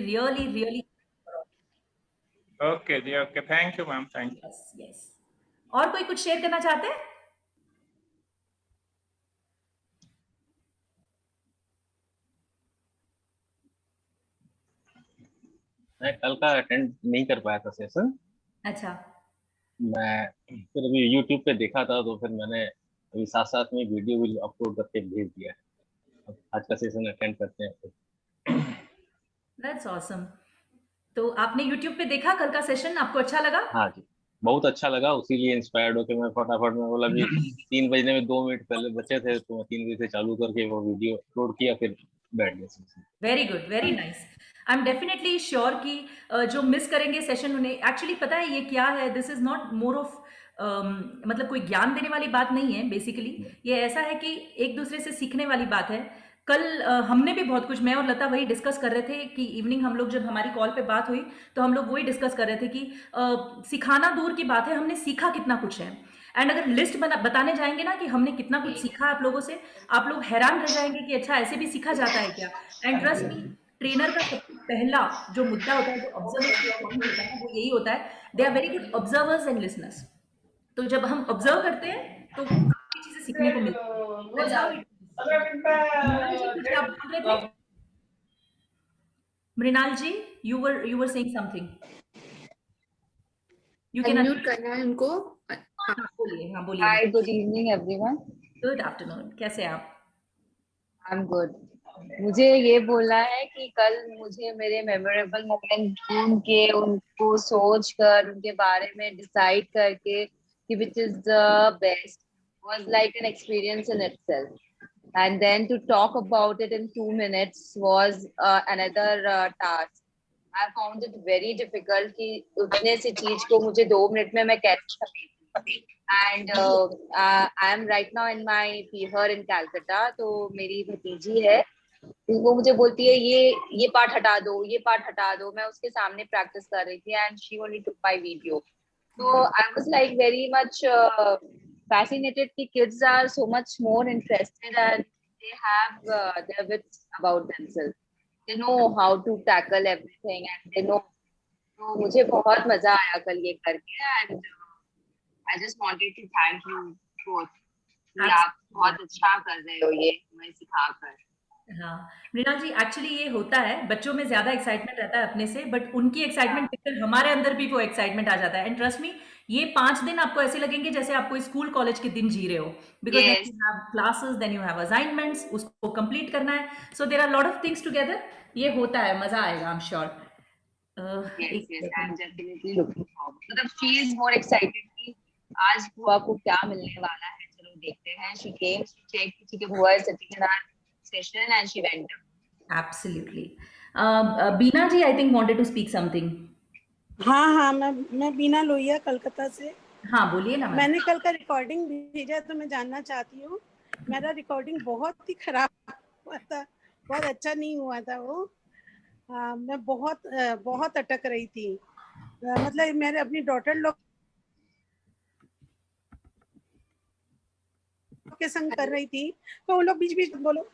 really, really. Okay जी, okay, thank you ma'am, thank you. Yes, yes. और कोई कुछ शेयर करना चाहते हैं? मैं कल का अटेंड नहीं कर पाया था सेशन। अच्छा। मैं फिर अभी यूट्यूब पे देखा था, तो फिर मैंने अभी साथ साथ में वीडियो भी अपलोड करके भेज दिया है। अब आज का सेशन अटेंड करते हैं। That's awesome. तो आपने यूट्यूब पे देखा कल का सेशन, आपको अच्छा लगा? हाँ जी, बहुत अच्छा लगा। उसी लिए इंस्पायर्ड होकर मैं फटाफट में बोला भी 3 बजने में 2 मिनट पहले बचे थे, तो मैं 3 बजे से चालू करके वो वीडियो अपलोड किया, फिर बैठ गया session. Very good, very nice. I am definitely sure कि जो मिस करेंगे सेशन, उन्हें एक्चुअली पता है ये क्या है। This is not more of मतलब कोई ज्ञान देने वाली बात नहीं है। बेसिकली ये ऐसा है कि एक दूसरे से सीखने वाली बात है। कल हमने भी बहुत कुछ, मैं और लता वही डिस्कस कर रहे थे कि इवनिंग हम लोग जब हमारी कॉल पे बात हुई तो हम लोग वही डिस्कस कर रहे थे कि सिखाना दूर की बात है, हमने सीखा कितना कुछ है। एंड अगर लिस्ट बताने जाएंगे ना कि हमने कितना कुछ सीखा आप लोगों से, आप लोग हैरान रह जाएंगे कि अच्छा ऐसे भी सीखा जाता है क्या। एंड ट्रस्ट मी, ट्रेनर का सबसे पहला जो मुद्दा होता है, जो ऑब्जर्वेशन पॉइंट होता है, वो यही होता है, they are very good observers and listeners. तो जब हम ऑब्जर्व करते हैं तो काफी चीजें सीखने को मिलती है। That's how it is. Mrinal जी कुछ आप बोल रहे थे? Mrinal ji, you were saying something. You can unmute करना है उनको। हाँ बोलिए, हाँ बोलिए। Hi, good evening everyone. Good afternoon, कैसे हैं आप? I am good. मुझे ये बोलना है कि कल मुझे मेरे मेमोरेबल मोमेंट ढूंढ के उनको सोच कर उनके बारे में डिसाइड करके कि which is the best was like an experience in itself. And then to talk about it in 2 minutes was another task. I found it very difficult कि उतने सी चीज को मुझे 2 मिनट में मैं कैसे समेटूं। And I am right now in my here in Calcutta. तो मेरी भतीजी है, वो मुझे बोलती है ये पार्ट हटा दो, ये पार्ट हटा दो। मैं उसके सामने प्रैक्टिस कर रही थी and she only took my video. So I was like very much fascinated कि kids are so much more interested and they have their wits about themselves. They know how to tackle everything and they know. तो मुझे बहुत मजा आया कल ये करके and I just wanted to thank you both कि आप बहुत अच्छा कर रहे हो ये हमें सिखाकर। हाँ, मृणाल जी, एक्चुअली ये होता है, बच्चों में ज़्यादा एक्साइटमेंट रहता है अपने से, बट उनकी एक्साइटमेंट देखकर हमारे अंदर भी वो एक्साइटमेंट आ जाता है। एंड ट्रस्ट मी, ये 5 दिन आपको ऐसे लगेंगे जैसे आप कोई स्कूल कॉलेज के दिन जी रहे हो, because then Yes. You have classes, then you have assignments, उसको कंप्लीट करना है। So there are lot of things together. ये होता है, मज़ा आएगा, I am sure. Yes, yes, I'm definitely looking forward. मतलब she is more excited कि आज बुआ को क्या मिलने वाला है, चलो देखते हैं। She came, she checked कि बुआ is sitting in our session and she went up. Absolutely. Beena ji, I think wanted to speak something. हाँ, मैं बीना लोहिया कलकत्ता से। हाँ, बोलिए ना मैम। मैंने कल का रिकॉर्डिंग भेजा तो मैं जानना चाहती हूँ। मेरा रिकॉर्डिंग बहुत ही खराब हुआ था, बहुत अच्छा नहीं हुआ था वो। मैं बहुत अटक रही थी। मतलब मैंने अपनी डॉटर लोग के संग कर रही थी, तो उन लोग बीच-बीच बोलो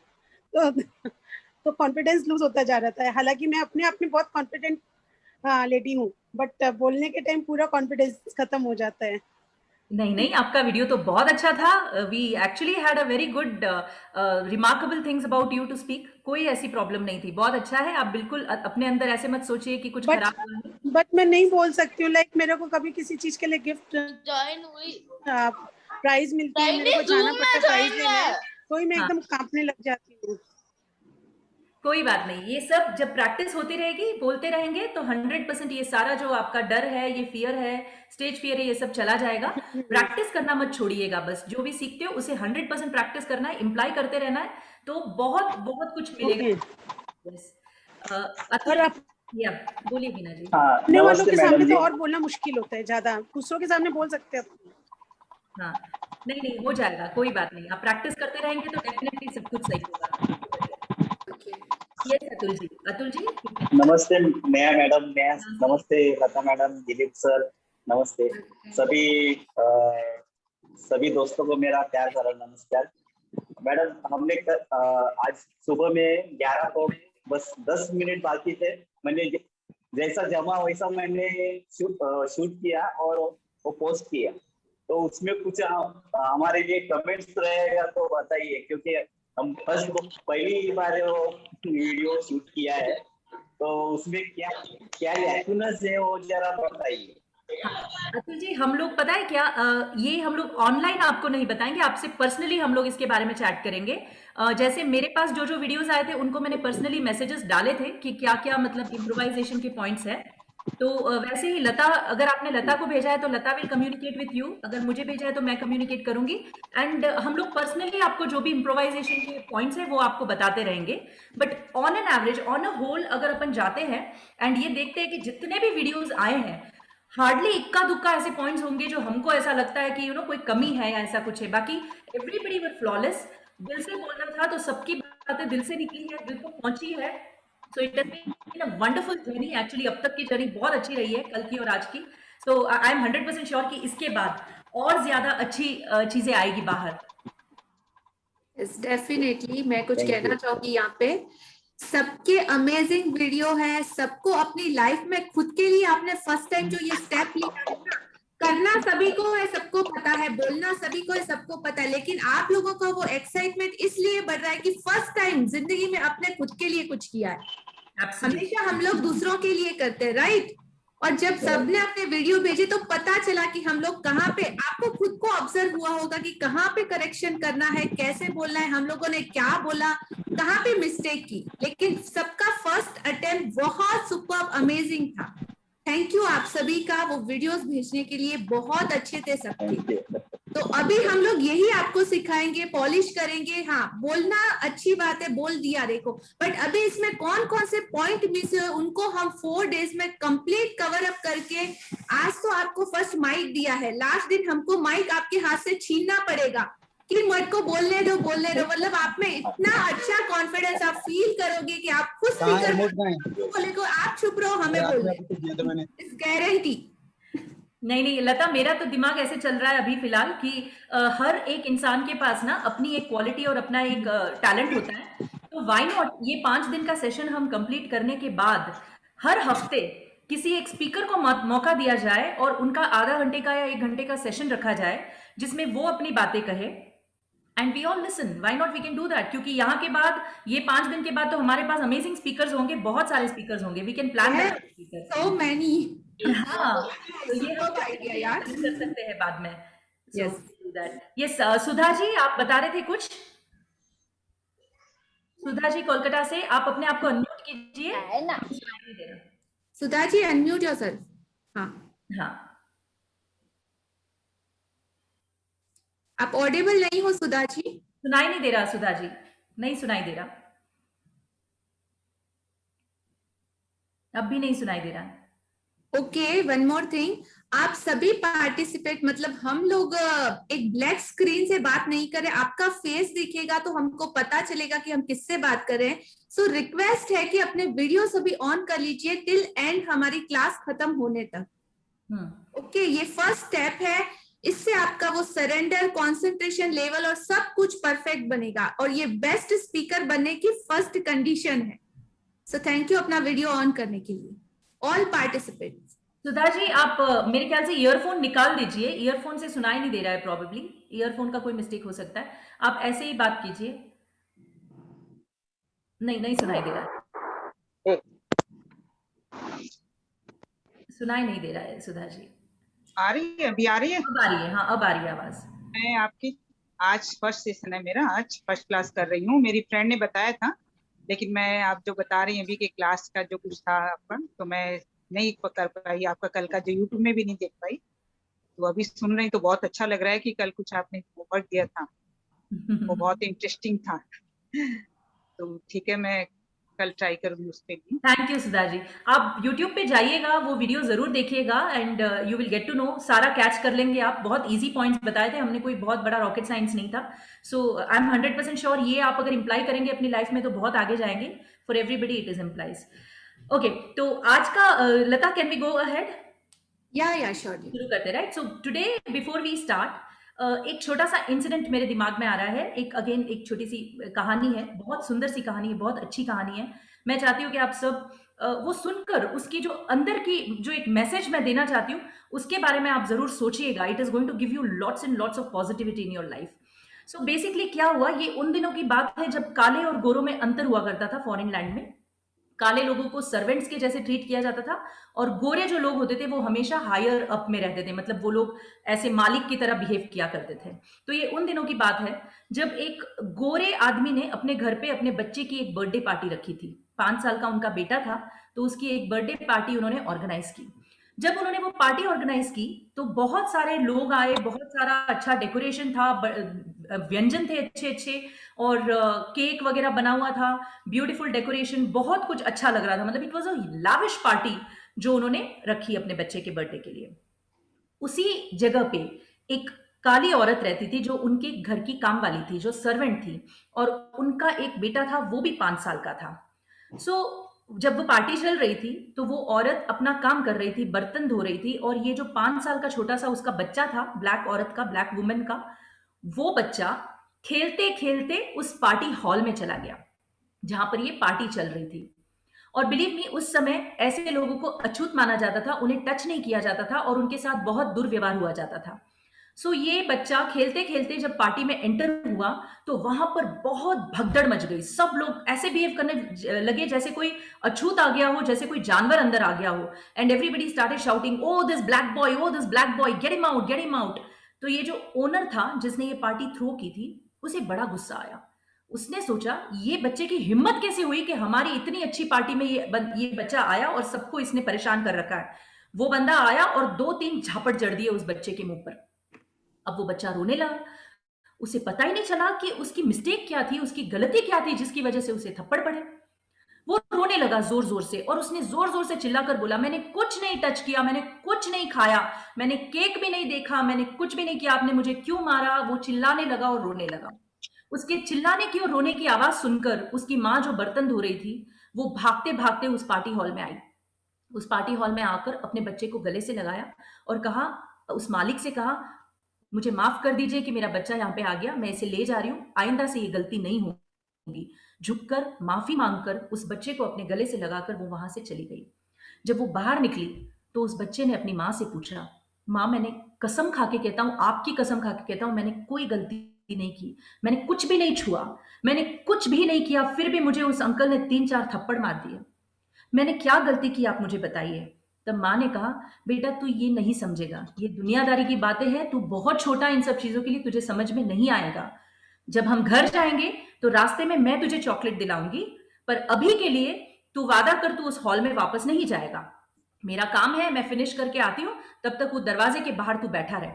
तो कॉन्फिडेंस लूज होता जा रहा था। हालांकि मैं अपने आप में बहुत कॉन्फिडेंट लेडी हूँ, बट बोलने के टाइम पूरा कॉन्फिडेंस खत्म हो जाता है। नहीं, आपका वीडियो तो बहुत अच्छा था। We actually had a very good remarkable things about you to speak. कोई ऐसी प्रॉब्लम नहीं थी, बहुत अच्छा है। आप बिल्कुल अपने अंदर ऐसे मत सोचिए कि कुछ खराब हुआ है। बट मैं नहीं बोल सकती हूँ, लाइक मेरे को कभी किसी चीज के लिए गिफ्ट ज्वाइन हुई, प्राइज मिलती है, मेरे को जाना पड़ता है प्राइज लेने, तो ही मैं हाँ। एकदम कांपने लग जाती हूँ। कोई बात नहीं, ये सब जब प्रैक्टिस होती रहेगी, बोलते रहेंगे, तो 100% ये सारा जो आपका डर है, ये फियर है, स्टेज फियर है, ये सब चला जाएगा। प्रैक्टिस करना मत छोड़िएगा, बस जो भी सीखते हो उसे 100% प्रैक्टिस करना है, इम्प्लाई करते रहना है, तो बहुत बहुत कुछ मिलेगा। Yes. और आप या बोलिए बीना जी। अपने वालों के सामने तो और बोलना मुश्किल होता है ज्यादा, दूसरों के सामने बोल सकते हैं। हाँ, नहीं हो जाएगा, कोई बात नहीं। आप प्रैक्टिस करते रहेंगे तो डेफिनेटली सब कुछ सही होगा। यस अतुल जी। नमस्ते नेहा मैडम, नमस्ते लता मैडम, दिलीप सर, नमस्ते सभी दोस्तों को मेरा प्यार भरा नमस्कार। मैडम, हमने आज सुबह में 11 को बस 10 मिनट बाकी थे, मैंने जैसा जमा वैसा मैंने शूट किया और वो पोस्ट किया। तो उसमें कुछ हमारे लिए कमेंट्स रहेगा तो बताइए, क्योंकि हम पहली बार वो वीडियो शूट किया है, तो उसमें क्या क्या लैकुनस है वो जरा बताइए। अतुल जी, हम लोग पता है क्या, ये हम लोग ऑनलाइन आपको नहीं बताएंगे, आपसे पर्सनली हम लोग इसके बारे में चैट करेंगे। जैसे मेरे पास जो जो वीडियोस आए थे उनको मैंने पर्सनली मैसेजेस डाले थे कि क्या क्या मतलब इम्प्रोवाइजेशन के पॉइंट्स है। तो वैसे ही लता, अगर आपने लता को भेजा है तो लता विल कम्युनिकेट विथ यू, अगर मुझे भेजा है तो मैं कम्युनिकेट करूंगी। एंड हम लोग पर्सनली आपको जो भी इम्प्रोवाइजेशन के पॉइंट्स है वो आपको बताते रहेंगे। But on an average, on a whole अगर अपन जाते हैं एंड ये देखते हैं कि जितने भी वीडियोज आए हैं, हार्डली इक्का दुक्का ऐसे पॉइंट्स होंगे जो हमको ऐसा लगता है कि कोई कमी है या ऐसा कुछ है। बाकी एवरीबडी वर फ्लॉलेस। दिल से बोलना था तो सबकी बातें दिल से निकली है, दिल को पहुंची है। So it has been a wonderful journey. Actually अब तक की जर्नी बहुत अच्छी रही है, कल की और आज की। सो आई एम 100% श्योर कि इसके बाद और ज्यादा अच्छी चीजें आएगी बाहर। डेफिनेटली मैं कुछ Thank कहना you. चाहूंगी यहाँ पे। सबके अमेजिंग वीडियो है, सबको अपनी लाइफ में खुद के लिए आपने फर्स्ट टाइम जो ये स्टेप लिया है ना, करना सभी को है, सबको पता है, बोलना सभी को है, सबको पता है, लेकिन आप लोगों का वो एक्साइटमेंट इसलिए बढ़ रहा है कि फर्स्ट टाइम जिंदगी में आपने खुद के लिए कुछ किया है। Absolutely. हमेशा हम लोग दूसरों के लिए करते हैं, राइट? और जब सबने अपने वीडियो भेजे तो पता चला कि हम लोग कहाँ पे, आपको खुद को ऑब्जर्व हुआ होगा कि कहाँ पे करेक्शन करना है, कैसे बोलना है, हम लोगों ने क्या बोला, कहाँ पे मिस्टेक की। लेकिन सबका फर्स्ट अटेम्प्ट बहुत सुपर्ब अमेजिंग था। थैंक यू आप सभी का, वो वीडियोस भेजने के लिए बहुत अच्छे थे सबके। तो अभी हम लोग यही आपको सिखाएंगे, पॉलिश करेंगे। हाँ, बोलना अच्छी बात है, बोल दिया देखो, बट अभी इसमें कौन कौन से पॉइंट मिस हुए उनको हम 4 डेज में कंप्लीट कवर अप करके, आज तो आपको फर्स्ट माइक दिया है, लास्ट दिन हमको माइक आपके हाथ से छीनना पड़ेगा कि मुझ को बोलने दो, मतलब आप में इतना अच्छा कॉन्फिडेंस आप फील करोगे कि आप खुद स्पीकर बोले को आप चुप रहो, हमें बोलने, इस गारंटी। नहीं, लता, मेरा तो दिमाग ऐसे चल रहा है अभी फिलहाल कि हर एक इंसान के पास ना अपनी एक क्वालिटी और अपना एक टैलेंट होता है। तो व्हाई नॉट ये 5 दिन का सेशन हम कंप्लीट करने के बाद हर हफ्ते किसी एक स्पीकर को मौका दिया जाए और उनका आधा घंटे का या 1 घंटे का सेशन रखा जाए जिसमें वो अपनी बातें कहे and we all listen. Why not, we can do that. क्योंकि यहाँ के बाद, ये 5 दिन के बाद तो हमारे पास अमेजिंग स्पीकर्स होंगे, बहुत सारे स्पीकर्स होंगे। We can plan that. So many. हाँ, तो ये हम आइडिया यार कर सकते हैं बाद में। Yes. यस, सुधा जी आप बता रहे थे कुछ। सुधा जी कोलकाता से, आप अपने आप को अनम्यूट कीजिए। Sudha ji unmute yourself. हाँ हाँ, आप ऑडिबल नहीं हो सुधा जी। सुनाई नहीं दे रहा सुधा जी, नहीं सुनाई दे रहा, अब भी नहीं सुनाई दे रहा। ओके, वन मोर थिंग, आप सभी पार्टिसिपेट, मतलब हम लोग एक ब्लैक स्क्रीन से बात नहीं कर रहे, आपका फेस दिखेगा तो हमको पता चलेगा कि हम किससे बात कर रहे हैं। सो रिक्वेस्ट है कि अपने वीडियो सभी ऑन कर लीजिए टिल एंड, हमारी क्लास खत्म होने तक। ओके, ये फर्स्ट स्टेप है, इससे आपका वो सरेंडर, कंसंट्रेशन लेवल और सब कुछ परफेक्ट बनेगा, और ये बेस्ट स्पीकर बनने की फर्स्ट कंडीशन है। सो थैंक यू अपना वीडियो ऑन करने के लिए ऑल पार्टिसिपेंट्स। सुधा जी आप मेरे ख्याल से ईयरफोन निकाल दीजिए, ईयरफोन से सुनाई नहीं दे रहा है, प्रॉबेबली ईयरफोन का कोई मिस्टेक हो सकता है। आप ऐसे ही बात कीजिए। नहीं सुनाई दे रहा है, सुनाई नहीं दे रहा है सुधा जी। आ रही है, अभी आ रही है? अब आ रही है, हाँ अब आ रही है आवाज। मैं आपकी, आज फर्स्ट सेशन है मेरा, आज फर्स्ट क्लास कर रही हूँ। मेरी फ्रेंड ने बताया था, लेकिन मैं आप जो बता रही हैं अभी के क्लास का जो कुछ था आपका, तो मैं नहीं कर पाई, आपका कल का जो यूट्यूब में भी नहीं देख पाई। तो अभी सुन रही तो बहुत अच्छा लग रहा है कि कल कुछ आपने होमवर्क दिया था वो बहुत इंटरेस्टिंग था। तो ठीक है, मैं कल ट्राई करूंगी उस पे भी। Thank you Sudha ji. आप YouTube पे जाइएगा, वो वीडियो जरूर देखिएगा and you will get to know, सारा कैच कर लेंगे आप। बहुत इजी पॉइंट्स बताए थे हमने, कोई बहुत बड़ा रॉकेट साइंस नहीं था। सो आई एम 100% श्योर ये आप अगर इम्प्लाई करेंगे अपनी लाइफ में तो बहुत आगे जाएंगे। For everybody it is implies. Okay, तो आज का Lata, can we go ahead? या श्योरली शुरू करते, right? So today before we start, एक छोटा सा इंसिडेंट मेरे दिमाग में आ रहा है। एक छोटी सी कहानी है, बहुत सुंदर सी कहानी है, बहुत अच्छी कहानी है। मैं चाहती हूँ कि आप सब वो सुनकर उसकी जो अंदर की जो एक मैसेज मैं देना चाहती हूँ, उसके बारे में आप ज़रूर सोचिएगा। It is going to give you lots and lots of positivity in your life. So basically क्या हुआ, ये उन दिनों की बात है जब काले और गोरों में अंतर हुआ करता था फॉरेन लैंड में। काले लोगों को सर्वेंट्स के जैसे ट्रीट किया जाता था और गोरे जो लोग होते थे वो हमेशा हायर अप में रहते थे, मतलब वो लोग ऐसे मालिक की तरह बिहेव किया करते थे। तो ये उन दिनों की बात है जब एक गोरे आदमी ने अपने घर पे अपने बच्चे की एक बर्थडे पार्टी रखी थी। 5 साल का उनका बेटा था, तो उसकी एक बर्थडे पार्टी उन्होंने ऑर्गेनाइज की। जब उन्होंने वो पार्टी ऑर्गेनाइज की तो बहुत सारे लोग आए, बहुत सारा अच्छा डेकोरेशन था, व्यंजन थे अच्छे अच्छे, और केक वगैरह बना हुआ था, ब्यूटीफुल डेकोरेशन, बहुत कुछ अच्छा लग रहा था। मतलब it was a lavish party जो उन्होंने रखी अपने बच्चे के बर्थडे के लिए। उसी जगह पे एक काली औरत रहती थी जो उनके घर की काम वाली थी, जो सर्वेंट थी, और उनका एक बेटा था, वो भी 5 साल का था। सो जब वो पार्टी चल रही थी तो वो औरत अपना काम कर रही थी, बर्तन धो रही थी, और ये जो 5 साल का छोटा सा उसका बच्चा था, ब्लैक औरत का, ब्लैक वुमन का, वो बच्चा खेलते खेलते उस पार्टी हॉल में चला गया जहां पर ये पार्टी चल रही थी। और बिलीव मी, उस समय ऐसे लोगों को अछूत माना जाता था, उन्हें टच नहीं किया जाता था और उनके साथ बहुत दुर्व्यवहार हुआ जाता था। सो ये बच्चा खेलते खेलते जब पार्टी में एंटर हुआ तो वहां पर बहुत भगदड़ मच गई। सब लोग ऐसे बिहेव करने लगे जैसे कोई अछूत आ गया हो, जैसे कोई जानवर अंदर आ गया हो। And everybody started shouting, oh this black boy, oh this black boy, get him out, get him out. तो ये जो ओनर था जिसने ये पार्टी थ्रो की थी, उसे बड़ा गुस्सा आया। उसने सोचा ये बच्चे की हिम्मत कैसे हुई कि हमारी इतनी अच्छी पार्टी में ये बच्चा आया और सबको इसने परेशान कर रखा है। वो बंदा आया और 2-3 झापट जड़ दिए उस बच्चे के मुंह पर। अब वो बच्चा रोने लगा। उसे पता ही नहीं चला कि उसकी मिस्टेक क्या थी, उसकी गलती क्या थी जिसकी वजह से उसे थप्पड़ पड़े। वो रोने लगा जोर जोर से, और उसने जोर जोर से चिल्लाकर बोला, मैंने कुछ नहीं टच किया, मैंने कुछ नहीं खाया, मैंने केक भी नहीं देखा, मैंने कुछ भी नहीं किया, आपने मुझे क्यों मारा। वो चिल्लाने लगा और रोने लगा। उसके चिल्लाने की और रोने की आवाज सुनकर उसकी माँ जो बर्तन धो रही थी, वो भागते भागते उस पार्टी हॉल में आई। उस पार्टी हॉल में आकर अपने बच्चे को गले से लगाया और कहा, उस मालिक से कहा, मुझे माफ कर दीजिए कि मेरा बच्चा यहाँ पे आ गया, मैं इसे ले जा रही हूँ, आइंदा से ये गलती नहीं होगी। झुककर माफी मांगकर उस बच्चे को अपने गले से लगाकर वो वहां से चली गई। जब वो बाहर निकली तो उस बच्चे ने अपनी माँ से पूछा, माँ मैंने कसम खा के कहता हूँ, आपकी कसम खा के कहता हूँ, मैंने कोई गलती नहीं की, मैंने कुछ भी नहीं छुआ, मैंने कुछ भी नहीं किया, फिर भी मुझे उस अंकल ने 3-4 थप्पड़ मार दिए। मैंने क्या गलती की आप मुझे बताइए। तब माँ ने कहा, बेटा तू ये नहीं समझेगा, ये दुनियादारी की बातें हैं, तू बहुत छोटा इन सब चीजों के लिए, तुझे समझ में नहीं आएगा। जब हम घर जाएंगे तो रास्ते में मैं तुझे चॉकलेट दिलाऊंगी, पर अभी के लिए तू वादा कर, तू उस हॉल में वापस नहीं जाएगा। मेरा काम है, मैं फिनिश करके आती हूँ, तब तक वो दरवाजे के बाहर तू बैठा रहे।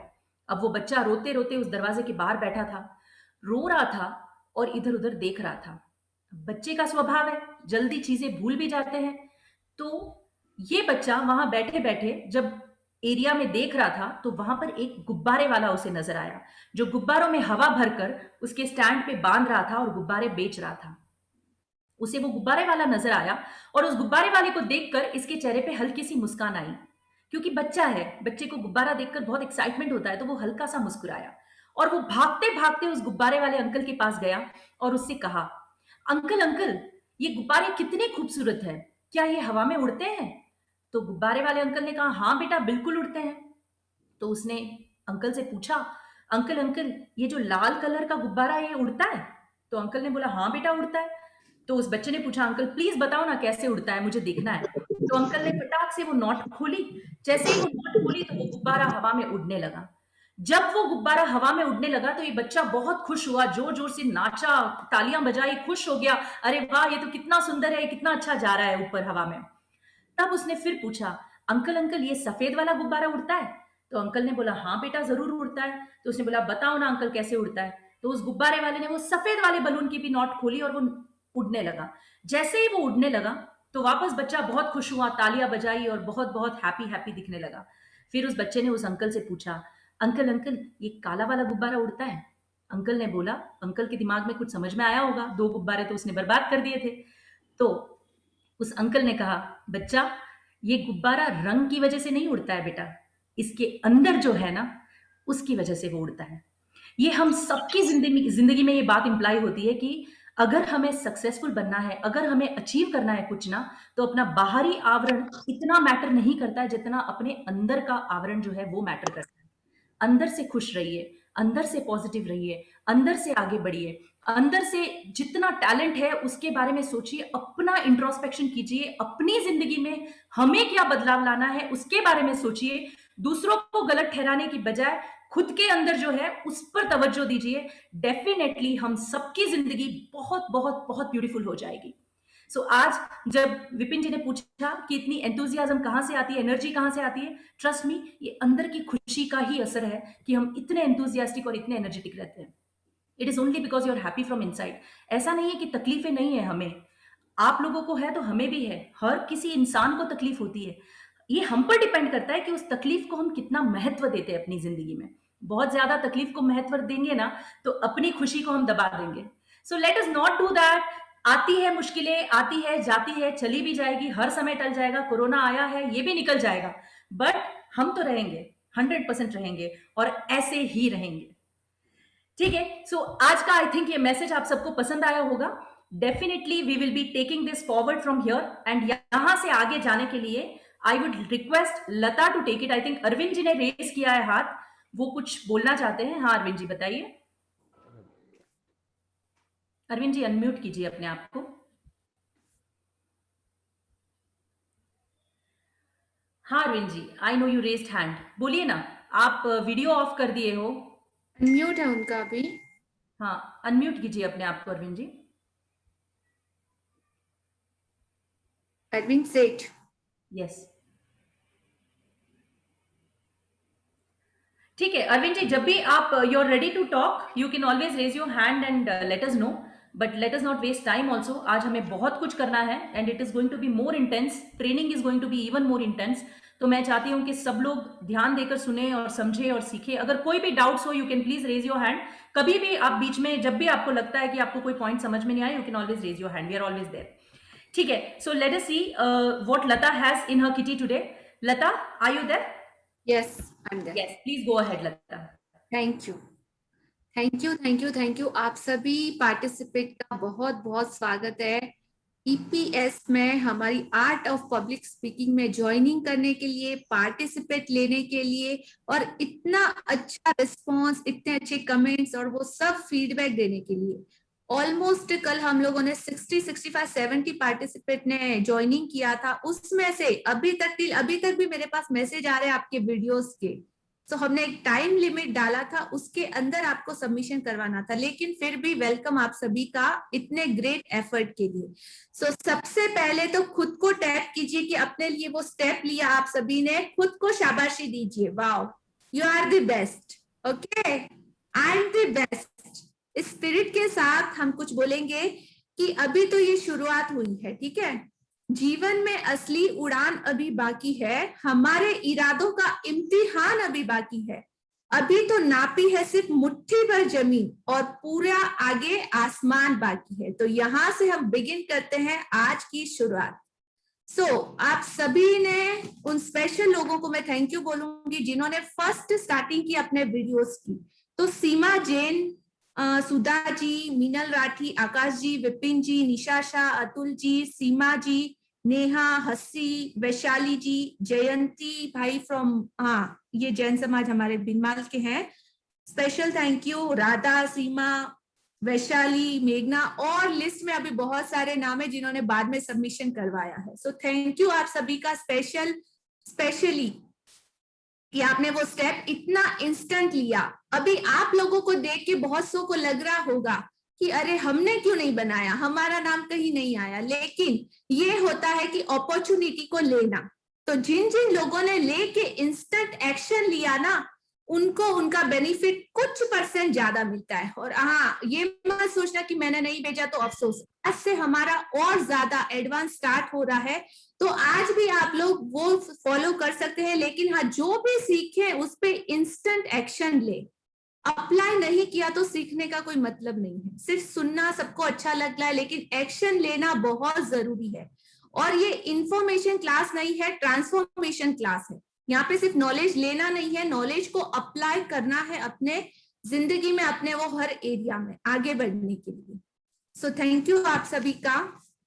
अब वो बच्चा रोते रोते उस दरवाजे के बाहर बैठा था, रो रहा था और इधर उधर देख रहा था। बच्चे का स्वभाव है, जल्दी चीजें भूल भी जाते हैं। तो ये बच्चा वहां बैठे बैठे जब एरिया में देख रहा था तो वहां पर एक गुब्बारे वाला उसे नजर आया, जो गुब्बारों में हवा भरकर उसके स्टैंड पे बांध रहा था और गुब्बारे बेच रहा था। उसे वो गुब्बारे वाला नजर आया और उस गुब्बारे वाले को देखकर इसके चेहरे पे हल्की सी मुस्कान आई, क्योंकि बच्चा है, बच्चे को गुब्बारा देखकर बहुत एक्साइटमेंट होता है, तो वो हल्का सा मुस्कुराया और वो भागते भागते उस गुब्बारे वाले अंकल के पास गया और उससे कहा, अंकल अंकल, ये गुब्बारे कितने खूबसूरत है, क्या ये हवा में उड़ते हैं? तो गुब्बारे वाले अंकल ने कहा, हाँ बेटा बिल्कुल उड़ते हैं। तो उसने अंकल से पूछा, अंकल अंकल, ये जो लाल कलर का गुब्बारा है ये उड़ता है? तो अंकल ने बोला, हाँ बेटा उड़ता है। तो उस बच्चे ने पूछा, अंकल प्लीज बताओ ना कैसे उड़ता है, मुझे देखना है। तो अंकल ने फटाक से वो नॉट खोली। जैसे ही वो नॉट खोली तो वो गुब्बारा हवा में उड़ने लगा। जब वो गुब्बारा हवा में उड़ने लगा तो ये बच्चा बहुत खुश हुआ, जोर जोर से नाचा, तालियां बजाई, खुश हो गया, अरे वाह ये तो कितना सुंदर है, कितना अच्छा जा रहा है ऊपर हवा में। तब उसने फिर पूछा, अंकल अंकल, ये सफेद वाला गुब्बारा उड़ता है? तो अंकल ने बोला, हाँ बेटा जरूर उड़ता है। तो उसने बोला, बताओ ना अंकल कैसे उड़ता है। तो उस गुब्बारे वाले ने वो सफेद वाले बलून की भी नॉट खोली और वो उड़ने लगा। जैसे ही वो उड़ने लगा तो वापस बच्चा बहुत खुश हुआ, तालियां बजाई और बहुत बहुत हैप्पी हैप्पी दिखने लगा। फिर उस बच्चे ने उस अंकल से पूछा, अंकल अंकल, ये काला वाला गुब्बारा उड़ता है? अंकल ने बोला, अंकल के दिमाग में कुछ समझ में आया होगा, 2 गुब्बारे तो उसने बर्बाद कर दिए थे। तो उस अंकल ने कहा, बच्चा ये गुब्बारा रंग की वजह से नहीं उड़ता है बेटा, इसके अंदर जो है ना उसकी वजह से वो उड़ता है। ये हम सबकी जिंदगी में ये बात इंप्लाई होती है कि अगर हमें सक्सेसफुल बनना है, अगर हमें अचीव करना है कुछ ना, तो अपना बाहरी आवरण इतना मैटर नहीं करता है जितना अपने अंदर का आवरण जो है वो मैटर करता है। अंदर से खुश रहिए, अंदर से पॉजिटिव रहिए, अंदर से आगे बढ़िए, अंदर से जितना टैलेंट है उसके बारे में सोचिए, अपना इंट्रोस्पेक्शन कीजिए, अपनी जिंदगी में हमें क्या बदलाव लाना है उसके बारे में सोचिए। दूसरों को गलत ठहराने की बजाय खुद के अंदर जो है उस पर तवज्जो दीजिए। डेफिनेटली हम सबकी जिंदगी बहुत बहुत बहुत ब्यूटीफुल हो जाएगी। सो आज जब विपिन जी ने पूछा कि इतनी एंथुजियाज्म कहाँ से आती है, एनर्जी कहाँ से आती है, ट्रस्ट मी, ये अंदर की खुशी का ही असर है कि हम इतने एंथुजियास्टिक और इतने एनर्जेटिक रहते हैं। It is only because you are happy from inside. ऐसा नहीं है कि तकलीफें नहीं है हमें, आप लोगों को है तो हमें भी है, हर किसी इंसान को तकलीफ होती है। ये हम पर डिपेंड करता है कि उस तकलीफ को हम कितना महत्व देते हैं अपनी जिंदगी में। बहुत ज्यादा तकलीफ को महत्व देंगे ना तो अपनी खुशी को हम दबा देंगे। सो let us not do that. आती है मुश्किलें, आती है जाती है, चली भी जाएगी, हर समय टल जाएगा, कोरोना आया है ये भी निकल जाएगा, बट हम तो रहेंगे, 100% रहेंगे और ऐसे ही रहेंगे। ठीक है, सो आज का आई थिंक ये मैसेज आप सबको पसंद आया होगा। Definitely we will be taking this forward from here and यहां से आगे जाने के लिए I would request Lata to take it. I think Arvind ji ने रेज किया है हाथ, वो कुछ बोलना चाहते हैं। हाँ अरविंद जी बताइए। अरविंद जी अनम्यूट कीजिए अपने आप को। हाँ Arvind ji, I know you raised hand, बोलिए ना। आप वीडियो ऑफ कर दिए हो। अनम्यूट है उनका अभी। हाँ अनम्यूट कीजिए अपने आप को अरविंद जी। अरविंद सेठ। यस ठीक है अरविंद जी, जब भी आप you are ready to talk you can always raise your hand and let us know, but let us not waste time also. आज हमें बहुत कुछ करना है and it is going to be more intense, training is going to be even more intense. तो मैं चाहती हूँ कि सब लोग ध्यान देकर सुने और समझे और सीखे। अगर कोई भी डाउट्स हो you can please raise your hand. कभी भी आप बीच में जब भी आपको लगता है कि आपको कोई पॉइंट समझ में नहीं आया, you can always raise your hand, we are always there. ठीक है, so let us see what Lata has in her kitty today. Lata, are you there? Yes I am there. Yes please go ahead Lata. Thank you thank you thank you thank you. आप सभी participate का बहुत बहुत स्वागत है EPS में, हमारी art of public speaking में ज्वाइनिंग करने के लिए, पार्टिसिपेट लेने के लिए और इतना अच्छा रिस्पांस, इतने अच्छे कमेंट्स और वो सब फीडबैक देने के लिए। ऑलमोस्ट कल हम लोगों ने 60, 65, 70 पार्टिसिपेट ने ज्वाइनिंग किया था। उसमें से अभी तक भी मेरे पास मैसेज आ रहे हैं आपके वीडियोस के। तो हमने एक टाइम लिमिट डाला था, उसके अंदर आपको सबमिशन करवाना था, लेकिन फिर भी वेलकम आप सभी का इतने ग्रेट एफर्ट के लिए। सो सबसे पहले तो खुद को टैप कीजिए कि अपने लिए वो स्टेप लिया आप सभी ने, खुद को शाबाशी दीजिए। Wow, you are the best. Okay, I am the best. Spirit के साथ हम कुछ बोलेंगे कि अभी तो ये शुरुआत हुई है, ठीक है। जीवन में असली उड़ान अभी बाकी है, हमारे इरादों का इम्तिहान अभी बाकी है। अभी तो नापी है सिर्फ मुट्ठी भर जमीन और पूरा आगे आसमान बाकी है। तो यहां से हम बिगिन करते हैं आज की शुरुआत। आप सभी ने, उन स्पेशल लोगों को मैं थैंक यू बोलूंगी जिन्होंने फर्स्ट स्टार्टिंग की अपने वीडियोस की। तो सीमा जैन, सुधा जी, मीनल राठी, आकाश जी, विपिन जी, निशा शाह, अतुल जी, सीमा जी, नेहा, हस्सी, वैशाली जी, जयंती भाई फ्रॉम, हाँ ये जैन समाज हमारे बिनमाल के हैं, स्पेशल थैंक यू। राधा, सीमा, वैशाली, मेघना, और लिस्ट में अभी बहुत सारे नाम है जिन्होंने बाद में सबमिशन करवाया है। सो थैंक यू आप सभी का स्पेशली कि आपने वो स्टेप इतना इंस्टेंट लिया। अभी आप लोगों को देख के बहुत सौ को लग रहा होगा कि अरे हमने क्यों नहीं बनाया, हमारा नाम कहीं नहीं आया, लेकिन ये होता है कि अपॉर्चुनिटी को लेना। तो जिन जिन लोगों ने लेके इंस्टेंट एक्शन लिया ना, उनको उनका बेनिफिट कुछ % ज्यादा मिलता है। और हाँ, ये मत सोचना कि मैंने नहीं भेजा तो अफसोस, आज से हमारा और ज्यादा एडवांस स्टार्ट हो रहा है। तो आज भी आप लोग वो फॉलो कर सकते हैं, लेकिन हाँ जो भी सीखे उस पे इंस्टेंट एक्शन ले। अप्लाई नहीं किया तो सीखने का कोई मतलब नहीं है। सिर्फ सुनना सबको अच्छा लग रहा है, लेकिन एक्शन लेना बहुत जरूरी है। और ये इंफॉर्मेशन क्लास नहीं है, ट्रांसफॉर्मेशन क्लास है। यहाँ पे सिर्फ नॉलेज लेना नहीं है, नॉलेज को अप्लाई करना है अपने जिंदगी में, अपने वो हर एरिया में आगे बढ़ने के लिए। सो थैंक यू आप सभी का।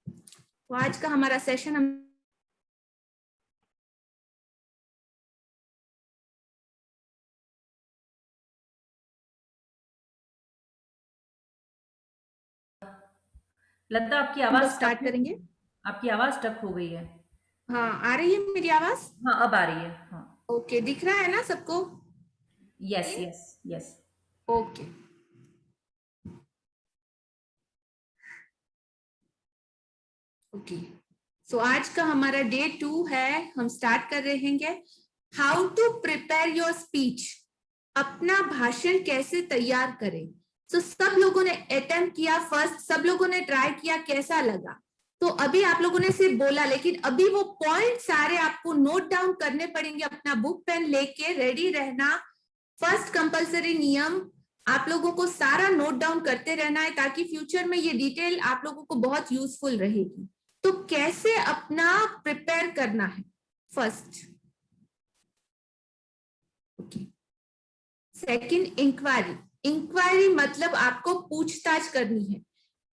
तो आज का हमारा सेशन हम लता, आपकी आवाज स्टार्ट करेंगे। आपकी आवाज स्टक हो गई है। हाँ, आ रही है मेरी आवाज? हाँ, अब आ रही है। हाँ, ओके, दिख रहा है ना सबको? Yes yes yes. Okay, okay. So आज का हमारा डे 2 है। हम स्टार्ट कर रहे हैं how to prepare your speech, अपना भाषण कैसे तैयार करें। तो सब लोगों ने अटेम्प्ट किया फर्स्ट, सब लोगों ने ट्राई किया, कैसा लगा? तो अभी आप लोगों ने सिर्फ बोला, लेकिन अभी वो पॉइंट सारे आपको नोट डाउन करने पड़ेंगे। अपना बुक पेन लेके रेडी रहना। फर्स्ट कंपल्सरी नियम, आप लोगों को सारा नोट डाउन करते रहना है, ताकि फ्यूचर में ये डिटेल आप लोगों को बहुत यूजफुल रहेगी। तो कैसे अपना प्रिपेयर करना है first. Okay. Second, inquiry. Inquiry मतलब आपको पूछताछ करनी है।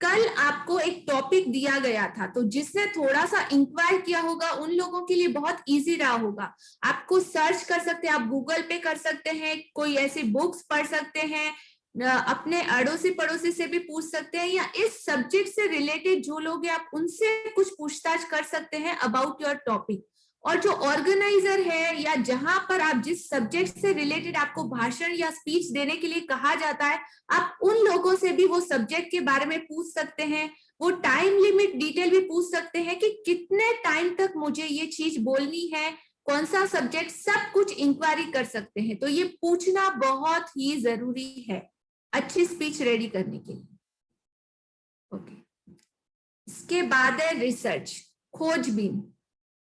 कल आपको एक टॉपिक दिया गया था, तो जिसने थोड़ा सा इंक्वायर किया होगा उन लोगों के लिए बहुत इजी रहा होगा। आपको सर्च कर सकते हैं, आप गूगल पे कर सकते हैं, कोई ऐसी बुक्स पढ़ सकते हैं, अपने अड़ोसी पड़ोसी से भी पूछ सकते हैं, या इस सब्जेक्ट से रिलेटेड जो लोग हैं आप उनसे कुछ पूछताछ कर सकते हैं अबाउट योर टॉपिक। और जो ऑर्गेनाइजर है या जहां पर आप जिस सब्जेक्ट से रिलेटेड आपको भाषण या स्पीच देने के लिए कहा जाता है, आप उन लोगों से भी वो सब्जेक्ट के बारे में पूछ सकते हैं। वो टाइम लिमिट डिटेल भी पूछ सकते हैं कि कितने टाइम तक मुझे ये चीज बोलनी है, कौन सा सब्जेक्ट, सब कुछ इंक्वायरी कर सकते हैं। तो ये पूछना बहुत ही जरूरी है अच्छी स्पीच रेडी करने के लिए। ओके। इसके बाद है रिसर्च, खोजबीन।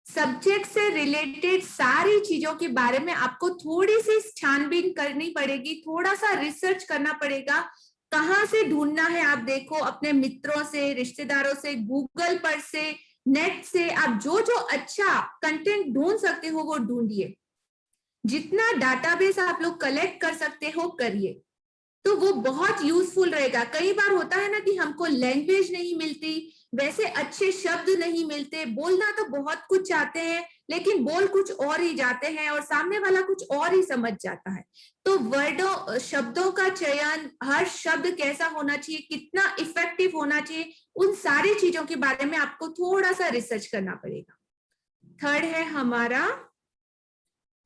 सब्जेक्ट से रिलेटेड सारी चीजों के बारे में आपको थोड़ी सी छानबीन करनी पड़ेगी, थोड़ा सा रिसर्च करना पड़ेगा। कहाँ से ढूंढना है आप देखो, अपने मित्रों से, रिश्तेदारों से, गूगल पर से, नेट से, आप जो जो अच्छा कंटेंट ढूंढ सकते हो वो ढूंढिए। जितना डाटाबेस आप लोग कलेक्ट कर सकते हो करिए, तो वो बहुत यूजफुल रहेगा। कई बार होता है ना कि हमको लैंग्वेज नहीं मिलती, वैसे अच्छे शब्द नहीं मिलते, बोलना तो बहुत कुछ चाहते हैं लेकिन बोल कुछ और ही जाते हैं और सामने वाला कुछ और ही समझ जाता है। तो वर्डों, शब्दों का चयन, हर शब्द कैसा होना चाहिए, कितना इफेक्टिव होना चाहिए, उन सारी चीजों के बारे में आपको थोड़ा सा रिसर्च करना पड़ेगा। थर्ड है हमारा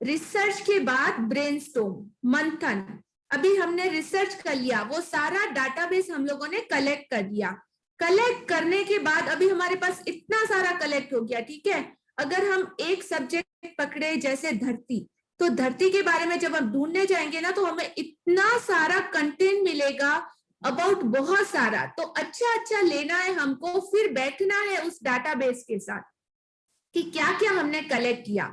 रिसर्च के बाद ब्रेनस्टॉर्म, मंथन। अभी हमने रिसर्च कर लिया, वो सारा डाटाबेस हम लोगों ने कलेक्ट कर लिया। कलेक्ट करने के बाद अभी हमारे पास इतना सारा कलेक्ट हो गया, ठीक है। अगर हम एक सब्जेक्ट पकड़े जैसे धरती, तो धरती के बारे में जब हम ढूंढने जाएंगे ना, तो हमें इतना सारा कंटेंट मिलेगा अबाउट बहुत सारा। तो अच्छा अच्छा लेना है हमको, फिर बैठना है उस डाटाबेस के साथ कि क्या क्या हमने कलेक्ट किया।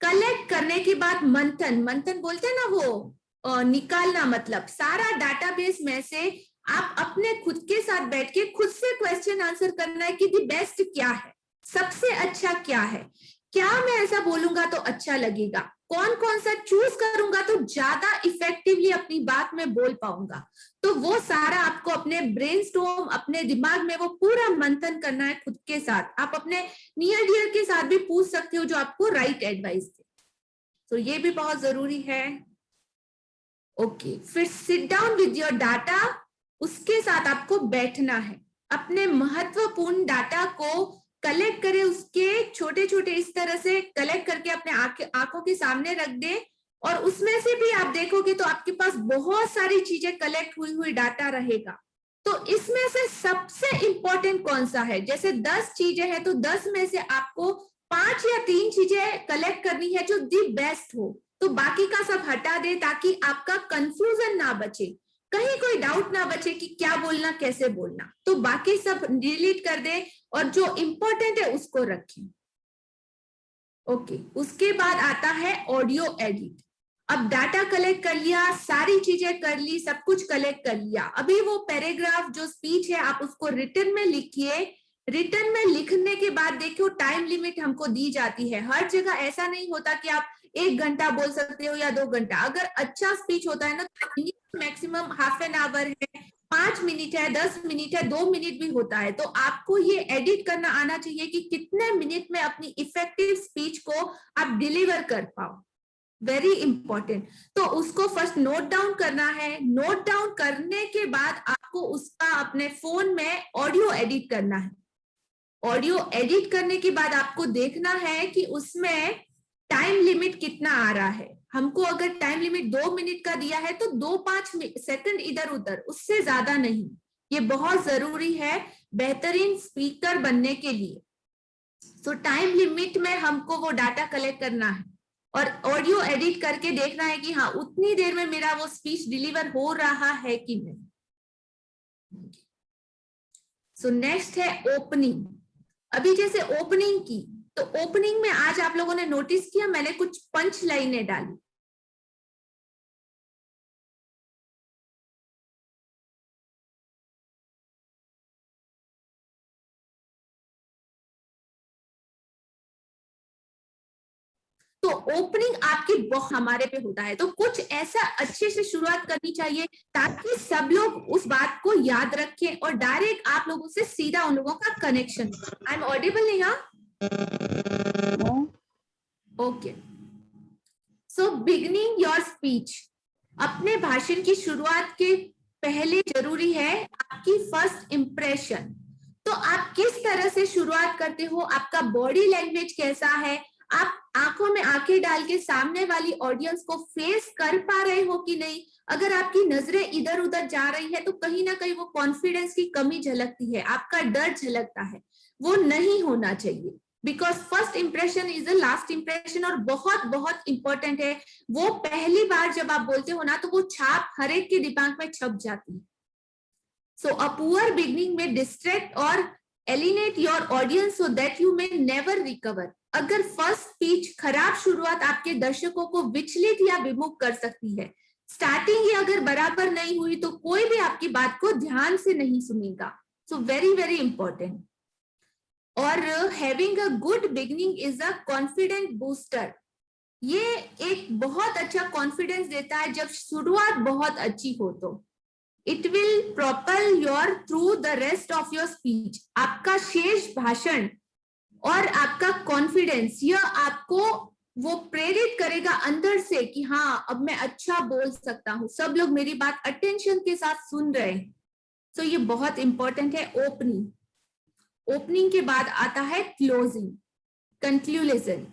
कलेक्ट करने के बाद मंथन, मंथन बोलते हैं ना वो निकालना, मतलब सारा डाटाबेस में से आप अपने खुद के साथ बैठ के खुद से क्वेश्चन आंसर करना है कि दी बेस्ट क्या है, सबसे अच्छा क्या है, क्या मैं ऐसा बोलूंगा तो अच्छा लगेगा, कौन कौन सा चूज करूंगा तो ज्यादा इफेक्टिवली अपनी बात में बोल पाऊंगा। तो वो सारा आपको अपने ब्रेनस्टॉर्म, अपने दिमाग में वो पूरा मंथन करना है खुद के साथ। आप अपने नियर डियर के साथ भी पूछ सकते हो जो आपको राइट एडवाइस दे। तो ये भी बहुत जरूरी है। ओके, फिर sit down with your data, उसके साथ आपको बैठना है। अपने महत्वपूर्ण डाटा को कलेक्ट करें, उसके छोटे छोटे इस तरह से कलेक्ट करके अपने आंखों के सामने रख दे, और उसमें से भी आप देखोगे तो आपके पास बहुत सारी चीजें कलेक्ट हुई डाटा रहेगा। तो इसमें से सबसे इंपॉर्टेंट कौन सा है? जैसे 10 चीजें हैं तो 10 में से आपको 5 या 3 चीजें कलेक्ट करनी है जो दी बेस्ट हो, तो बाकी का सब हटा दे ताकि आपका कंफ्यूजन ना बचे, कहीं कोई डाउट ना बचे कि क्या बोलना कैसे बोलना। तो बाकी सब डिलीट कर दे और जो इंपॉर्टेंट है उसको रखें। ओके, उसके बाद आता है ऑडियो एडिट। अब डाटा कलेक्ट कर लिया, सारी चीजें कर ली, सब कुछ कलेक्ट कर लिया। अभी वो पैराग्राफ जो स्पीच है आप उसको रिटन में लिखिए। रिटन में लिखने के बाद देखो टाइम लिमिट हमको दी जाती है। हर जगह ऐसा नहीं होता कि आप 1 घंटा बोल सकते हो या 2 घंटा। अगर अच्छा स्पीच होता है ना तो मैक्सिमम ½ एन आवर है, 5 मिनट है, 10 मिनट है, 2 मिनट भी होता है, तो आपको ये एडिट करना आना चाहिए कि कितने मिनट में अपनी इफेक्टिव स्पीच को आप डिलीवर कर पाओ। Very important. तो उसको फर्स्ट नोट डाउन करना है। नोट डाउन करने के बाद आपको उसका अपने फोन में ऑडियो एडिट करना है। ऑडियो एडिट करने के बाद आपको देखना है कि उसमें टाइम लिमिट कितना आ रहा है। हमको अगर टाइम लिमिट 2 मिनट का दिया है तो 2-5 सेकंड इधर उधर, उससे ज्यादा नहीं। ये बहुत जरूरी है बेहतरीन स्पीकर बनने के लिए। तो टाइम लिमिट में हमको वो डाटा कलेक्ट करना है और ऑडियो एडिट करके देखना है कि हाँ उतनी देर में मेरा वो स्पीच डिलीवर हो रहा है कि नहीं। सो नेक्स्ट है ओपनिंग। अभी जैसे ओपनिंग की, तो ओपनिंग में आज आप लोगों ने नोटिस किया मैंने कुछ पंच लाइनें डाली। तो ओपनिंग आपकी बहुत हमारे पे होता है, तो कुछ ऐसा अच्छे से शुरुआत करनी चाहिए ताकि सब लोग उस बात को याद रखें और डायरेक्ट आप लोगों से सीधा उन लोगों का connection. I am Audible Neha? Okay. So beginning your speech, अपने भाषण की शुरुआत के पहले जरूरी है आपकी फर्स्ट इंप्रेशन। तो आप किस तरह से शुरुआत करते हो, आपका बॉडी लैंग्वेज कैसा है, आप आंखों में आंखें डाल के सामने वाली ऑडियंस को फेस कर पा रहे हो कि नहीं। अगर आपकी नजरें इधर उधर जा रही है तो कहीं ना कहीं वो कॉन्फिडेंस की कमी झलकती है, आपका डर झलकता है। वो नहीं होना चाहिए, because first impression is the last impression और बहुत बहुत इंपॉर्टेंट है। वो पहली बार जब आप बोलते हो ना तो वो छाप हर एक के दिमाग में छप जाती है। सो अ पुअर बिगनिंग में डिस्ट्रैक्ट और एलिनेट your audience so that you may never recover. अगर फर्स्ट स्पीच खराब शुरुआत आपके दर्शकों को विचलित या विमुख कर सकती है। स्टार्टिंग ही अगर बराबर नहीं हुई तो कोई भी आपकी बात को ध्यान से नहीं सुनेगा। So very very important. और having a good beginning is a confident booster. ये एक बहुत अच्छा कॉन्फिडेंस देता है जब शुरुआत बहुत अच्छी हो तो। It will propel your through the rest of your speech. आपका शेष भाषण और आपका कॉन्फिडेंस यह आपको वो प्रेरित करेगा अंदर से कि हाँ अब मैं अच्छा बोल सकता हूँ, सब लोग मेरी बात अटेंशन के साथ सुन रहे हैं। तो ये बहुत इंपॉर्टेंट है ओपनिंग। ओपनिंग के बाद आता है closing, conclusion.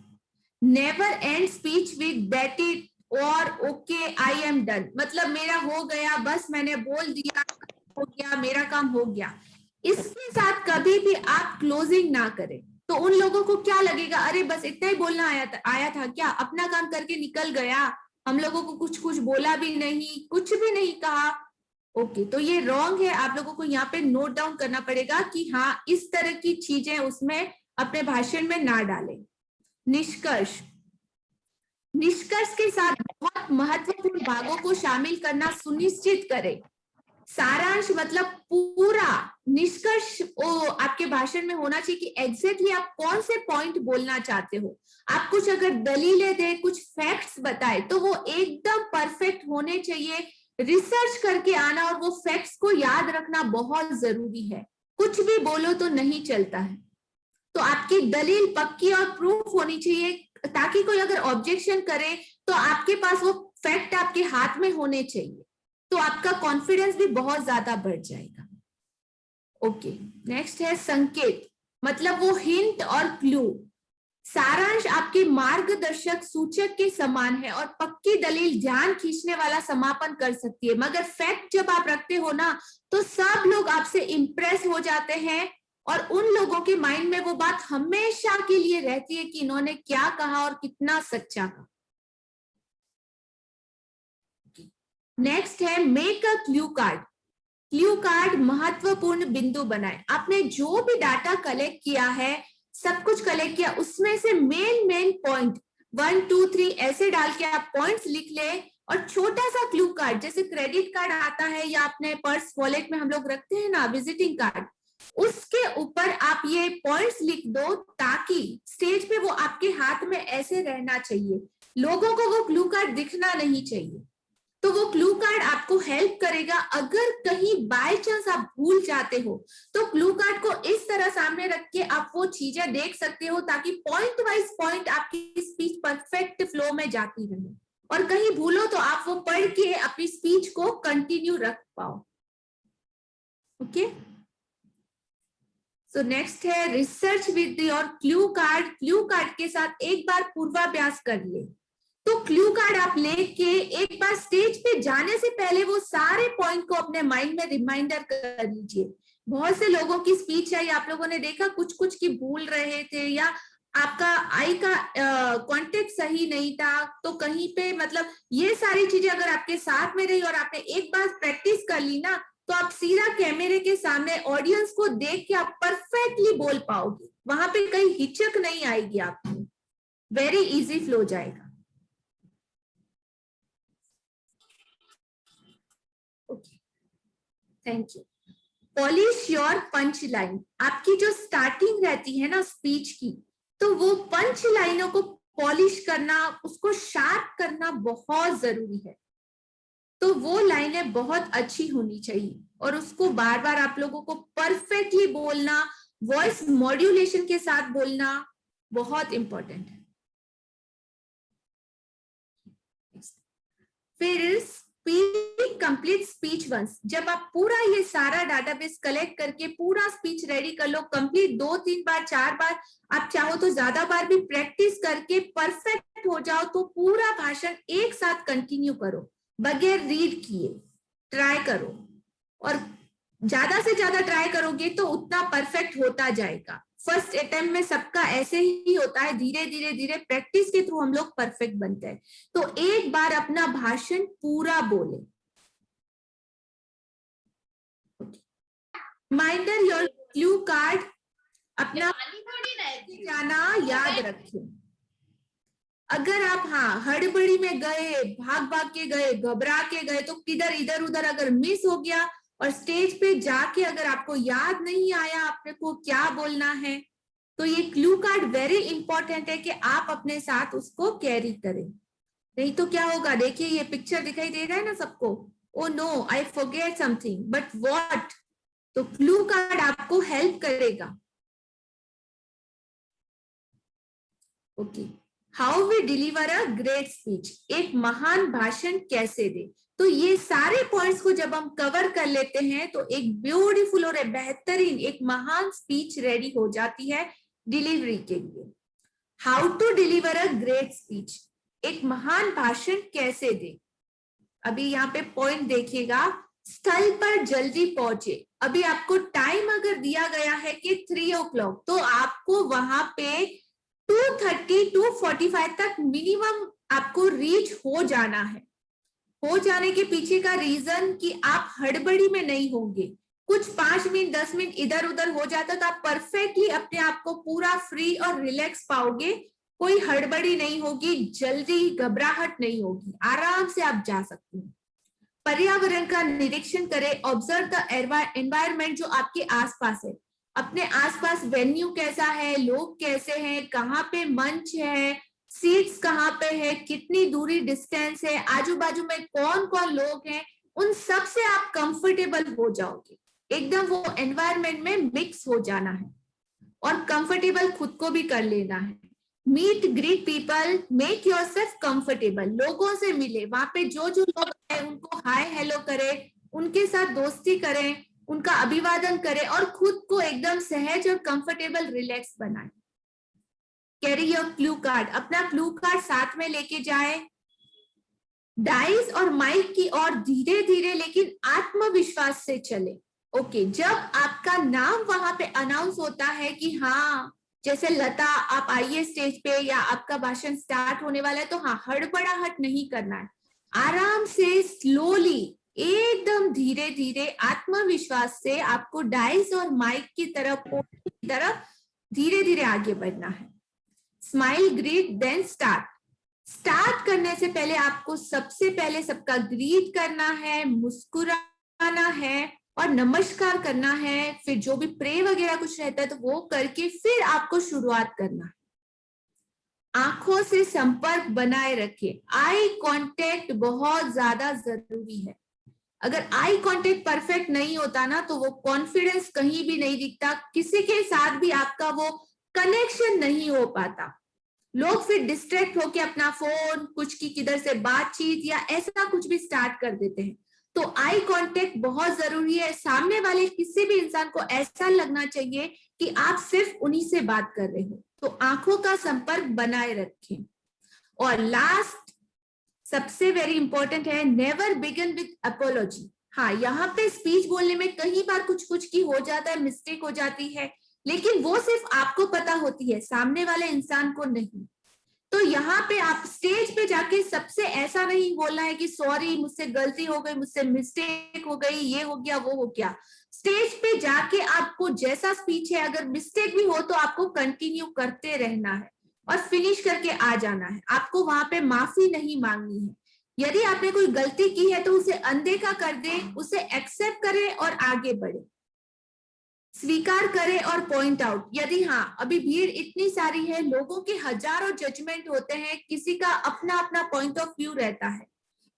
Never and speech with that it और ओके आई एम डन, मतलब मेरा हो गया, बस मैंने बोल दिया, हो गया, मेरा काम हो गया। इसके साथ कभी भी आप क्लोजिंग ना करें। तो उन लोगों को क्या लगेगा, अरे बस इतना ही बोलना आया था क्या, अपना काम करके निकल गया, हम लोगों को कुछ बोला भी नहीं, कुछ भी नहीं कहा। ओके, तो ये रॉन्ग है। आप लोगों को यहाँ पे नोट डाउन करना पड़ेगा कि हाँ इस तरह की चीजें उसमें अपने भाषण में ना डालें। निष्कर्ष, निष्कर्ष के साथ बहुत महत्वपूर्ण भागों को शामिल करना सुनिश्चित करें। सारांश मतलब पूरा निष्कर्ष आपके भाषण में होना चाहिए कि एग्जैक्टली आप कौन से पॉइंट बोलना चाहते हो। आप कुछ अगर दलीलें दे, कुछ फैक्ट्स बताए तो वो एकदम परफेक्ट होने चाहिए। रिसर्च करके आना और वो फैक्ट्स को याद रखना बहुत जरूरी है। कुछ भी बोलो तो नहीं चलता है। तो आपकी दलील पक्की और प्रूफ होनी चाहिए ताकि कोई अगर ऑब्जेक्शन करे तो आपके पास वो फैक्ट आपके हाथ में होने चाहिए, तो आपका कॉन्फिडेंस भी बहुत ज्यादा बढ़ जाएगा। ओके, नेक्स्ट है संकेत, मतलब वो हिंट और क्लू। सारांश आपके मार्गदर्शक सूचक के समान है और पक्की दलील ध्यान खींचने वाला समापन कर सकती है। मगर फैक्ट जब आप रखते हो ना तो सब लोग आपसे इंप्रेस हो जाते हैं और उन लोगों के माइंड में वो बात हमेशा के लिए रहती है कि इन्होंने क्या कहा और कितना सच्चा कहा। नेक्स्ट है make a clue card. Clue card महत्वपूर्ण बिंदु बनाए। आपने जो भी डाटा कलेक्ट किया है, सब कुछ कलेक्ट किया, उसमें से मेन पॉइंट 1 2 3 ऐसे डाल के आप पॉइंट्स लिख ले और छोटा सा क्लू कार्ड, जैसे क्रेडिट कार्ड आता है या अपने पर्स वॉलेट में हम लोग रखते हैं ना विजिटिंग कार्ड, उसके ऊपर आप ये पॉइंट्स लिख दो ताकि स्टेज पे वो आपके हाथ में ऐसे रहना चाहिए, लोगों को वो क्लू कार्ड दिखना नहीं चाहिए। तो वो क्लू कार्ड आपको हेल्प करेगा। अगर कहीं बाय चांस आप भूल जाते हो तो क्लू कार्ड को इस तरह सामने रख के आप वो चीजें देख सकते हो, ताकि पॉइंट वाइज पॉइंट आपकी स्पीच परफेक्ट फ्लो में जाती रहे, और कहीं भूलो तो आप वो पढ़ के अपनी स्पीच को कंटिन्यू रख पाओ। ओके, सो नेक्स्ट है research with your clue card. Clue card के साथ एक बार पूर्वाभ्यास कर ले। तो क्लू कार्ड आप लेके एक बार स्टेज पे जाने से पहले वो सारे पॉइंट को अपने माइंड में रिमाइंडर कर लीजिए। बहुत से लोगों की स्पीच है, आप लोगों ने देखा कुछ कुछ की भूल रहे थे, या आपका आई का कॉन्टेक्ट सही नहीं था, तो कहीं पे मतलब ये सारी चीजें अगर आपके साथ में रही और आपने एक बार प्रैक्टिस कर ली ना, तो आप सीधा कैमरे के सामने ऑडियंस को देख के आप परफेक्टली बोल पाओगे। वहां पे कहीं हिचक नहीं आएगी आपको, वेरी इजी फ्लो जाएगा। Thank you. Polish your punch line. आपकी जो स्टार्टिंग रहती है ना स्पीच की, तो वो पंच लाइनों को पॉलिश करना, उसको शार्प करना बहुत जरूरी है। तो वो लाइनें बहुत अच्छी होनी चाहिए और उसको बार बार आप लोगों को परफेक्टली बोलना, वॉइस मॉड्यूलेशन के साथ बोलना बहुत इंपॉर्टेंट है। फिर कंप्लीट स्पीच वंस। जब आप पूरा ये सारा डाटाबेस कलेक्ट करके पूरा स्पीच रेडी कर लो, कंप्लीट 2-3 बार 4 बार, आप चाहो तो ज्यादा बार भी प्रैक्टिस करके परफेक्ट हो जाओ, तो पूरा भाषण एक साथ कंटिन्यू करो बगैर रीड किए, ट्राई करो, और ज्यादा से ज्यादा ट्राई करोगे तो उतना परफेक्ट होता जाएगा। फर्स्ट अटेम्प्ट में सबका ऐसे ही होता है, धीरे धीरे धीरे प्रैक्टिस के थ्रू हम लोग परफेक्ट बनते हैं। तो एक बार अपना भाषण पूरा बोले। रिमाइंडर योर क्लू कार्ड, अपना जाना याद रखें। अगर आप हड़बड़ी में गए, भाग भाग के गए, घबरा के गए, तो किधर इधर उधर अगर मिस हो गया और स्टेज पे जाके अगर आपको याद नहीं आया आपने को क्या बोलना है, तो ये क्लू कार्ड वेरी इंपॉर्टेंट है कि आप अपने साथ उसको कैरी करें। नहीं तो क्या होगा, देखिए ये पिक्चर दिखाई दे रहा है ना सबको, oh no I forget something, but what? तो क्लू कार्ड आपको हेल्प करेगा। Okay, how we deliver a great speech. एक महान भाषण कैसे दे। तो ये सारे पॉइंट्स को जब हम कवर कर लेते हैं तो एक ब्यूटीफुल और बेहतरीन एक महान स्पीच रेडी हो जाती है डिलीवरी के लिए। How to deliver a great speech. एक महान भाषण कैसे दे। अभी यहाँ पे पॉइंट देखिएगा, स्थल पर जल्दी पहुंचे। अभी आपको टाइम अगर दिया गया है कि 3 o'clock, तो आपको वहां पे 2:30 to 45 तक मिनिमम आपको रीच हो जाना है। हो जाने के पीछे का रीजन कि आप हड़बड़ी में नहीं होंगे। कुछ 5 मिनट 10 मिनट इधर उधर हो जाता तो आप परफेक्टली अपने आप को पूरा फ्री और रिलैक्स पाओगे, कोई हड़बड़ी नहीं होगी, जल्दी घबराहट नहीं होगी, आराम से आप जा सकते हैं। पर्यावरण का निरीक्षण करें, ऑब्जर्व द एनवायरमेंट जो आपके आसपास है। अपने आसपास वेन्यू कैसा है, लोग कैसे हैं, कहाँ पे मंच है, सीट्स कहाँ पे है, कितनी दूरी डिस्टेंस है, आजू बाजू में कौन कौन लोग हैं, उन सब से आप कंफर्टेबल हो जाओगे। एकदम वो एनवायरमेंट में मिक्स हो जाना है और कंफर्टेबल खुद को भी कर लेना है। Meet greet people, make yourself comfortable. लोगों से मिले, वहां पे जो जो लोग हैं उनको हाय हेलो करें, उनके साथ दोस्ती करें, उनका अभिवादन करें और खुद को एकदम सहज और कंफर्टेबल रिलैक्स बनाएं। Carry your clue card. अपना क्लू कार्ड साथ में लेके जाए। डाइस और माइक की ओर धीरे धीरे लेकिन आत्मविश्वास से चले। ओके, जब आपका नाम वहां पे अनाउंस होता है कि हाँ, जैसे लता आप आइए स्टेज पे या आपका भाषण स्टार्ट होने वाला है, तो हाँ, हड़बड़ाहट नहीं करना है। आराम से स्लोली, एकदम धीरे धीरे आत्मविश्वास से आपको डाइस और माइक की तरफ धीरे धीरे आगे बढ़ना है। Smile, greet, then start. Start करने से पहले आपको सबसे पहले सबका ग्रीट करना है, मुस्कुराना है और नमस्कार करना है। फिर जो भी प्रे वगैरह कुछ रहता है तो वो करके फिर आपको शुरुआत करना है। आंखों से संपर्क बनाए रखें। आई कांटेक्ट बहुत ज्यादा जरूरी है। अगर आई कांटेक्ट परफेक्ट नहीं होता ना तो वो कॉन्फिडेंस कहीं भी नहीं दिखता, किसी के साथ भी आपका वो कनेक्शन नहीं हो पाता। लोग फिर डिस्ट्रैक्ट होके अपना फोन, कुछ की किधर से बातचीत या ऐसा कुछ भी स्टार्ट कर देते हैं। तो आई कांटेक्ट बहुत जरूरी है। सामने वाले किसी भी इंसान को ऐसा लगना चाहिए कि आप सिर्फ उन्हीं से बात कर रहे हो। तो आंखों का संपर्क बनाए रखें। और लास्ट सबसे वेरी इंपॉर्टेंट है, नेवर बिगिन विद अपोलॉजी। हाँ, यहाँ पे स्पीच बोलने में कई बार कुछ कुछ की हो जाता है, मिस्टेक हो जाती है, लेकिन वो सिर्फ आपको पता होती है, सामने वाले इंसान को नहीं। तो यहाँ पे आप स्टेज पे जाके सबसे ऐसा नहीं बोलना है कि सॉरी मुझसे गलती हो गई, मुझसे मिस्टेक हो गई, ये हो गया वो हो गया। स्टेज पे जाके आपको जैसा स्पीच है, अगर मिस्टेक भी हो तो आपको कंटिन्यू करते रहना है और फिनिश करके आ जाना है। आपको वहां पे माफी नहीं मांगनी है। यदि आपने कोई गलती की है तो उसे अनदेखा कर दे, उसे एक्सेप्ट करे और आगे बढ़े, स्वीकार करे और पॉइंट आउट। यदि हाँ, अभी भीड़ इतनी सारी है, लोगों के हजारों जजमेंट होते हैं, किसी का अपना अपना पॉइंट ऑफ व्यू रहता है,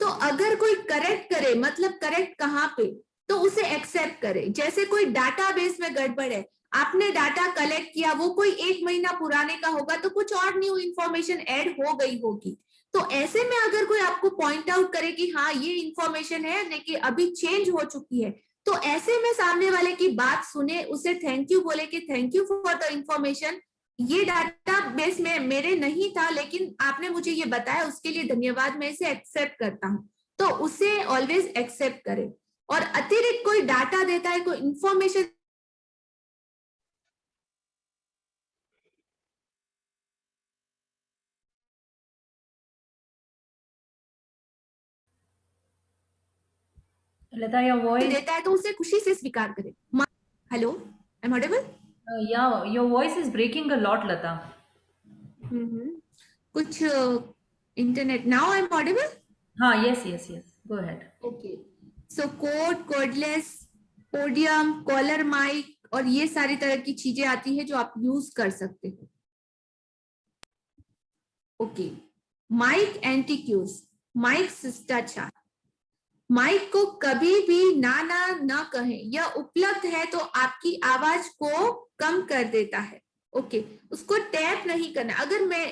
तो अगर कोई करेक्ट करे, मतलब करेक्ट कहाँ पे, तो उसे एक्सेप्ट करे। जैसे कोई डाटाबेस में गड़बड़ है, आपने डाटा कलेक्ट किया, वो कोई 1 महीना पुराने का होगा तो कुछ और न्यू इंफॉर्मेशन ऐड हो गई होगी। तो ऐसे में अगर कोई आपको पॉइंट आउट करे कि हाँ ये इंफॉर्मेशन है लेकिन अभी चेंज हो चुकी है, तो ऐसे में सामने वाले की बात सुने, उसे थैंक यू बोले कि thank you for the information, ये डाटा बेस में मेरे नहीं था लेकिन आपने मुझे ये बताया, उसके लिए धन्यवाद, मैं इसे एक्सेप्ट करता हूँ। तो उसे ऑलवेज एक्सेप्ट करें। और अतिरिक्त कोई डाटा देता है, कोई इंफॉर्मेशन Lata, your voice, देता है तो उसे खुशी से स्वीकार करें। Hello, I am audible? yeah, your voice is breaking a lot, Lata. कुछ internet, now I am audible? हाँ, yes, go ahead. Okay, so cord, cordless, podium, collar mic और ये सारी तरह की चीजें आती है जो आप यूज कर सकते हो। Okay, mic etiquettes, mic शिष्टाचार। माइक को कभी भी ना कहें। यह उपलब्ध है तो आपकी आवाज को कम कर देता है। ओके, उसको टैप नहीं करना। अगर मैं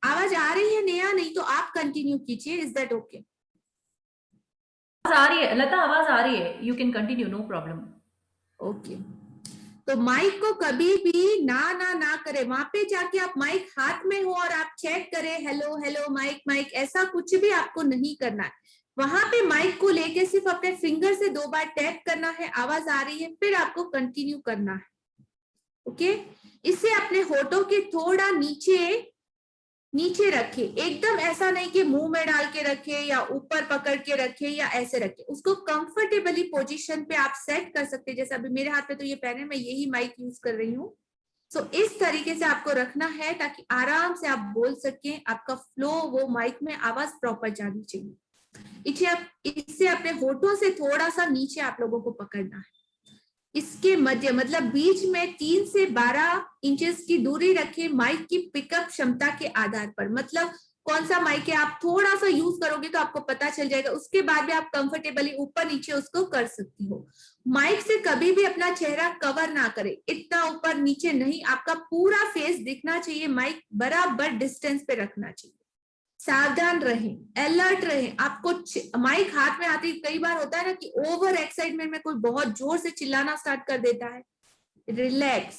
आवाज आ रही है नेहा, नहीं तो आप कंटिन्यू कीजिए। Is that okay? आवाज आ रही है लता, आवाज आ रही है, you can continue, no problem. Okay, तो माइक को कभी भी ना करें। वहां पे जाके आप माइक हाथ में हो और आप चेक करें हेलो हेलो माइक माइक, ऐसा कुछ भी आपको नहीं करना है। वहां पे माइक को लेके सिर्फ अपने फिंगर से 2 बार टैप करना है, आवाज आ रही है, फिर आपको कंटिन्यू करना है। ओके, इसे अपने होठों के थोड़ा नीचे रखे, एकदम ऐसा नहीं कि मुंह में डाल के रखे या ऊपर पकड़ के रखे या ऐसे रखे। उसको कंफर्टेबली पोजीशन पे आप सेट कर सकते हैं। जैसे अभी मेरे हाथ पे तो ये पेन है, मैं यही माइक यूज कर रही हूँ। सो इस तरीके से आपको रखना है ताकि आराम से आप बोल सकें, आपका फ्लो वो माइक में आवाज प्रॉपर जानी चाहिए। इसे अपने होठों से थोड़ा सा नीचे आप लोगों को पकड़ना है। इसके मध्य मतलब बीच में 3 से 12 इंचेस की दूरी रखें माइक की पिकअप क्षमता के आधार पर। मतलब कौन सा माइक है आप थोड़ा सा यूज करोगे तो आपको पता चल जाएगा, उसके बाद भी आप कंफर्टेबली ऊपर नीचे उसको कर सकती हो। माइक से कभी भी अपना चेहरा कवर ना करें, इतना ऊपर नीचे नहीं, आपका पूरा फेस दिखना चाहिए, माइक बराबर डिस्टेंस पे रखना चाहिए। सावधान रहें, अलर्ट रहें। आपको माइक हाथ में आती कई बार होता है ना कि ओवर एक्साइटमेंट में कोई बहुत जोर से चिल्लाना स्टार्ट कर देता है। रिलैक्स,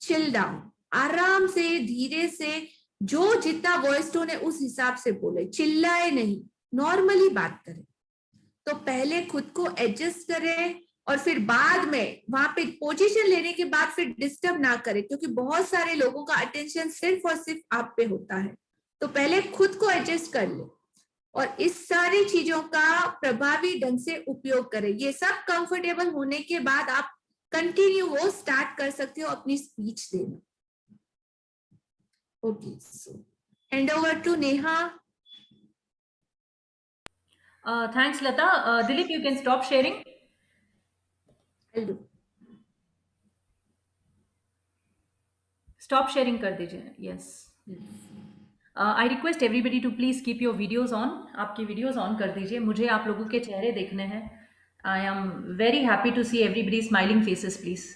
चिल डाउन, आराम से धीरे से, जो जितना वॉइस टोन है उस हिसाब से बोले, चिल्लाए नहीं, नॉर्मली बात करें। तो पहले खुद को एडजस्ट करें और फिर बाद में वहां पे पोजीशन लेने के बाद फिर डिस्टर्ब ना करें, क्योंकि बहुत सारे लोगों का अटेंशन सिर्फ और सिर्फ आप पे होता है। तो पहले खुद को एडजस्ट कर ले और इस सारी चीजों का प्रभावी ढंग से उपयोग करें। ये सब कंफर्टेबल होने के बाद आप कंटिन्यू वो स्टार्ट कर सकते हो अपनी स्पीच देना। Okay, so hand over to Neha. Thanks, Lata. Dilip, you can stop sharing. I'll do. Stop sharing कर दीजिए. Yes. I request everybody to please keep your videos on. आपकी वीडियोज ऑन कर दीजिए, मुझे आप लोगों के चेहरे देखने हैं। I am very happy to see everybody smiling faces please.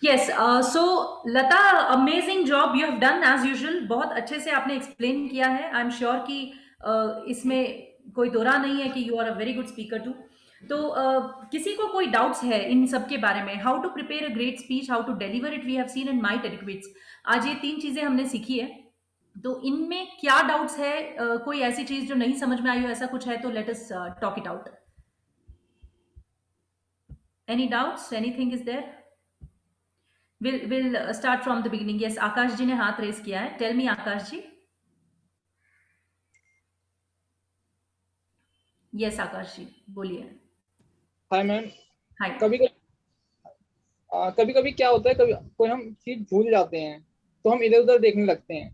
Yes, so Lata, amazing job you have done as usual. बहुत अच्छे से आपने एक्सप्लेन किया है। आई एम श्योर कि इसमें कोई दो राह नहीं है कि you are a very good speaker too. तो किसी को कोई डाउट्स है इन सब के बारे में, how to prepare a great speech, how to deliver it, we have seen in my टेडिक्विट्स। आज ये 3 चीजें हमने सीखी है, तो इनमें क्या डाउट्स है? कोई ऐसी चीज जो नहीं समझ में आई हो, ऐसा कुछ है तो let us talk it out. Any doubts, anything is there? We'll start from the beginning. Yes, Akash ji ने हाथ रेस किया है। Tell me, आकाश जी। Yes, आकाश जी बोलिए। Hi ma'am. हाय। कभी कभी क्या होता है, कभी कोई हम चीज भूल जाते हैं तो हम इधर उधर देखने लगते हैं,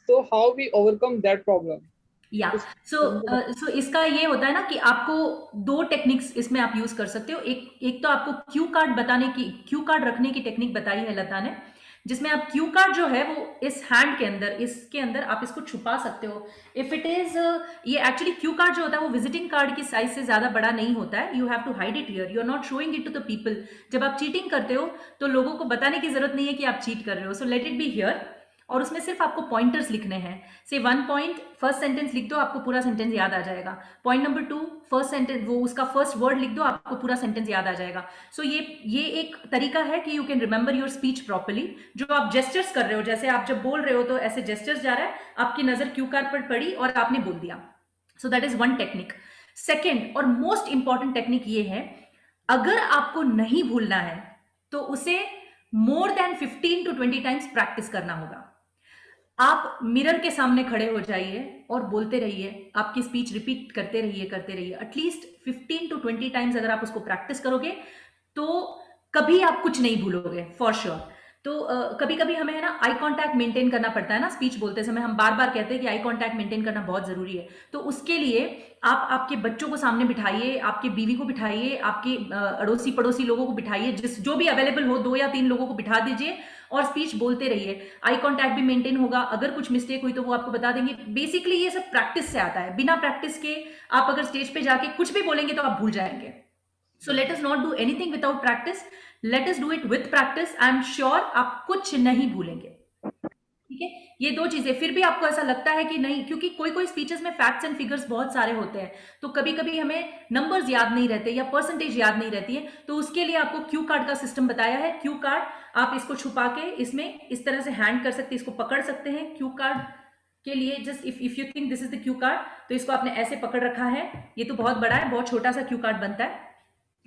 तो how we overcome that problem? या सो इसका ये होता है ना कि आपको 2 टेक्निक्स इसमें आप यूज कर सकते हो। एक तो आपको क्यू कार्ड बताने की, क्यू कार्ड रखने की टेक्निक बताई है लता ने, जिसमें आप क्यू कार्ड जो है वो इस हैंड के अंदर, इसके अंदर आप इसको छुपा सकते हो। इफ इट इज, ये एक्चुअली क्यू कार्ड जो होता है वो विजिटिंग कार्ड की साइज से ज्यादा बड़ा नहीं होता है। You have to hide it here, you are not showing it to the people. जब आप चीटिंग करते हो तो लोगों को बताने की जरूरत नहीं है कि आप चीट कर रहे हो। So let it be here, और उसमें सिर्फ आपको पॉइंटर्स लिखने हैं। से 1 पॉइंट फर्स्ट सेंटेंस लिख दो, आपको पूरा सेंटेंस याद आ जाएगा। पॉइंट नंबर 2 फर्स्ट सेंटेंस, वो उसका फर्स्ट वर्ड लिख दो, आपको पूरा सेंटेंस याद आ जाएगा। सो ये एक तरीका है कि you can remember your speech properly. जो आप जेस्चर्स कर रहे हो, जैसे आप जब बोल रहे हो तो ऐसे जेस्चर्स जा रहा है, आपकी नजर क्यू कार्ड पर पड़ी और आपने बोल दिया। So that is 1 technique. Second और मोस्ट इंपॉर्टेंट टेक्निक ये है, अगर आपको नहीं भूलना है तो उसे more than 15 to 20 times practice करना होगा। आप मिरर के सामने खड़े हो जाइए और बोलते रहिए, आपकी स्पीच रिपीट करते रहिए। एटलीस्ट 15 to 20 टाइम्स अगर आप उसको प्रैक्टिस करोगे तो कभी आप कुछ नहीं भूलोगे, फॉर श्योर। तो कभी कभी हमें है ना आई कांटेक्ट मेंटेन करना पड़ता है ना, स्पीच बोलते समय हम बार बार कहते हैं कि आई कांटेक्ट मेंटेन करना बहुत जरूरी है। तो उसके लिए आप आपके बच्चों को सामने बिठाइए, आपके बीवी को बिठाइए, आपके अड़ोसी पड़ोसी लोगों को बिठाइए, जो भी अवेलेबल हो, 2 या 3 लोगों को बिठा दीजिए और स्पीच बोलते रहिए। आई कांटेक्ट भी मेंटेन होगा, अगर कुछ मिस्टेक हुई तो वो आपको बता देंगे। बेसिकली ये सब प्रैक्टिस से आता है। बिना प्रैक्टिस के आप अगर स्टेज पे जाके कुछ भी बोलेंगे तो आप भूल जाएंगे। सो let us not do anything without practice, let us do it with practice. I am sure आप कुछ नहीं भूलेंगे। ठीक है, ये 2 चीजें। फिर भी आपको ऐसा लगता है कि नहीं, क्योंकि कोई स्पीचेस में फैक्ट्स एंड फिगर्स बहुत सारे होते हैं, तो कभी कभी हमें नंबर्स याद नहीं रहते या परसेंटेज याद नहीं रहती है, तो उसके लिए आपको क्यू कार्ड का सिस्टम बताया है। क्यू कार्ड आप इसको छुपा के इसमें इस तरह से हैंड कर सकते हैं, इसको पकड़ सकते हैं। क्यू कार्ड के लिए just if you think this is the Q card, तो इसको आपने ऐसे पकड़ रखा है। ये तो बहुत बड़ा है, बहुत छोटा सा क्यू कार्ड बनता है,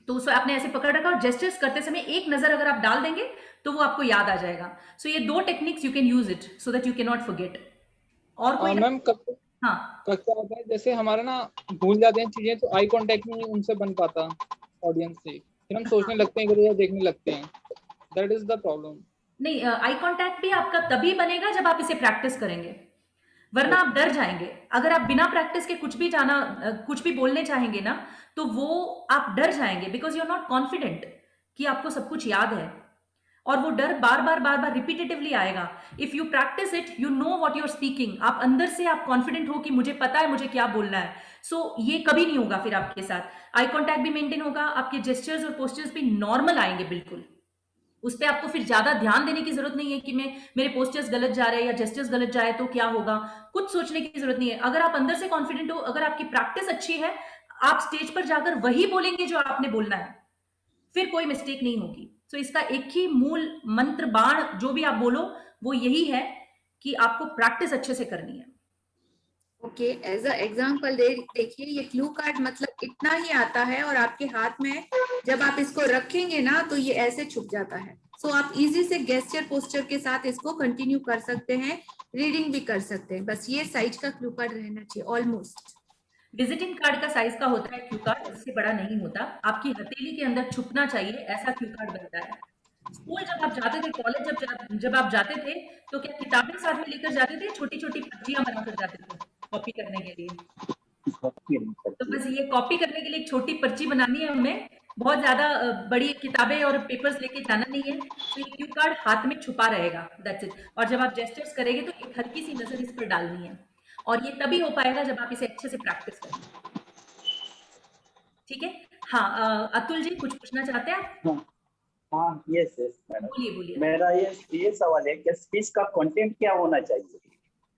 तो उसको आपने ऐसे पकड़ रखा और जेस्चर्स करते समय एक नजर अगर आप डाल देंगे तो वो आपको याद आ जाएगा। सो ये 2 techniques you can use it so that you can not forget. और कोई मैम हाँ, क्या होता है, जैसे हमारा ना भूल जाते हैं चीजें, तो आई कांटेक्ट नहीं उनसे बन पाता ऑडियंस से, फिर हम सोचने लगते हैं, इधर देखने लगते हैं। That is the problem. नहीं, आई कांटेक्ट भी आपका तभी बनेगा जब आप इसे प्रैक्टिस करेंगे, वरना आप डर जाएंगे। अगर आप बिना प्रैक्टिस के कुछ भी बोलने चाहेंगे ना, तो वो आप डर जाएंगे, because you are not confident कि आपको सब कुछ याद है, और वो डर बार बार रिपीटेटिवली आएगा। If you practice it, you know what you are speaking, आप अंदर से आप कॉन्फिडेंट हो कि मुझे पता है मुझे क्या बोलना है। सो ये कभी नहीं होगा फिर आपके साथ। आई कांटेक्ट भी मेंटेन होगा, आपके जेस्चर्स और पोस्चर्स भी नॉर्मल आएंगे बिल्कुल। उस पर आपको फिर ज्यादा ध्यान देने की जरूरत नहीं है कि मेरे पोस्चर्स गलत जा रहे हैं या जेस्चर्स गलत जाए तो क्या होगा, कुछ सोचने की जरूरत नहीं है। अगर आप अंदर से कॉन्फिडेंट हो, अगर आपकी प्रैक्टिस अच्छी है, आप स्टेज पर जाकर वही बोलेंगे जो आपने बोलना है, फिर कोई मिस्टेक नहीं होगी। सो इसका एक ही मूल मंत्र, बाण जो भी आप बोलो, वो यही है कि आपको प्रैक्टिस अच्छे से करनी है। ओके, एज अ एग्जाम्पल देखिए, ये क्लू कार्ड मतलब इतना ही आता है और आपके हाथ में जब आप इसको रखेंगे ना तो ये ऐसे छुप जाता है। सो आप इजी से गेस्चर पोस्चर के साथ इसको कंटिन्यू कर सकते हैं, रीडिंग भी कर सकते हैं। बस ये साइज का क्लू कार्ड रहना चाहिए ऑलमोस्ट। विजिटिंग कार्ड का साइज का होता है क्यू कार्ड, इससे बड़ा नहीं होता। आपकी हथेली के अंदर छुपना चाहिए, ऐसा क्यू कार्ड बनता है। स्कूल जब आप जाते थे, कॉलेज जब आप जाते थे, तो क्या किताबें साथ में लेकर जाते थे? छोटी छोटी पर्चियां बनाकर जाते थे कॉपी करने के लिए। तो बस ये कॉपी करने के लिए एक छोटी पर्ची बनानी है हमें, बहुत ज़्यादा बड़ी किताबें और पेपर्स लेके जाना नहीं है, तो ये क्यू कार्ड हाथ में छुपा रहेगा, दैट्स इट। और जब आप जेस्चर्स करेंगे तो एक हल्की सी नज़र इस पर डालनी है, और ये तभी हो पाएगा जब आप इसे अच्छे से प्रैक्टिस करेंगे। ठीक है? हाँ, अतुल जी कुछ पूछना चाहते हैं आप? हाँ हाँ, यस यस मैडम। बोलिए, बोलिए। मेरा ये सवाल है कि स्पीच का कंटेंट क्या होना चाहिए?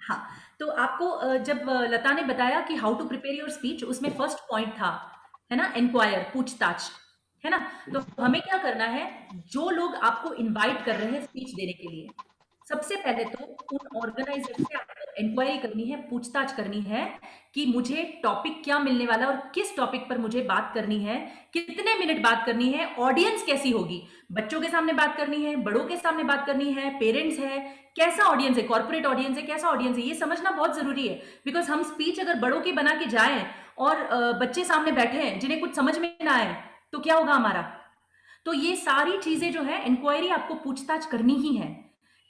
हाँ, तो आपको जब लता ने बताया कि how to prepare your speech, उसमें फर्स्ट पॉइंट था, है ना, इंक्वायर, पूछताछ, है ना? तो हमें क्या करना है, जो लोग आपको इनवाइट कर रहे हैं स्पीच देने के लिए, सबसे पहले तो उन ऑर्गेनाइजर से आपको इंक्वायरी करनी है, पूछताछ करनी है कि मुझे टॉपिक क्या मिलने वाला है और किस टॉपिक पर मुझे बात करनी है, कितने मिनट बात करनी है, ऑडियंस कैसी होगी, बच्चों के सामने बात करनी है, बड़ों के सामने बात करनी है, पेरेंट्स है, कैसा ऑडियंस है, कॉर्पोरेट ऑडियंस है, कैसा ऑडियंस है, ये समझना बहुत जरूरी है। बिकॉज हम स्पीच अगर बड़ों की बना के जाएं और बच्चे सामने बैठे हैं जिन्हें कुछ समझ में ना आए, तो क्या होगा हमारा? तो ये सारी चीजें जो है, इंक्वायरी आपको पूछताछ करनी ही है।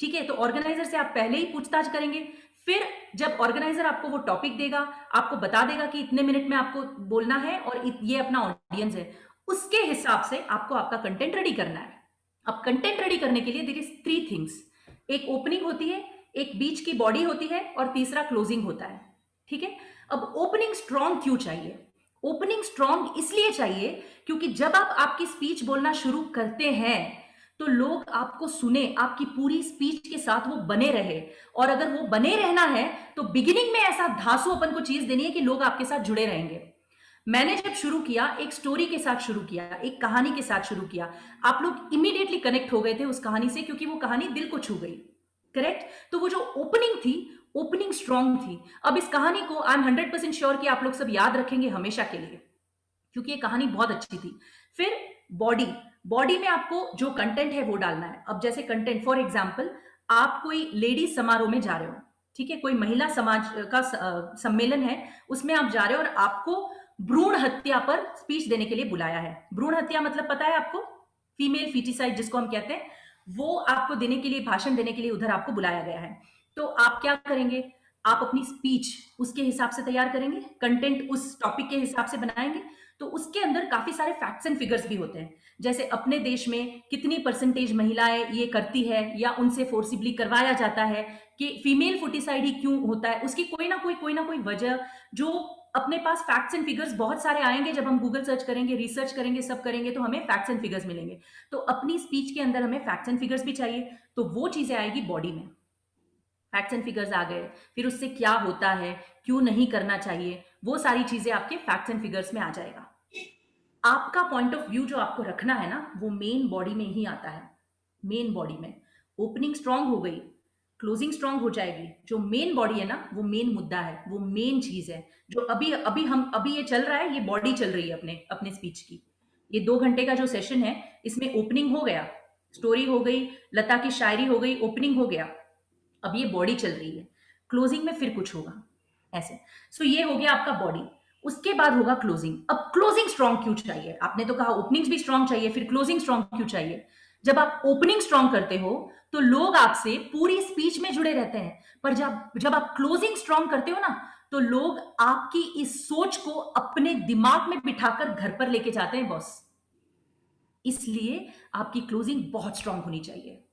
ठीक है? तो ऑर्गेनाइजर से आप पहले ही पूछताछ करेंगे, फिर जब ऑर्गेनाइजर आपको वो टॉपिक देगा, आपको बता देगा कि इतने मिनट में आपको बोलना है और ये अपना ऑडियंस है, उसके हिसाब से आपको आपका कंटेंट रेडी करना है। अब कंटेंट रेडी करने के लिए देयर इज 3 थिंग्स, एक ओपनिंग होती है, एक बीच की बॉडी होती है और तीसरा क्लोजिंग होता है। ठीक है? अब ओपनिंग स्ट्रॉन्ग क्यों चाहिए? ओपनिंग स्ट्रॉन्ग इसलिए चाहिए क्योंकि जब आप आपकी स्पीच बोलना शुरू करते हैं तो लोग आपको सुने, आपकी पूरी स्पीच के साथ वो बने रहे, और अगर वो बने रहना है तो बिगिनिंग में ऐसा धांसू अपन को चीज देनी है कि लोग आपके साथ जुड़े रहेंगे। मैंने जब शुरू किया, एक स्टोरी के साथ शुरू किया, एक कहानी के साथ शुरू किया, आप लोग इमीडिएटली कनेक्ट हो गए थे उस कहानी से क्योंकि वो कहानी दिल को छू गई। करेक्ट? तो वो जो ओपनिंग थी, ओपनिंग स्ट्रॉन्ग थी। अब इस कहानी को आई एम 100% श्योर कि आप लोग सब याद रखेंगे हमेशा के लिए, क्योंकि ये कहानी बहुत अच्छी थी। फिर बॉडी, बॉडी में आपको जो कंटेंट है वो डालना है। अब जैसे कंटेंट, फॉर एग्जाम्पल, आप कोई लेडीज समारोह में जा रहे हो, ठीक है, कोई महिला समाज का सम्मेलन है, उसमें आप जा रहे हो और आपको भ्रूण हत्या पर स्पीच देने के लिए बुलाया है। भ्रूण हत्या मतलब पता है आपको? फीमेल फीटिसाइड जिसको हम कहते हैं, वो आपको देने के लिए, भाषण देने के लिए उधर आपको बुलाया गया है। तो आप क्या करेंगे? आप अपनी स्पीच उसके हिसाब से तैयार करेंगे, कंटेंट उस टॉपिक के हिसाब से बनाएंगे। तो उसके अंदर काफी सारे फैक्ट्स एंड फिगर्स भी होते हैं, जैसे अपने देश में कितनी परसेंटेज महिलाएं ये करती है या उनसे फोर्सिबली करवाया जाता है, कि फीमेल फुटिसाइड ही क्यों होता है, उसकी कोई ना कोई वजह, जो अपने पास फैक्ट्स एंड फिगर्स बहुत सारे आएंगे। जब हम गूगल सर्च करेंगे, रिसर्च करेंगे, सब करेंगे, तो हमें फैक्ट्स एंड फिगर्स मिलेंगे। तो अपनी स्पीच के अंदर हमें फैक्ट्स एंड फिगर्स भी चाहिए, तो वो चीजें आएगी बॉडी में। फैक्ट्स एंड फिगर्स आ गए, फिर उससे क्या होता है, क्यों नहीं करना चाहिए, वो सारी चीजें आपके फैक्ट्स एंड फिगर्स में आ जाएगा। आपका पॉइंट ऑफ व्यू जो आपको रखना है ना, वो मेन बॉडी में ही आता है। मेन बॉडी में ओपनिंग स्ट्रांग हो गई, क्लोजिंग स्ट्रांग हो जाएगी। जो मेन बॉडी है ना, वो मेन मुद्दा है, वो मेन चीज है। जो अभी ये चल रहा है, ये बॉडी चल रही है अपने अपने स्पीच की। ये 2 घंटे का जो सेशन है, इसमें ओपनिंग हो गया, स्टोरी हो गई, लता की शायरी हो गई, ओपनिंग हो गया, अब ये बॉडी चल रही है। क्लोजिंग में फिर कुछ होगा ऐसे। सो ये हो गया आपका बॉडी, उसके बाद होगा क्लोजिंग। अब क्लोजिंग स्ट्रांग क्यों चाहिए? आपने तो कहा ओपनिंग्स भी स्ट्रांग चाहिए, फिर क्लोजिंग स्ट्रांग क्यों चाहिए? जब आप ओपनिंग स्ट्रांग करते हो तो लोग आपसे पूरी स्पीच में जुड़े रहते हैं, पर जब आप क्लोजिंग स्ट्रांग करते हो ना, तो लोग आपकी इस सोच को अपने दिमाग में बिठाकर घर पर लेके जाते हैं बॉस। इसलिए आपकी क्लोजिंग बहुत स्ट्रांग होनी चाहिए।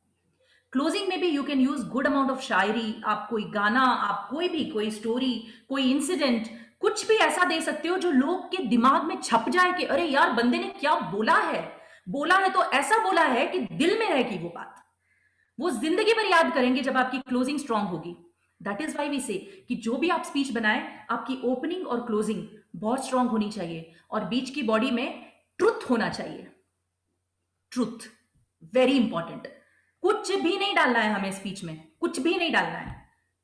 क्लोजिंग में भी you can use good amount of shayari, आप कोई गाना, आप कोई स्टोरी, कोई इंसिडेंट, कुछ भी ऐसा दे सकते हो जो लोग के दिमाग में छप जाए कि अरे यार, बंदे ने क्या बोला है तो ऐसा बोला है कि दिल में रहेगी वो बात, वो जिंदगी भर याद करेंगे जब आपकी क्लोजिंग स्ट्रांग होगी। दैट इज वाई वी से कि जो भी आप स्पीच बनाए, आपकी ओपनिंग और क्लोजिंग बहुत स्ट्रांग होनी चाहिए, और बीच की बॉडी में ट्रुथ होना चाहिए। Truth very important. कुछ भी नहीं डालना है हमें स्पीच में, कुछ भी नहीं डालना है।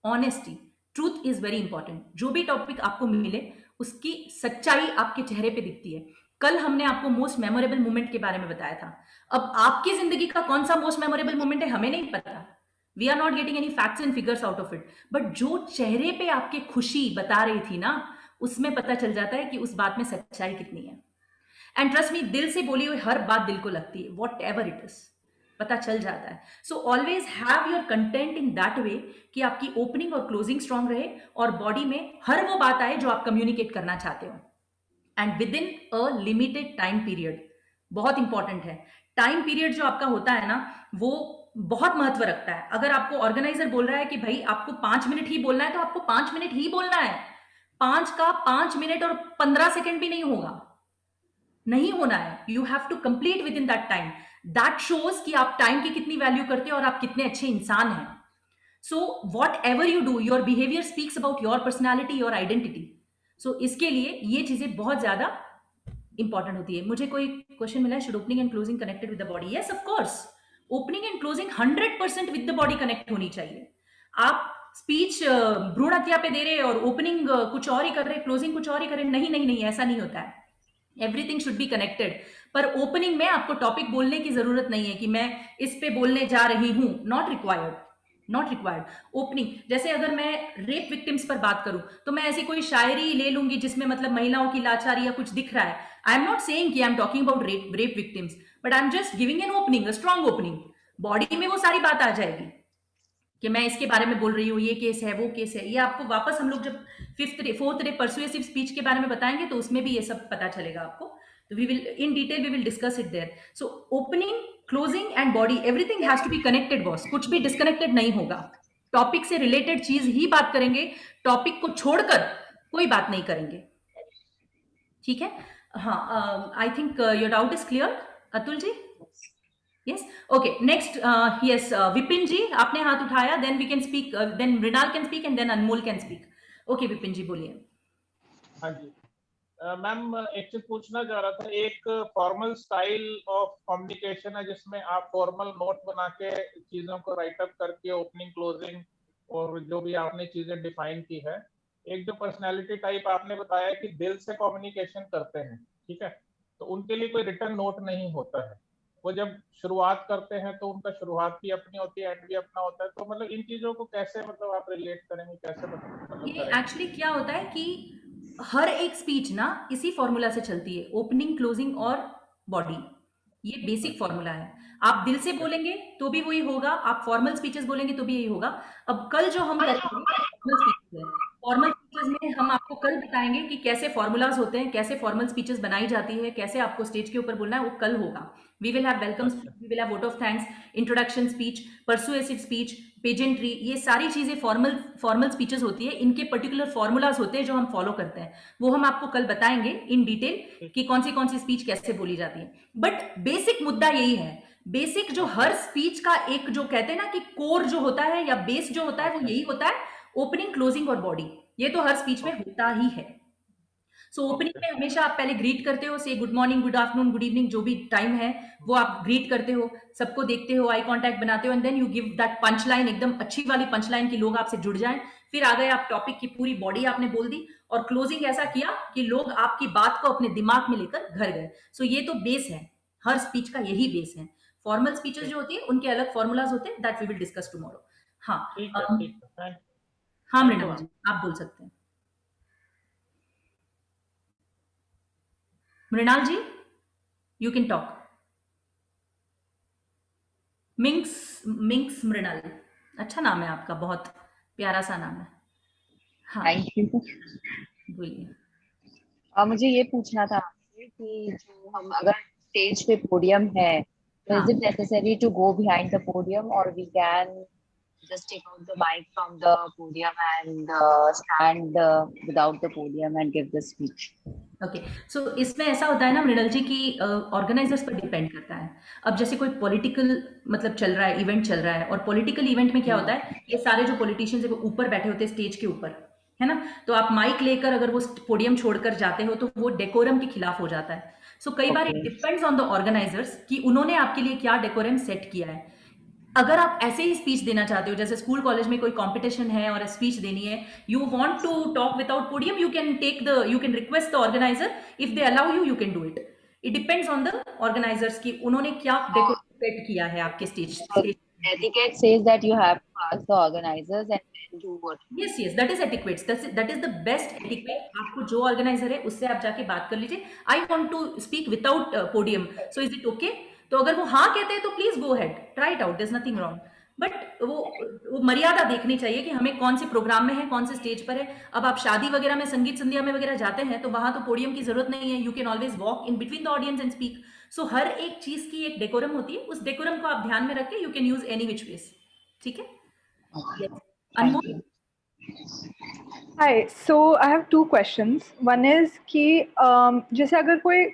Honesty, truth is very important. जो भी टॉपिक आपको मिले, उसकी सच्चाई आपके चेहरे पे दिखती है। कल हमने आपको मोस्ट मेमोरेबल मोमेंट के बारे में बताया था। अब आपकी जिंदगी का कौन सा मोस्ट मेमोरेबल मोमेंट है हमें नहीं पता, we are not getting any facts and figures out of it, but जो चेहरे पे आपके खुशी बता रही थी ना, उसमें पता चल जाता है कि उस बात में सच्चाई कितनी है। एंड ट्रस्ट मी, दिल से बोली हुई हर बात दिल को लगती है, वॉट एवर इट इज, पता चल जाता है। So always have your content in that way कि आपकी ओपनिंग और क्लोजिंग स्ट्रांग रहे और बॉडी में हर वो बात आए जो आप कम्युनिकेट करना चाहते हो, and with in a limited time period. बहुत इंपॉर्टेंट है। टाइम पीरियड जो आपका होता है ना, वो बहुत महत्व रखता है। अगर आपको ऑर्गेनाइजर बोल रहा है कि भाई आपको 5 मिनट ही बोलना है, तो आपको 5 मिनट ही बोलना है। 5 का 5 मिनट और 15 सेकंड भी नहीं होगा, नहीं होना है। You have to complete within that time. That shows कि आप टाइम की कितनी वैल्यू करते हो और आप कितने अच्छे इंसान हैं। So whatever you do, your behaviour speaks about your personality, your identity. So इसके लिए ये चीजें बहुत ज्यादा इंपॉर्टेंट होती है। मुझे कोई क्वेश्चन मिला है, should opening and closing connected with the body? Yes of course, opening and closing 100% with the body connect होनी चाहिए। आप स्पीच भ्रूण हत्या पे दे रहे और ओपनिंग कुछ और ही कर रहे, क्लोजिंग कुछ और ही कर रहे, नहीं नहीं नहीं, ऐसा नहीं होता है। Everything should be connected. पर ओपनिंग में आपको टॉपिक बोलने की जरूरत नहीं है कि मैं इस पे बोलने जा रही हूं, not required, not required. Opening, जैसे अगर मैं रेप विक्टिम्स पर बात करूं तो मैं ऐसी कोई शायरी ले लूंगी जिसमें मतलब महिलाओं की लाचारी या कुछ दिख रहा है। आई एम नॉट सेइंग कि I am talking about rape victims, but I am just giving an opening, a strong opening. Body में वो सारी बात आ जाएगी कि मैं इसके बारे में बोल रही हूँ, ये केस है, वो केस है। ये आपको वापस हम लोग जब 4th डे परसुएसिव स्पीच के बारे में बताएंगे तो उसमें भी ये सब पता चलेगा आपको। तो we will in detail we will discuss it there. So opening, closing and body, everything has to be connected boss. कुछ भी डिस्कनेक्टेड नहीं होगा। टॉपिक से रिलेटेड चीज ही बात करेंगे, टॉपिक को छोड़कर कोई बात नहीं करेंगे, ठीक है? हाँ, I think your doubt is clear, Atul ji? Yes. Okay. Next, yes, Vipin ji, आपने हाथ उठाया. Then we can speak. Then Mrinal can speak and then Anmol can speak. Okay, Vipin ji बोलिए. हाँ जी मैम, एक चीज पूछना चाह रहा था। एक फॉर्मल स्टाइल ऑफ कम्युनिकेशन है जिसमें आप फॉर्मल नोट बना के चीजों को राइट अप करके ओपनिंग, क्लोजिंग और जो भी आपने चीजें डिफाइन की है। एक जो पर्सनालिटी टाइप आपने बताया कि दिल से कम्युनिकेशन करते हैं, ठीक है, तो उनके लिए कोई रिटर्न नोट नहीं होता है। वो जब शुरुआत करते हैं तो उनका शुरुआत भी अपनी होती है, एंड भी अपना होता है। तो मतलब इन चीजों को कैसे मतलब आप रिलेट करेंगे, कैसे मतलब ये एक्चुअली क्या होता है कि हर एक स्पीच ना इसी फॉर्मूला से चलती है, ओपनिंग, क्लोजिंग और बॉडी। ये बेसिक फॉर्मूला है। आप दिल से बोलेंगे तो भी वही होगा, आप फॉर्मल स्पीचेस बोलेंगे तो भी यही होगा। अब कल जो हम करेंगे फॉर्मल स्पीचेस है। फॉर्मल स्पीचेस में हम आपको कल बताएंगे कि कैसे फॉर्मूलाज होते हैं, कैसे फॉर्मल स्पीचेस बनाई जाती है, कैसे आपको स्टेज के ऊपर बोलना है, वो कल होगा। We will have welcome speech, we will have vote of thanks, introduction speech, persuasive speech, pageantry, ये सारी चीजें फॉर्मल स्पीचेस होती है। इनके पर्टिकुलर फॉर्मूलाज होते हैं जो हम फॉलो करते हैं, वो हम आपको कल बताएंगे इन डिटेल कि कौन सी स्पीच कैसे बोली जाती है। बट बेसिक मुद्दा यही है, बेसिक जो हर स्पीच का एक जो कहते हैं ना कि कोर जो होता है या बेस जो होता है, वो यही होता है, ओपनिंग, क्लोजिंग और बॉडी। ये तो हर स्पीच में होता ही है। सो ओपनिंग में हमेशा आप पहले ग्रीट करते हो, से good morning, good afternoon, good evening, जो भी टाइम है वो आप ग्रीट करते हो, सबको देखते हो, आई कांटेक्ट बनाते हो, and then you give that punch line, एकदम अच्छी वाली पंच लाइन कि लोग आपसे जुड़ जाएं। फिर आ गए आप, टॉपिक की पूरी बॉडी आपने बोल दी, और क्लोजिंग ऐसा किया कि लोग आपकी बात को अपने दिमाग में लेकर घर गए। सो ये तो बेस है, हर स्पीच का यही बेस है। फॉर्मल स्पीचेस जो होती है उनके अलग फॉर्मूलाज होते हैं, that we will discuss tomorrow. हाँ हाँ मृणाल जी, आप बोल सकते हैं। Mrinal ji, you can talk. मिंक्स मृणाल, अच्छा नाम है आपका, बहुत प्यारा सा नाम है। हाँ थैंक यू। बोलिए। मुझे ये पूछना था आपसे कि जो हम अगर स्टेज पे पोडियम है, तो हाँ. is it necessary to go behind the podium or we can just take out the mic from the podium and stand without the podium and give the speech? Okay, so इसमें ऐसा होता है ना मृणाल जी कि organisers पर depend करता है। अब जैसे कोई पॉलिटिकल मतलब चल रहा है, इवेंट चल रहा है, और पॉलिटिकल इवेंट में क्या होता है, ये सारे जो पॉलिटिशियंस है वो ऊपर बैठे होते हैं स्टेज के ऊपर, है ना। तो आप माइक लेकर अगर वो पोडियम छोड़कर जाते हो तो वो डेकोरम के खिलाफ हो जाता है। सो कई बार it depends on the organizers कि उन्होंने आपके लिए क्या डेकोरम सेट किया है। अगर आप ऐसे ही स्पीच देना चाहते हो, जैसे स्कूल कॉलेज में कोई कंपटीशन है और स्पीच देनी है, you want to talk without podium, you can request the organizer, if they allow you, you can do it. It depends on the organizers कि उन्होंने क्या डेकोरेट किया है आपके stage. Etiquette says that you have to ask the organizers and then do what. Yes, that is etiquette. That is the best etiquette. आपको जो organiser है उससे आप जाके बात कर लीजिए, I want to speak without podium, so is it okay? तो अगर वो हाँ कहते हैं तो please go head, try it out, there is nothing wrong. But वो मर्यादा देखनी चाहिए कि हमें कौन से प्रोग्राम में है, कौन से स्टेज पर है। अब आप शादी वगैरह में, संगीत संध्या में वगैरह जाते हैं तो वहां तो पोडियम की जरूरत नहीं है, you can always walk in between the audience and speak. So हर एक चीज की एक डेकोरम होती है, उस डेकोरम को आप ध्यान में रख के you can use any which ways. ठीक है, yes. Anmol. Hi, so I have two questions. One is कि जैसे अगर कोई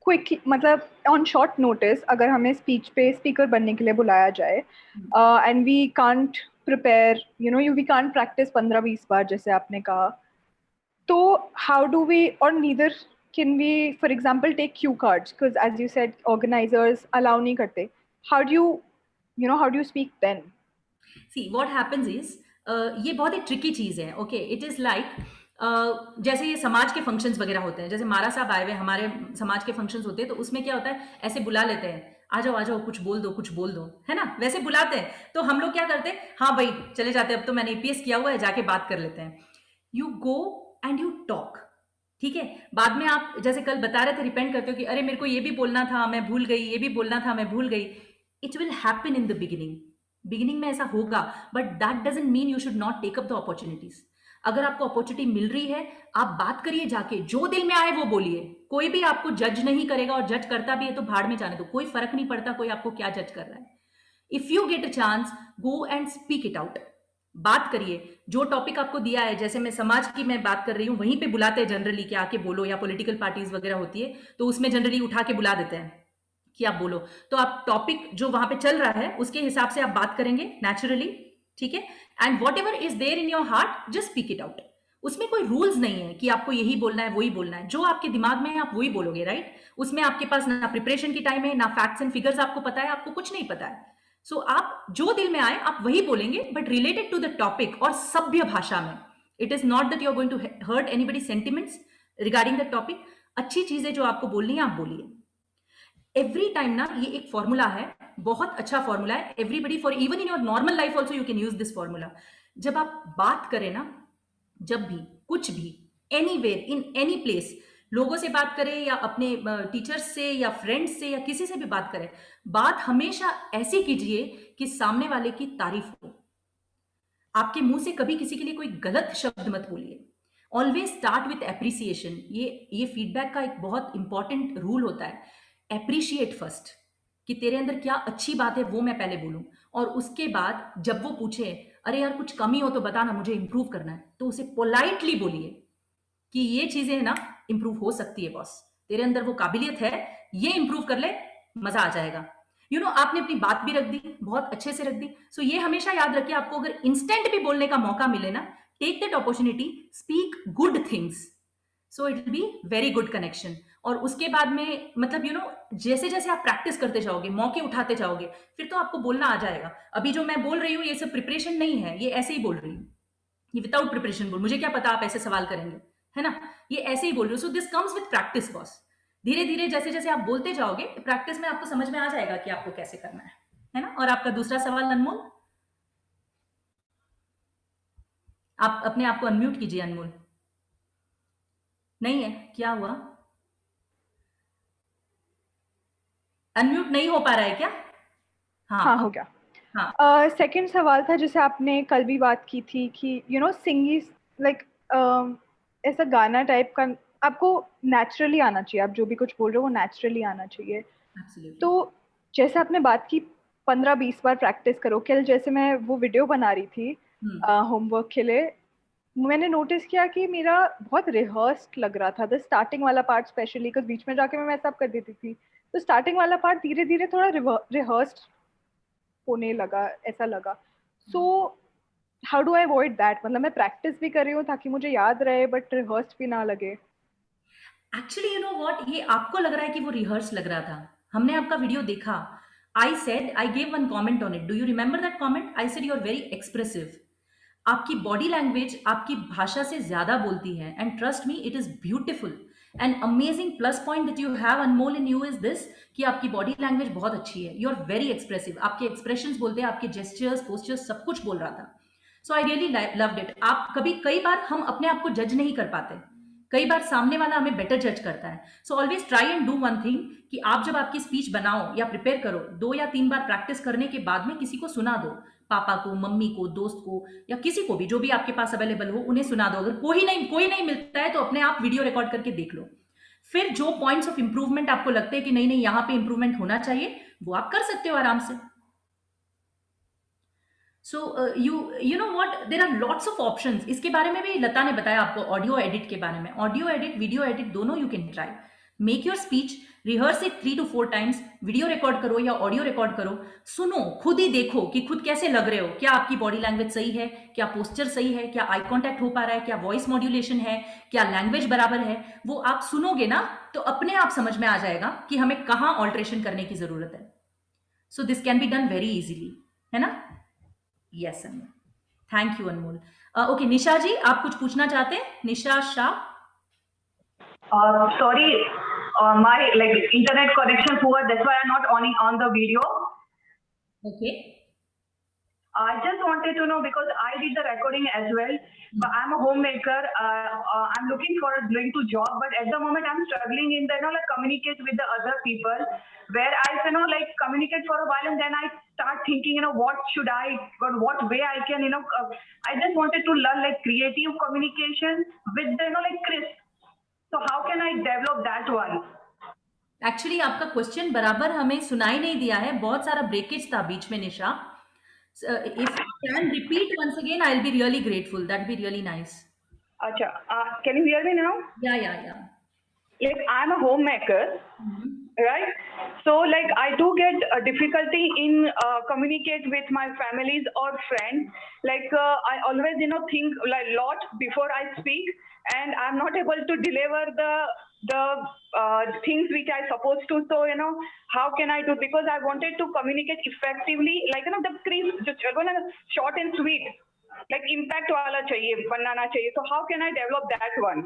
क्विक मतलब ऑन शॉर्ट नोटिस अगर हमें स्पीच पे स्पीकर बनने के लिए बुलाया जाए and we can't prepare we can't practice 15-20 बार जैसे आपने कहा, तो हाउ डू वी और neither can we for example take cue cards because as you said organizers allow नहीं करते, how do you speak then? See what happens is, ये बहुत ही ट्रिकी चीज है। ओके, इट इज लाइक जैसे ये समाज के फंक्शंस वगैरह होते हैं, जैसे मारा साहब आए हुए हमारे समाज के फंक्शंस होते हैं, तो उसमें क्या होता है, ऐसे बुला लेते हैं, आ जाओ कुछ बोल दो, है ना, वैसे बुलाते हैं। तो हम लोग क्या करते हैं, हाँ भाई चले जाते हैं, अब तो मैंने ईपीएस किया हुआ है, जाके बात कर लेते हैं। You go and you talk, ठीक है। बाद में आप जैसे कल बता रहे थे, रिपेंट करते हो कि अरे मेरे को ये भी बोलना था मैं भूल गई, ये भी बोलना था मैं भूल गई। It will happen in the beginning में ऐसा होगा, but that doesn't mean you should not take up the opportunities. अगर आपको अपॉर्चुनिटी मिल रही है, आप बात करिए, जाके जो दिल में आए वो बोलिए। कोई भी आपको जज नहीं करेगा, और जज करता भी है तो भाड़ में जाने दो, कोई फर्क नहीं पड़ता कोई आपको क्या जज कर रहा है। If you get a chance, go and speak it out, बात करिए। जो टॉपिक आपको दिया है, जैसे मैं समाज की मैं बात कर रही हूँ, वहीं पे बुलाते हैं जनरली कि आके बोलो, या पॉलिटिकल पार्टीज वगैरह होती है तो उसमें जनरली उठा के बुला देते हैं कि आप बोलो। तो आप टॉपिक जो वहां पे चल रहा है उसके हिसाब से आप बात करेंगे नेचुरली, ठीक है। And whatever is there in your heart, just speak it out. उसमें कोई रूल्स नहीं है कि आपको यही बोलना है वही बोलना है, जो आपके दिमाग में है आप वही बोलोगे, राइट। उसमें आपके पास ना प्रिपरेशन की टाइम है, ना फैक्ट्स एंड फिगर्स आपको पता है, आपको कुछ नहीं पता है। सो आप जो दिल में आए आप वही बोलेंगे, but related to the topic और सभ्य भाषा में। It is not that you are going to hurt anybody sentiments regarding the topic. अच्छी चीजें जो आपको बोलनी है आप बोलिए। एवरी टाइम ना, ये एक फॉर्मूला है, बहुत अच्छा फॉर्मूला है। Everybody, for even in your normal life also you can use this formula. जब आप बात करें ना, जब भी कुछ भी, एनीवेयर इन एनी प्लेस, लोगों से बात करें या अपने टीचर्स से या फ्रेंड्स से या किसी से भी बात करें, बात हमेशा ऐसी कीजिए कि सामने वाले की तारीफ हो। आपके मुंह से कभी किसी के लिए कोई गलत शब्द मत बोलिए। Always start with appreciation. ये फीडबैक का एक बहुत इंपॉर्टेंट रूल होता है। एप्रिशिएट फर्स्ट, कि तेरे अंदर क्या अच्छी बात है वो मैं पहले बोलूं, और उसके बाद जब वो पूछे अरे यार कुछ कमी हो तो बताना, मुझे इंप्रूव करना है, तो उसे पोलाइटली बोलिए कि ये चीजें ना इंप्रूव हो सकती है बॉस, तेरे अंदर वो काबिलियत है, ये इंप्रूव कर ले, मजा आ जाएगा। आपने अपनी बात भी रख दी, बहुत अच्छे से रख दी। सो ये हमेशा याद रखिए, आपको अगर इंस्टेंट भी बोलने का मौका मिले ना, take that opportunity, speak good things, so it will be very good connection. और उसके बाद में मतलब जैसे जैसे आप प्रैक्टिस करते जाओगे, मौके उठाते जाओगे, फिर तो आपको बोलना आ जाएगा। अभी जो मैं बोल रही हूँ ये सब प्रिपरेशन नहीं है, ये ऐसे ही बोल रही हूँ, ये विदाउट प्रिपरेशन बोल, मुझे क्या पता आप ऐसे सवाल करेंगे, है ना, ये ऐसे ही बोल रही हूँ। So this comes with practice boss. धीरे धीरे जैसे जैसे आप बोलते जाओगे, प्रैक्टिस में आपको समझ में आ जाएगा कि आपको कैसे करना है ना। और आपका दूसरा सवाल अनमोल, आप अपने आप को अनम्यूट कीजिए। अनमोल नहीं है, क्या हुआ? अनम्यूट नहीं हो पा रहा है क्या? हाँ हो गया। हाँ, सेकंड सवाल था, जैसे आपने कल भी बात की थी कि सिंगिंग लाइक ऐसा गाना टाइप का आपको नेचुरली आना चाहिए, आप जो भी कुछ बोल रहे हो वो नेचुरली आना चाहिए। absolutely. तो जैसे आपने बात की 15-20 बार प्रैक्टिस करो। कल जैसे मैं वो वीडियो बना रही थी होमवर्क के लिए, मैंने नोटिस किया कि मेरा बहुत रिहर्स्ड लग रहा था, द स्टार्टिंग वाला पार्ट स्पेशली, बिकॉज बीच में जाके मैं सब कर देती थी। तो स्टार्टिंग वाला पार्ट धीरे धीरे थोड़ा रिहर्स्ड होने लगा, ऐसा लगा। So how do I avoid that? मतलब मैं प्रैक्टिस भी कर रही हूँ ताकि मुझे याद रहे, बट रिहर्स्ड भी ना लगे। एक्चुअली यू नो व्हाट, ये आपको लग रहा है कि वो रिहर्स लग रहा था। हमने आपका वीडियो देखा। I said, I gave one comment on it, do you remember that comment? I said you are very expressive. आपकी बॉडी लैंग्वेज आपकी भाषा से ज्यादा बोलती है, and trust me it is beautiful. And amazing plus point that you have Anmol in you is this, कि आपकी body language बहुत अच्छी है, यू आर वेरी एक्सप्रेसिव। आपके एक्सप्रेशंस बोलते हैं, आपके जेस्चर्स, पोस्चर्स, सब कुछ बोल रहा था। So I really loved it. आप कई बार हम अपने आप को जज नहीं कर पाते कई बार सामने वाला हमें बेटर जज करता है। So always try and do one thing कि आप जब आपकी स्पीच बनाओ या प्रिपेयर करो, 2 या 3 बार प्रैक्टिस करने के बाद में किसी को सुना दो, पापा को, मम्मी को, दोस्त को, या किसी को भी जो भी आपके पास अवेलेबल हो उन्हें सुना दो। अगर कोई नहीं मिलता है तो अपने आप वीडियो रिकॉर्ड करके देख लो। फिर जो पॉइंट्स ऑफ इंप्रूवमेंट आपको लगते हैं कि नहीं यहाँ पे इंप्रूवमेंट होना चाहिए, वो आप कर सकते हो आराम से। So you know what, there are lots of options. इसके बारे में भी लता ने बताया आपको ऑडियो एडिट के बारे में। ऑडियो एडिट, वीडियो एडिट दोनों you can try. Make your speech, rehearse it 3 to 4 times, video record करो या ऑडियो रिकॉर्ड करो, सुनो, खुद ही देखो कि खुद कैसे लग रहे हो, क्या आपकी बॉडी लैंग्वेज सही है, क्या पोस्चर सही है, क्या आई कॉन्टैक्ट हो पा रहा है, क्या वॉइस मॉड्यूलेशन है, क्या लैंग्वेज बराबर है। वो आप सुनोगे ना तो अपने आप समझ में आ जाएगा कि हमें कहाँ ऑल्ट्रेशन करने की जरूरत है। So this can be done very easily, है ना? Yes Anmol, thank you Anmol. Okay, Nisha ji आप कुछ पूछना चाहते हैं? Nisha Shah. Sorry, my internet connection poor. That's why I'm not on the video. Okay. I just wanted to know because I did the recording as well. But I'm a homemaker. I'm looking for a doing to job, but at the moment I'm struggling in the communicate with the other people. Where I communicate for a while and then I start thinking what should I, or what way I can I just wanted to learn creative communication with the crisp. So how can I develop that one? Actually आपका question बराबर हमें सुनाई नहीं दिया है, बहुत सारा breakage था बीच में Nisha. If you can repeat once again I will be really grateful, that be really nice. Acha, can you hear me now? Yeah. I'm a homemaker, right? So I do get a difficulty in communicate with my families or friends. I always think lot before I speak, and I'm not able to deliver the things which I supposed to. So how can I do? Because I wanted to communicate effectively, the crisp, short and sweet, impact वाला चाहिए, बनाना चाहिए. So how can I develop that one?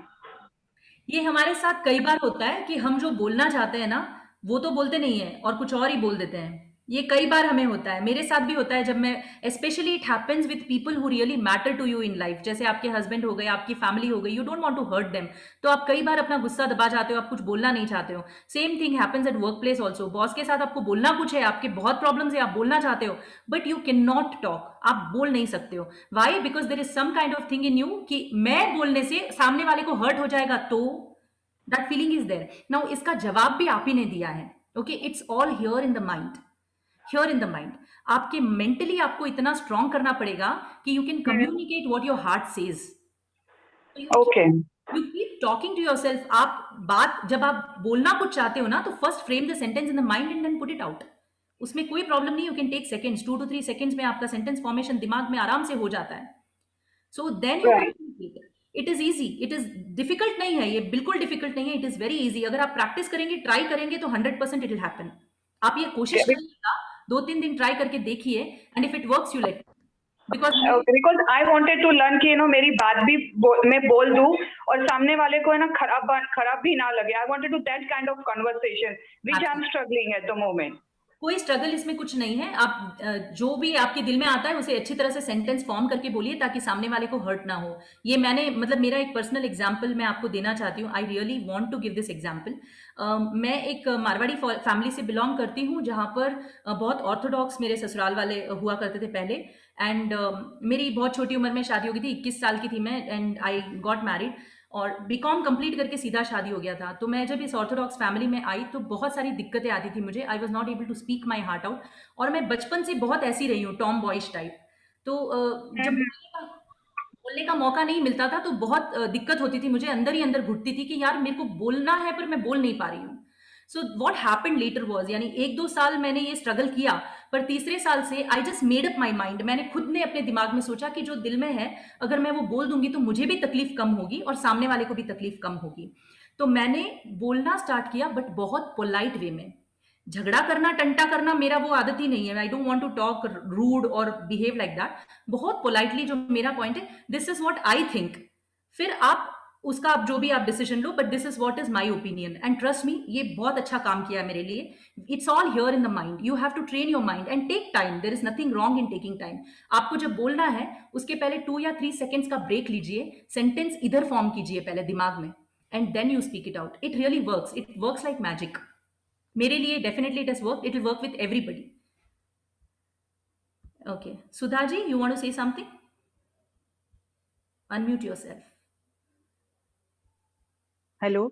ये हमारे साथ कई बार होता है कि हम जो बोलना चाहते हैं ना वो तो बोलते नहीं है और कुछ और ही बोल देते हैं। ये कई बार हमें होता है, मेरे साथ भी होता है। जब मैं specially it happens with people who really matter to you in life, जैसे आपके हस्बैंड हो गए, आपकी फैमिली हो गई, you don't want to hurt them, तो आप कई बार अपना गुस्सा दबा जाते हो, आप कुछ बोलना नहीं चाहते हो। Same thing happens at work place also. Boss के साथ आपको बोलना कुछ है, आपके बहुत प्रॉब्लम्स है, आप बोलना चाहते हो but you can not talk, आप बोल नहीं सकते हो। Why? Because there is some kind of thing in you कि मैं बोलने से सामने वाले को हर्ट हो जाएगा, तो that feeling is there. Now इसका जवाब भी आप ही ने दिया है। Okay, it's all here in the mind, here in the mind. आपके मेंटली आपको इतना स्ट्रांग करना पड़ेगा कि you can communicate what your heart says. Okay, you keep talking to yourself. आप बात जब आप बोलना कुछ चाहते हो ना तो first frame the sentence in the mind and then put it out. उसमें कोई प्रॉब्लम नहीं, you can take seconds, 2 to 3 seconds में आपका सेंटेंस फॉर्मेशन दिमाग में आराम से हो जाता है। So then you communicate. It is easy, it is difficult नहीं है, ये बिल्कुल डिफिकल्ट नहीं है, इट इज वेरी ईजी। अगर आप प्रैक्टिस करेंगे, ट्राई करेंगे तो 100% इट विल हैपन। आप ये कोशिश करिएगा, 2-3 दिन ट्राई करके देखिए and if it works you let, because I wanted to learn कि मेरी बात भी मैं बोल दूं और सामने वाले को खराब भी ना लगे। I wanted to that kind of conversation which I am struggling at the moment. कोई स्ट्रगल इसमें कुछ नहीं है। आप जो भी आपके दिल में आता है उसे अच्छी तरह से सेंटेंस फॉर्म करके बोलिए ताकि सामने वाले को हर्ट ना हो। ये मैंने मेरा एक पर्सनल एग्जांपल मैं आपको देना चाहती हूँ। I really want to give this example. मैं एक मारवाड़ी फैमिली से बिलोंग करती हूँ जहाँ पर बहुत ऑर्थोडॉक्स मेरे ससुराल वाले हुआ करते थे पहले। एंड मेरी बहुत छोटी उम्र में शादी हो गई थी, 21 साल की थी मैं, एंड आई गॉट मैरिड और बीकॉम कंप्लीट करके सीधा शादी हो गया था। तो मैं जब इस ऑर्थोडॉक्स फैमिली में आई तो बहुत सारी दिक्कतें आती थी मुझे। I was not able to speak my heart out, और मैं बचपन से बहुत ऐसी रही हूँ, टॉम बॉयज टाइप। तो जब बोलने का मौका नहीं मिलता था तो बहुत दिक्कत होती थी मुझे, अंदर ही अंदर घुटती थी कि यार मेरे को बोलना है पर मैं बोल नहीं पा रही हूँ। So what happened later was, यानी 1-2 साल मैंने ये स्ट्रगल किया, पर तीसरे साल से I just made up my mind. मैंने खुद ने अपने दिमाग में सोचा कि जो दिल में है अगर मैं वो बोल दूंगी तो मुझे भी तकलीफ कम होगी और सामने वाले को भी तकलीफ कम होगी। तो मैंने बोलना स्टार्ट किया, बट बहुत पोलाइट वे में। झगड़ा करना, टंटा करना मेरा वो आदत ही नहीं है। I don't want to talk rude और बिहेव लाइक दैट। बहुत पोलाइटली जो मेरा पॉइंट है, this is what I think, फिर आप उसका आप जो भी आप डिसीजन लो, but this is what is my opinion and trust me, ये बहुत अच्छा काम किया है मेरे लिए। It's all here in the mind. You have to train your mind and take time. There is nothing wrong in taking time. आपको जब बोलना है उसके पहले 2 या 3 सेकेंड्स का ब्रेक लीजिए, सेंटेंस इधर फॉर्म कीजिए पहले दिमाग में, and then you speak it out. It really works. It works like magic. मेरे लिए definitely it has worked. It will work with everybody. Okay. Sudha ji, you want to say something? Unmute yourself. Hello,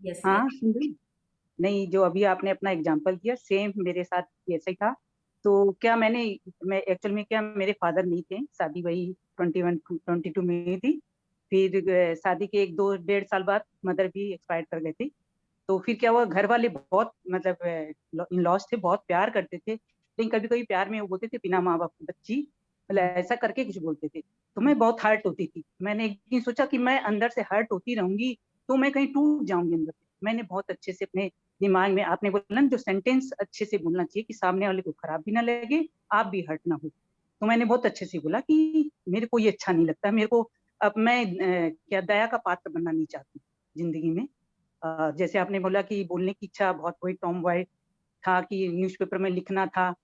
Yes, हाँ yes. सुन रही? नहीं, जो अभी आपने अपना example किया सेम मेरे साथ ऐसा ही था। तो क्या मैं एक्चुअल में क्या मेरे फादर नहीं थे, शादी वही 21-22 में हुई थी। फिर शादी के 1-2-1.5 साल बाद मदर भी एक्सपायर कर गए थे। तो फिर क्या हुआ, घर वाले बहुत मतलब इन लॉज थे, बहुत प्यार करते थे, लेकिन कभी कभी प्यार में वो बोलते थे बिना माँ बाप की बच्ची, मतलब ऐसा करके कुछ बोलते थे। तो मैं बहुत हर्ट होती थी। मैंने एक दिन सोचा कि मैं अंदर से हर्ट होती रहूंगी तो मैं कहीं टूट जाऊंगी अंदर से। मैंने बहुत अच्छे से अपने दिमाग में, आपने बोला ना जो सेंटेंस अच्छे से बोलना चाहिए कि सामने वाले को खराब भी ना लगे, आप भी हर्ट ना हो, तो मैंने बहुत अच्छे से बोला कि मेरे को ये अच्छा नहीं लगता, मेरे को अब मैं क्या दया का पात्र बनना नहीं चाहती जिंदगी में। जैसे आपने बोला कि बोलने की इच्छा बहुत, वही टॉम बॉय था कि न्यूज़पेपर में लिखना था,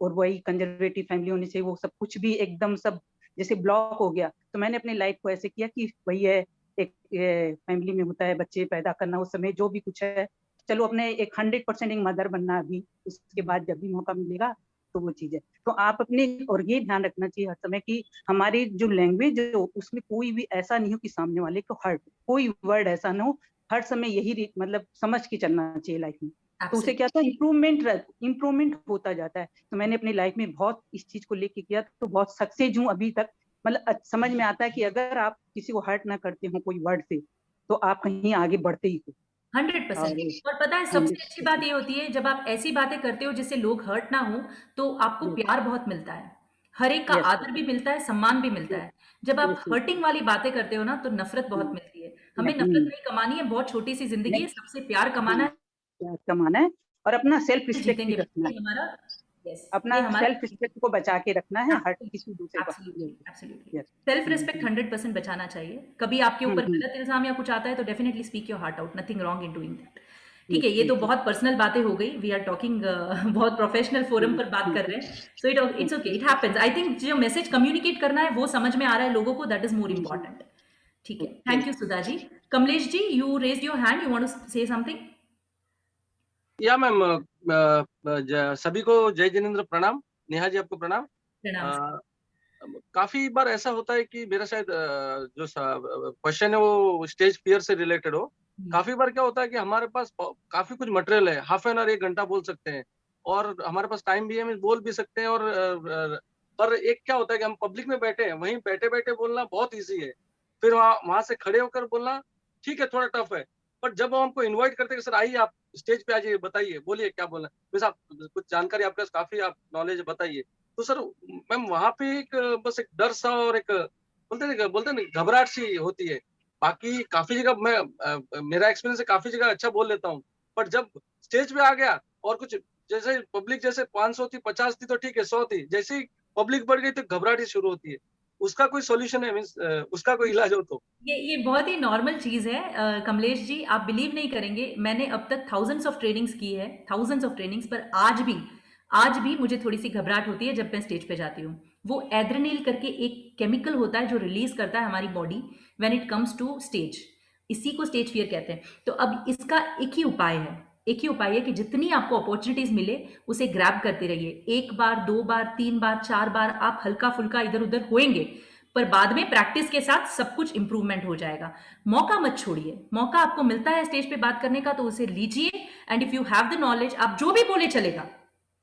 और वही कंजर्वेटिव फैमिली होने से वो सब कुछ भी एकदम सब जैसे ब्लॉक हो गया। तो मैंने अपनी लाइफ को ऐसे किया कि वही है, एक फैमिली में होता है बच्चे पैदा करना, उस समय जो भी कुछ है, चलो अपने एक 100% एक मदर बनना अभी, उसके बाद जब भी मौका मिलेगा तो वो चीज है। तो आप अपने, और ये ध्यान रखना चाहिए हर समय कि हमारी जो लैंग्वेज हो उसमें कोई भी ऐसा नहीं हो कि सामने वाले को हर्ट, कोई वर्ड ऐसा ना हो, हर समय यही मतलब समझ के चलना चाहिए लाइफ में। तो उसे क्या था, इम्प्रूवमेंट होता जाता है। तो मैंने अपनी लाइफ में बहुत इस चीज को लेके किया, तो बहुत सक्सेस हूँ अभी तक। मतलब समझ में आता है कि अगर आप किसी को हर्ट ना करते हो कोई वर्ड से, तो आप कहीं आगे बढ़ते ही हो। 100%। और पता है सबसे अच्छी बात ये होती है जब आप ऐसी बातें करते हो जिससे लोग हर्ट ना हो, तो आपको प्यार बहुत मिलता है, हर एक का आदर भी मिलता है, सम्मान भी मिलता है। जब आप हर्टिंग वाली बातें करते हो ना, तो नफरत बहुत मिलती है। हमें नफरत नहीं कमानी है, बहुत छोटी सी जिंदगी है, सबसे प्यार कमाना है और अपना सेल्फ रिस्पेक्ट भी जीतेंगे। रखना है, हमारा यस, अपना सेल्फ रिस्पेक्ट को बचा के रखना है, हर किसी दूसरे को। एब्सोल्युटली सेल्फ रिस्पेक्ट 100% बचाना चाहिए। कभी आपके ऊपर गलत इल्जाम या कुछ आता है तो definitely speak your heart out, nothing wrong in doing that. ठीक है, ये तो बहुत पर्सनल बातें हो गई, वी आर टॉकिंग बहुत प्रोफेशनल फोरम पर बात कर रहे हैं, so it's okay, it happens. I think जो मैसेज कम्युनिकेट करना है वो समझ में आ रहा है लोगों को, दैट इज मोर इम्पोर्टेंट। ठीक है, thank you Sudha ji. Kamlesh ji, you raised your hand, you want to say something? या मैम, सभी को जय जिनेंद्र, प्रणाम। नेहा जी आपको प्रणाम। काफी बार ऐसा होता है कि मेरा शायद जो क्वेश्चन है वो स्टेज फियर से रिलेटेड हो। काफी बार क्या होता है कि हमारे पास काफी कुछ मटेरियल है, हाफ एन आवर 1 घंटा बोल सकते हैं, और हमारे पास टाइम भी है, हम बोल भी सकते हैं। और पर एक क्या होता है कि हम पब्लिक में बैठे हैं, वहीं बैठे बैठे बोलना बहुत ईजी है, फिर वहां से खड़े होकर बोलना ठीक है थोड़ा टफ है। पर जब वो हमको इन्वाइट करते हैं सर आइए आप स्टेज पे आ जाइए, बताइए, बोलिए क्या बोलना है, वैसे आप कुछ जानकारी आपके पास काफी, आप नॉलेज बताइए, तो सर मैम वहां पे एक बस एक डर सा और एक बोलते हैं घबराहट सी होती है। बाकी काफी जगह मैं मेरा एक्सपीरियंस है, काफी जगह अच्छा बोल लेता हूँ, पर जब स्टेज पे आ गया और कुछ जैसे पब्लिक जैसे 500 थी, 50 थी तो ठीक है, 100 थी, जैसे ही पब्लिक बढ़ गई तो घबराहट ही शुरू होती है। उसका कोई सॉल्यूशन है, मींस उसका कोई इलाज हो तो? ये बहुत ही नॉर्मल चीज है कमलेश जी, आप बिलीव नहीं करेंगे, मैंने अब तक थाउजेंड्स ऑफ ट्रेनिंग्स की है, थाउजेंड्स ऑफ ट्रेनिंग्स, पर आज भी मुझे थोड़ी सी घबराहट होती है जब मैं स्टेज पे जाती हूँ। वो एड्रेनल करके एक केमिकल होता है जो रिलीज करता है हमारी body when it comes to stage, इसी को स्टेज फियर कहते हैं। तो अब इसका एक ही उपाय है कि जितनी आपको अपॉर्चुनिटीज मिले उसे ग्रैब करते रहिए। 1 बार 2 बार 3 बार 4 बार आप हल्का फुल्का इधर उधर होएंगे, पर बाद में प्रैक्टिस के साथ सब कुछ इंप्रूवमेंट हो जाएगा। मौका मत छोड़िए, मौका आपको मिलता है स्टेज पे बात करने का तो उसे लीजिए, and if you have the knowledge, आप जो भी बोले चलेगा,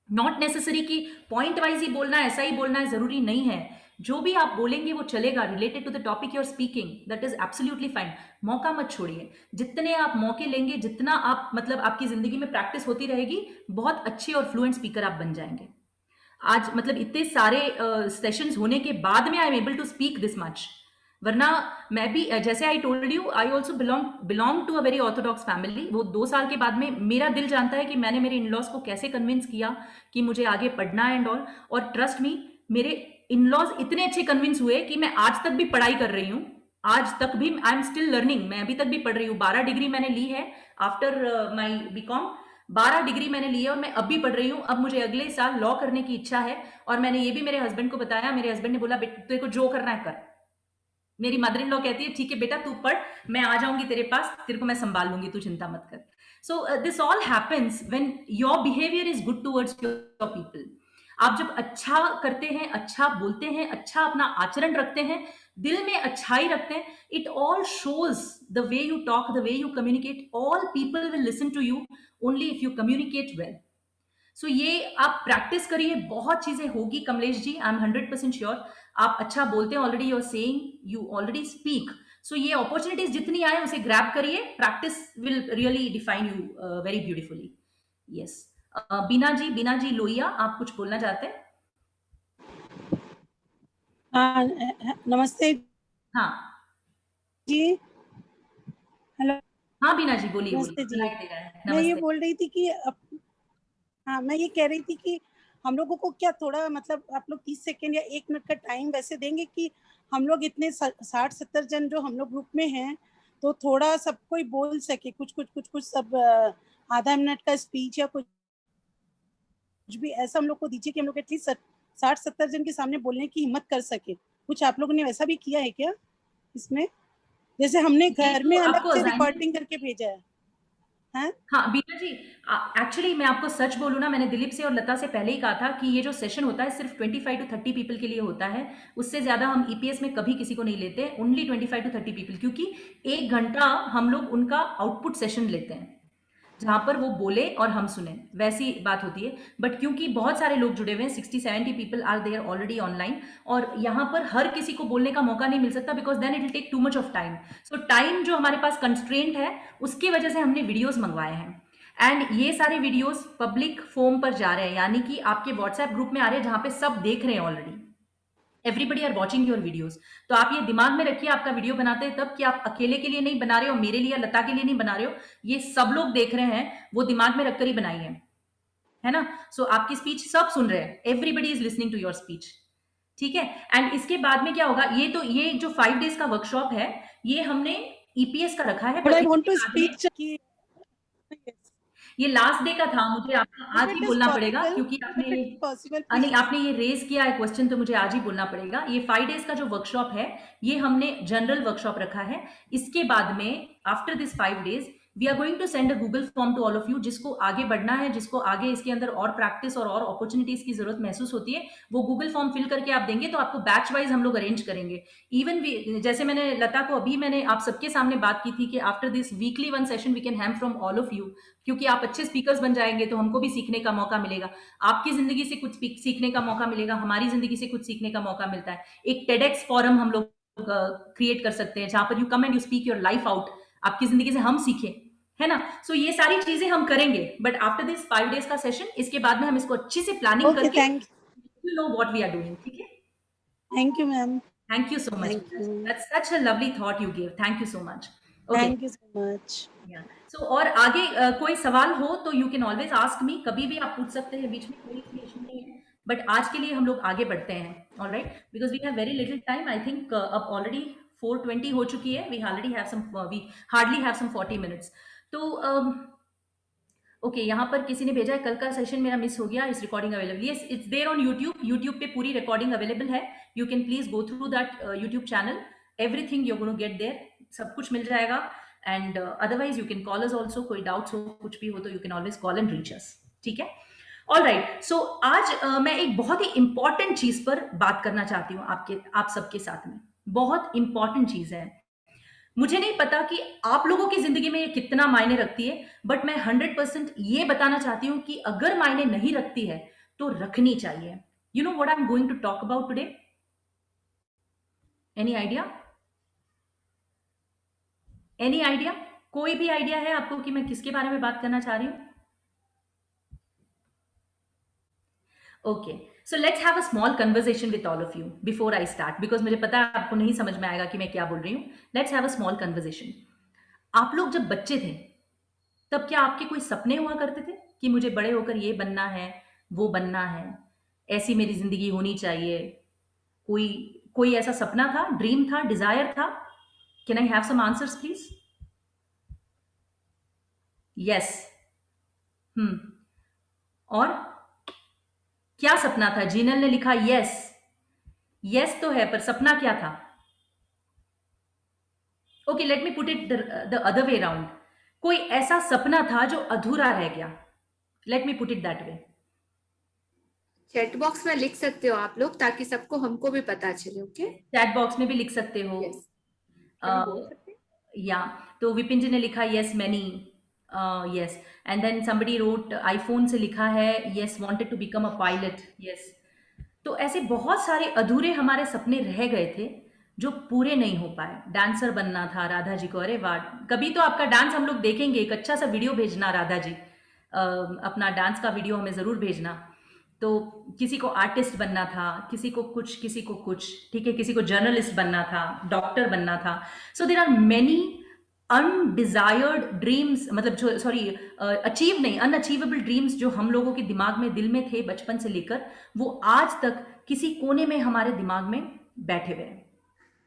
नॉट नेसेसरी कि पॉइंट वाइज ही बोलना है, ऐसा ही बोलना है, जरूरी नहीं है, जो भी आप बोलेंगे वो चलेगा related to the topic you are speaking, that is absolutely fine. मौका मत छोड़िए, जितने आप मौके लेंगे, जितना आप मतलब आपकी जिंदगी में प्रैक्टिस होती रहेगी, बहुत अच्छे और फ्लुएंट स्पीकर आप बन जाएंगे। आज मतलब इतने सारे सेशंस होने के बाद में I am able to speak this much, वरना मैं भी जैसे I told you, I also belong to a very orthodox family. वो 2 साल के बाद में मेरा दिल जानता है कि मैंने मेरे इन-लॉज को कैसे कन्विंस किया कि मुझे आगे पढ़ना है एंड ऑल, और ट्रस्ट मी, मेरे इन-लॉज इतने अच्छे कन्विंस हुए कि मैं आज तक भी पढ़ाई कर रही हूँ, आज तक भी आई एम स्टिल लर्निंग, मैं अभी तक भी पढ़ रही हूँ। 12 डिग्री मैंने ली है आफ्टर माई बीकॉम, 12 डिग्री मैंने ली है और मैं अब भी पढ़ रही हूँ। अब मुझे अगले साल लॉ करने की इच्छा है, और मैंने ये भी मेरे हस्बैंड को बताया, मेरे हस्बैंड ने बोला तेरे को जो करना है कर, मेरी मदर इन लॉ कहती है ठीक है बेटा तू पढ़, मैं आ जाऊंगी तेरे पास, तेरे को मैं संभाल लूंगी, तू चिंता मत कर. So this all happens when your behavior is good towards your people. आप जब अच्छा करते हैं, अच्छा बोलते हैं, अच्छा अपना आचरण रखते हैं, दिल में अच्छाई रखते हैं, it all shows the way you talk, the way you communicate. All people will listen to you only if you communicate well. So ये आप प्रैक्टिस करिए, बहुत चीजें होगी Kamlesh ji, I am 100% sure. आप अच्छा बोलते हैं, already you are saying, you already speak. So ये अपॉर्चुनिटीज जितनी आए उसे ग्रैब करिए, practice will really define you very beautifully. Yes, Beena ji Lohia, आप कुछ बोलना चाहते हैं? हाँ, नमस्ते हाँ जी. हेलो. हाँ बीना जी बोलिए. नमस्ते जी. मैं नमस्ते. ये बोल रही थी कि हाँ, मैं ये कह रही थी कि हम लोगों को क्या थोड़ा मतलब आप लोग 30 सेकेंड या 1 मिनट का टाइम वैसे देंगे कि हम लोग इतने 60-70 जन जो हम लोग ग्रुप में हैं, तो थोड़ा सब कोई बोल सके, कुछ सब आधा मिनट का स्पीच या कुछ भी ऐसा हम लोग को दीजिए कि हम लोग एटलीस्ट 60-70 जन के सामने बोलने की हिम्मत कर सके. कुछ आप लोगों ने वैसा भी किया है क्या इसमें? जैसे हमने घर में अलग से रिकॉर्डिंग करके भेजा है. हाँ बीना जी, एक्चुअली मैं आपको सच बोलूँ ना, मैंने दिलीप से और लता से पहले ही कहा था कि ये जो सेशन होता है सिर्फ 25 to 30 पीपल के लिए होता है. उससे ज्यादा हम ईपीएस में कभी किसी को नहीं लेते, ओनली 25 to 30 पीपल, क्योंकि 1 घंटा हम लोग उनका आउटपुट सेशन लेते हैं जहां पर वो बोले और हम सुने, वैसी बात होती है. बट क्योंकि बहुत सारे लोग जुड़े हुए हैं, 60-70 people are there already online, और यहाँ पर हर किसी को बोलने का मौका नहीं मिल सकता, because then it will take too much of time. So time जो हमारे पास कंस्ट्रेंट है, उसकी वजह से हमने वीडियोस मंगवाए हैं. एंड ये सारे वीडियोस पब्लिक फोरम पर जा रहे हैं, यानी कि आपके व्हाट्सएप ग्रुप में आ रहे हैं जहां पे सब देख रहे हैं already. Everybody are watching your videos. तो आप ये दिमाग में रखिए, आपका वीडियो बनाते हैं तब कि आप अकेले के लिए नहीं बना रहे हो, मेरे लिए, लता के लिए नहीं बना रहे हो, ये सब लोग देख रहे हैं, वो दिमाग में रखकर ही बनाइए, है ना. सो आपकी स्पीच सब सुन रहे हैं, everybody is listening to your speech, ठीक है. एंड इसके बाद में क्या होगा, ये जो 5 days का वर्कशॉप है, ये हमने ईपीएस का रखा है. ये लास्ट डे का था, मुझे आपको आज ही बोलना पड़ेगा, क्योंकि आपने ये रेज किया है क्वेश्चन, तो मुझे आज ही बोलना पड़ेगा. ये 5 days का जो वर्कशॉप है, ये हमने जनरल वर्कशॉप रखा है. इसके बाद में after this 5 days we are going to send a Google form to all of you. जिसको आगे बढ़ना है, जिसको आगे इसके अंदर और प्रैक्टिस और अपॉर्चुनिटीज की जरूरत महसूस होती है, वो गूगल फॉर्म फिल करके आप देंगे, तो आपको बैच वाइज हम लोग अरेंज करेंगे. इवन जैसे मैंने लता को मैंने आप सबके सामने बात की थी कि after this weekly 1 session we can have from all of you, क्योंकि आप अच्छे स्पीकर्स बन जाएंगे तो हमको भी सीखने का मौका मिलेगा, आपकी जिंदगी से कुछ सीखने का मौका मिलेगा, हमारी जिंदगी से कुछ सीखने का मौका मिलता है. एक टेडेक्स फॉरम हम लोग क्रिएट कर सकते हैं, जहां पर you come and you speak your life out, आपकी जिंदगी से हम सीखें, है ना. सो ये सारी चीजें हम करेंगे, बट आफ्टर दिस 5 days का सेशन, इसके बाद में हम इसको अच्छे से प्लानिंग करके you know what we are doing. ठीक है, thank you ma'am. Thank you so much. That's such a lovely thought you give. Thank you so much. Thank you so much. So और आगे कोई सवाल हो तो you can always ask me, कभी भी आप पूछ सकते हैं, बीच में कोई इशू नहीं है. बट आज के लिए हम लोग आगे बढ़ते हैं, alright, because we have very little time. I think अब ऑलरेडी 4:20 हो चुकी है. We hardly have some 40 minutes. तो ओके, यहाँ पर किसी ने भेजा है कल का सेशन मेरा मिस हो गया, इस recording available. Yes, it's there on YouTube पे पूरी रिकॉर्डिंग अवेलेबल है. You can please go through that YouTube channel, everything you gonna get there, सब कुछ मिल जाएगा. And otherwise you can call us also, कोई डाउट्स हो, कुछ भी हो तो you can always call and reach us. ठीक है, ऑलराइट. सो आज मैं एक बहुत ही इंपॉर्टेंट चीज पर बात करना चाहती हूँ आप सबके साथ में. बहुत इंपॉर्टेंट चीज है. मुझे नहीं पता कि आप लोगों की जिंदगी में ये कितना मायने रखती है, बट मैं 100% ये बताना चाहती हूं कि अगर मायने नहीं रखती है तो रखनी चाहिए. You know what I am going to talk about today? Any idea? Any idea? कोई भी आइडिया है आपको कि मैं किसके बारे में बात करना चाह रही हूं? Okay, so let's have a small conversation with all of you before I start, because मुझे पता है आपको नहीं समझ में आएगा कि मैं क्या बोल रही हूँ. Let's have a small conversation. आप लोग जब बच्चे थे तब क्या आपके कोई सपने हुआ करते थे कि मुझे बड़े होकर ये बनना है, वो बनना है, ऐसी मेरी जिंदगी होनी चाहिए? कोई ऐसा सपना था, ड्रीम था, डिजायर था? Can I have some answers please? Yes. और क्या सपना था? जीनल ने लिखा यस. यस तो है, पर सपना क्या था? Okay, let me put it the other way around. कोई ऐसा सपना था जो अधूरा रह गया, let me put it that way. Chat box में लिख सकते हो आप लोग, ताकि सबको हमको भी पता चले। ओके, चैट बॉक्स में भी लिख सकते हो। यस, या तो विपिन जी ने लिखा yes many, yes, and then somebody wrote iPhone से लिखा है yes wanted to become a pilot, yes. तो ऐसे बहुत सारे अधूरे हमारे सपने रह गए थे जो पूरे नहीं हो पाए। डांसर बनना था राधा जी को, अरे वाह, कभी तो आपका डांस हम लोग देखेंगे, एक अच्छा सा वीडियो भेजना राधा जी, अपना डांस का वीडियो हमें ज़रूर भेजना। तो किसी को आर्टिस्ट बनना था, किसी को कुछ, किसी को कुछ, ठीक है, किसी को जर्नलिस्ट बनना था, डॉक्टर बनना था। So there are many undesired dreams, मतलब जो सॉरी अचीव नहीं, अनअचीवेबल ड्रीम्स जो हम लोगों के दिमाग में, दिल में थे बचपन से लेकर, वो आज तक किसी कोने में हमारे दिमाग में बैठे हुए हैं,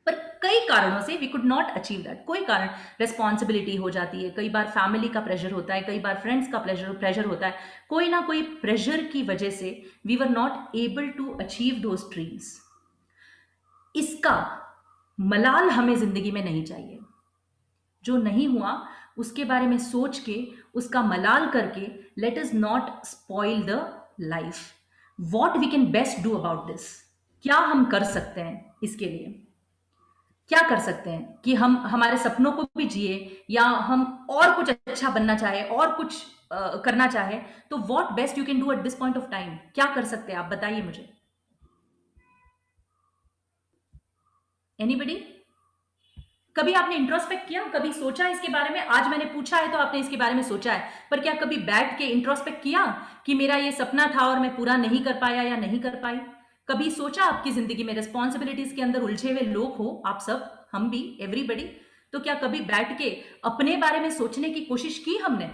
पर कई कारणों से we could not achieve that. कोई कारण, रिस्पॉन्सिबिलिटी हो जाती है, कई बार फैमिली का प्रेशर होता है, कई बार फ्रेंड्स का प्रेशर होता है, कोई ना कोई प्रेशर की वजह से we were not able to achieve those dreams. इसका मलाल हमें जिंदगी में नहीं चाहिए। जो नहीं हुआ उसके बारे में सोच के, उसका मलाल करके, let us not spoil the life. What we can best do about this, क्या हम कर सकते हैं इसके लिए, क्या कर सकते हैं कि हम हमारे सपनों को भी जिए, या हम और कुछ अच्छा बनना चाहे, और कुछ करना चाहे, तो what best you can do at this point of time, क्या कर सकते हैं आप, बताइए मुझे। एनीबडी? कभी आपने इंट्रोस्पेक्ट किया, कभी सोचा इसके बारे में? आज मैंने पूछा है तो आपने इसके बारे में सोचा है, पर क्या कभी बैठ के इंट्रोस्पेक्ट किया कि मेरा ये सपना था और मैं पूरा नहीं कर पाया या नहीं कर पाई? कभी सोचा आपकी जिंदगी में रिस्पॉन्सिबिलिटीज के अंदर उलझे हुए लोग हो आप सब, हम भी, एवरीबडी, तो क्या कभी बैठ के अपने बारे में सोचने की कोशिश की हमने?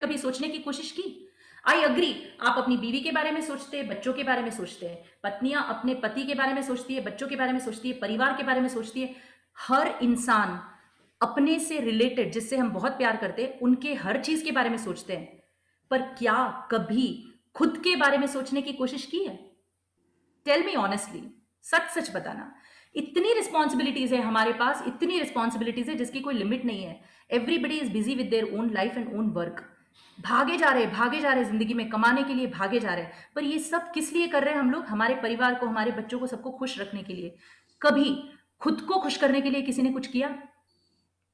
कभी सोचने की कोशिश की? आई अग्री, आप अपनी बीवी के बारे में सोचते हैं, बच्चों के बारे में सोचते हैं, पत्नियां अपने पति के बारे में सोचती है, बच्चों के बारे में सोचती है, परिवार के बारे में सोचती है। हर इंसान अपने से रिलेटेड, जिससे हम बहुत प्यार करते हैं, उनके हर चीज के बारे में सोचते हैं, पर क्या कभी खुद के बारे में सोचने की कोशिश की है? टेल मी ऑनेस्टली, सच सच बताना। इतनी रिस्पॉन्सिबिलिटीज है हमारे पास, इतनी रिस्पॉन्सिबिलिटीज है जिसकी कोई लिमिट नहीं है। Everybody is busy with their own life and own work. भागे जा रहे जिंदगी में, कमाने के लिए भागे जा रहे, पर ये सब किस लिए कर रहे हैं हम लोग? हमारे परिवार को, हमारे बच्चों को, सबको खुश रखने के लिए। कभी खुद को खुश करने के लिए किसी ने कुछ किया?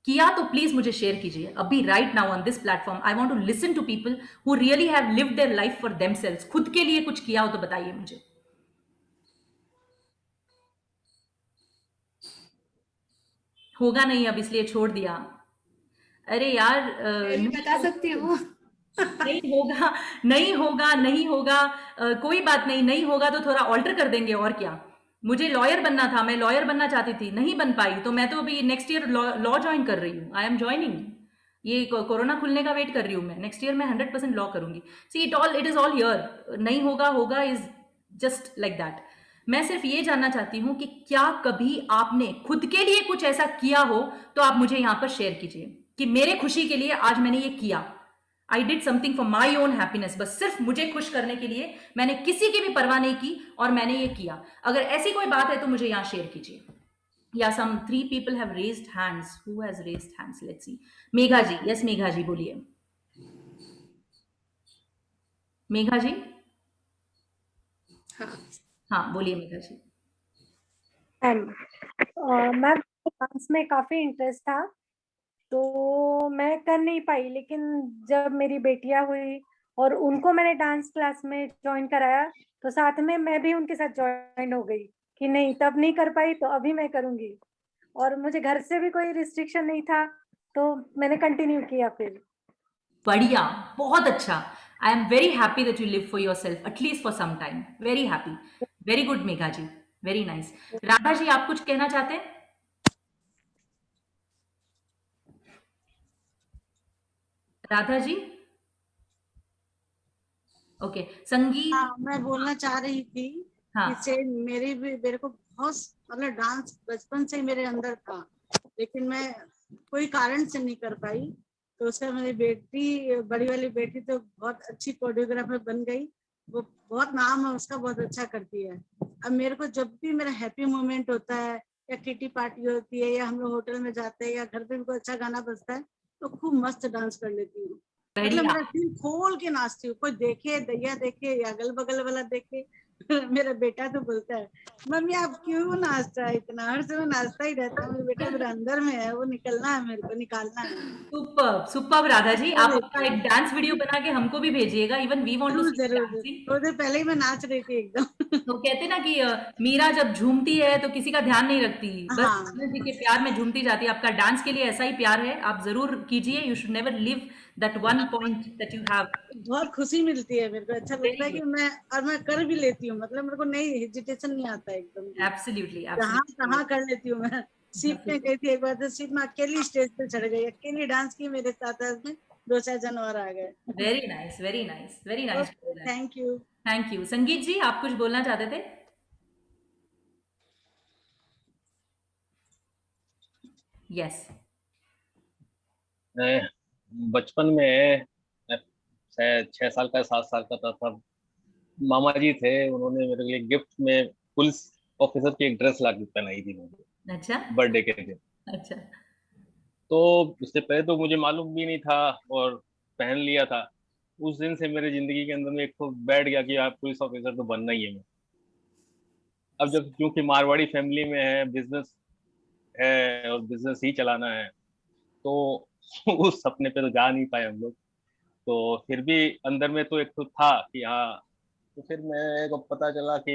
तो प्लीज मुझे शेयर कीजिए अभी, right now on this platform. I want to listen to people who really have lived their life for themselves. खुद के लिए कुछ किया हो तो बताइए मुझे। होगा नहीं अब, इसलिए छोड़ दिया। अरे यार, मैं बता सकती हूँ। नहीं होगा, नहीं होगा, नहीं होगा, कोई बात नहीं, नहीं होगा तो थोड़ा ऑल्टर कर देंगे, और क्या। मुझे लॉयर बनना था, मैं लॉयर बनना चाहती थी, नहीं बन पाई, तो मैं तो अभी नेक्स्ट ईयर लॉ ज्वाइन कर रही हूँ। आई एम ज्वाइनिंग, ये कोरोना खुलने का वेट कर रही हूँ मैं। नेक्स्ट ईयर मैं 100% लॉ करूंगी। See it is all here. नहीं होगा, होगा इज जस्ट लाइक दैट। मैं सिर्फ ये जानना चाहती हूँ कि क्या कभी आपने खुद के लिए कुछ ऐसा किया हो, तो आप मुझे यहाँ पर शेयर कीजिए कि मेरे खुशी के लिए आज मैंने ये किया। I did something for my own happiness. बस सिर्फ मुझे खुश करने के लिए मैंने किसी की भी परवाह नहीं की और मैंने ये किया। अगर ऐसी कोई बात है तो मुझे यहाँ शेयर कीजिए। या some 3 people have raised hands. Who has raised hands? Let's see. Megha ji, yes Megha जी बोलिए। मेघा जी, हाँ बोलिए मेघा जी। मैम, डांस में काफी इंटरेस्ट था तो मैं कर नहीं पाई, लेकिन जब मेरी बेटियां हुई और उनको मैंने डांस क्लास में ज्वाइन कराया तो साथ में मैं भी उनके साथ ज्वाइन हो गई कि नहीं, तब नहीं कर पाई तो अभी मैं करूंगी। और मुझे घर से भी कोई रिस्ट्रिक्शन नहीं था तो मैंने कंटिन्यू किया फिर। बढ़िया, बहुत अच्छा। I am very happy that you live for yourself at least for some time. Very happy, very good Megha ji, very nice. Radha ji, आप कुछ कहना चाहते हैं? राधा जी, ओके। संगीत, हाँ, मैं बोलना चाह रही थी हाँ, कि मेरे को बहुत, मतलब डांस बचपन से ही मेरे अंदर था, लेकिन मैं कोई कारण से नहीं कर पाई। तो उसका मेरी बेटी, बड़ी वाली बेटी तो बहुत अच्छी कोरियोग्राफर बन गई, वो बहुत नाम है उसका, बहुत अच्छा करती है। अब मेरे को जब भी मेरा हैप्पी मोमेंट होता है या किटी पार्टी होती है या हम लोग होटल में जाते हैं या घर पे भी कोई अच्छा गाना बजता है तो खूब मस्त डांस कर लेती हूँ। मतलब मेरा दिल खोल के नाचती हूँ, कोई देखे दैया देखे या अगल बगल वाला देखे। मेरा बेटा तो बोलता है मम्मी आप क्यों नाचता है इतना, हर समय नाचता ही रहता है। मेरे बेटा मेरे अंदर में है, वो निकलना है, मेरे को निकालना है। सुपर सुपर राधा जी, आप अपना एक डांस वीडियो बना के हमको भी भेजिएगा, even we want to see dancing. थोड़ी देर पहले ही मैं नाच रही थी एकदम। तो कहते ना कि मीरा जब झूमती है तो किसी का ध्यान नहीं रखती, बस हाँ। कृष्ण जी के प्यार में झूमती जाती है। आपका डांस के लिए ऐसा ही प्यार है, आप जरूर कीजिए। You should never live that one point that you have. बहुत खुशी मिलती है मेरे को, अच्छा लगता है कि मैं कर भी लेती हूँ। मतलब मेरे को नहीं हेजिटेशन नहीं आता एकदम। एब्सोल्युटली कहाँ कर लेती हूँ मैं। सीट में गई थी एक बार, तो सीट में अकेली स्टेज पे चढ़ गई, अकेली डांस की, मेरे साथ में 2-4 जन और आ गए। Very nice very nice very nice. Thank you. Thank you. संगीत जी, आप कुछ बोलना चाहते थे? यस। बचपन में शायद 6 साल का 7 साल का था तब मामा जी थे, उन्होंने मेरे लिए गिफ्ट में पुलिस ऑफिसर की एक ड्रेस ला के पहनाई थी मुझे। अच्छा। बर्थडे के दिन। अच्छा। तो उससे पहले तो मुझे मालूम भी नहीं था और पहन लिया था। उस दिन से मेरी जिंदगी के अंदर में एक तो बैठ गया कि आप पुलिस ऑफिसर तो बनना ही है मैं। अब जब क्योंकि मारवाड़ी फैमिली में है, बिजनेस है और बिजनेस ही चलाना है, तो उस सपने पे तो जा नहीं पाए हम लोग। तो फिर भी अंदर में तो एक तो था कि हाँ। तो फिर मेरे को पता चला कि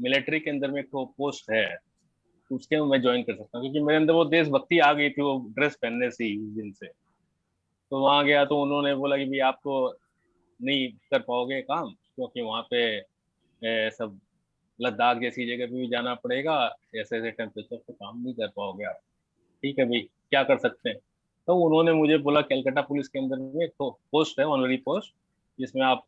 मिलिट्री के अंदर में एक तो पोस्ट है, उसके में मैं ज्वाइन कर सकता हूँ, क्योंकि मेरे अंदर वो देशभक्ति आ गई थी वो ड्रेस पहनने से ही उस दिन से। तो वहाँ गया तो उन्होंने बोला कि भाई आप तो नहीं कर पाओगे काम, क्योंकि वहाँ पे सब लद्दाख जैसी जगह पे भी जाना पड़ेगा, ऐसे ऐसे टेम्परेचर पे काम नहीं कर पाओगे आप। ठीक है भाई, क्या कर सकते हैं। तो उन्होंने मुझे बोला कलकत्ता पुलिस के अंदर में एक तो पोस्ट है, ऑनरी पोस्ट, जिसमें आप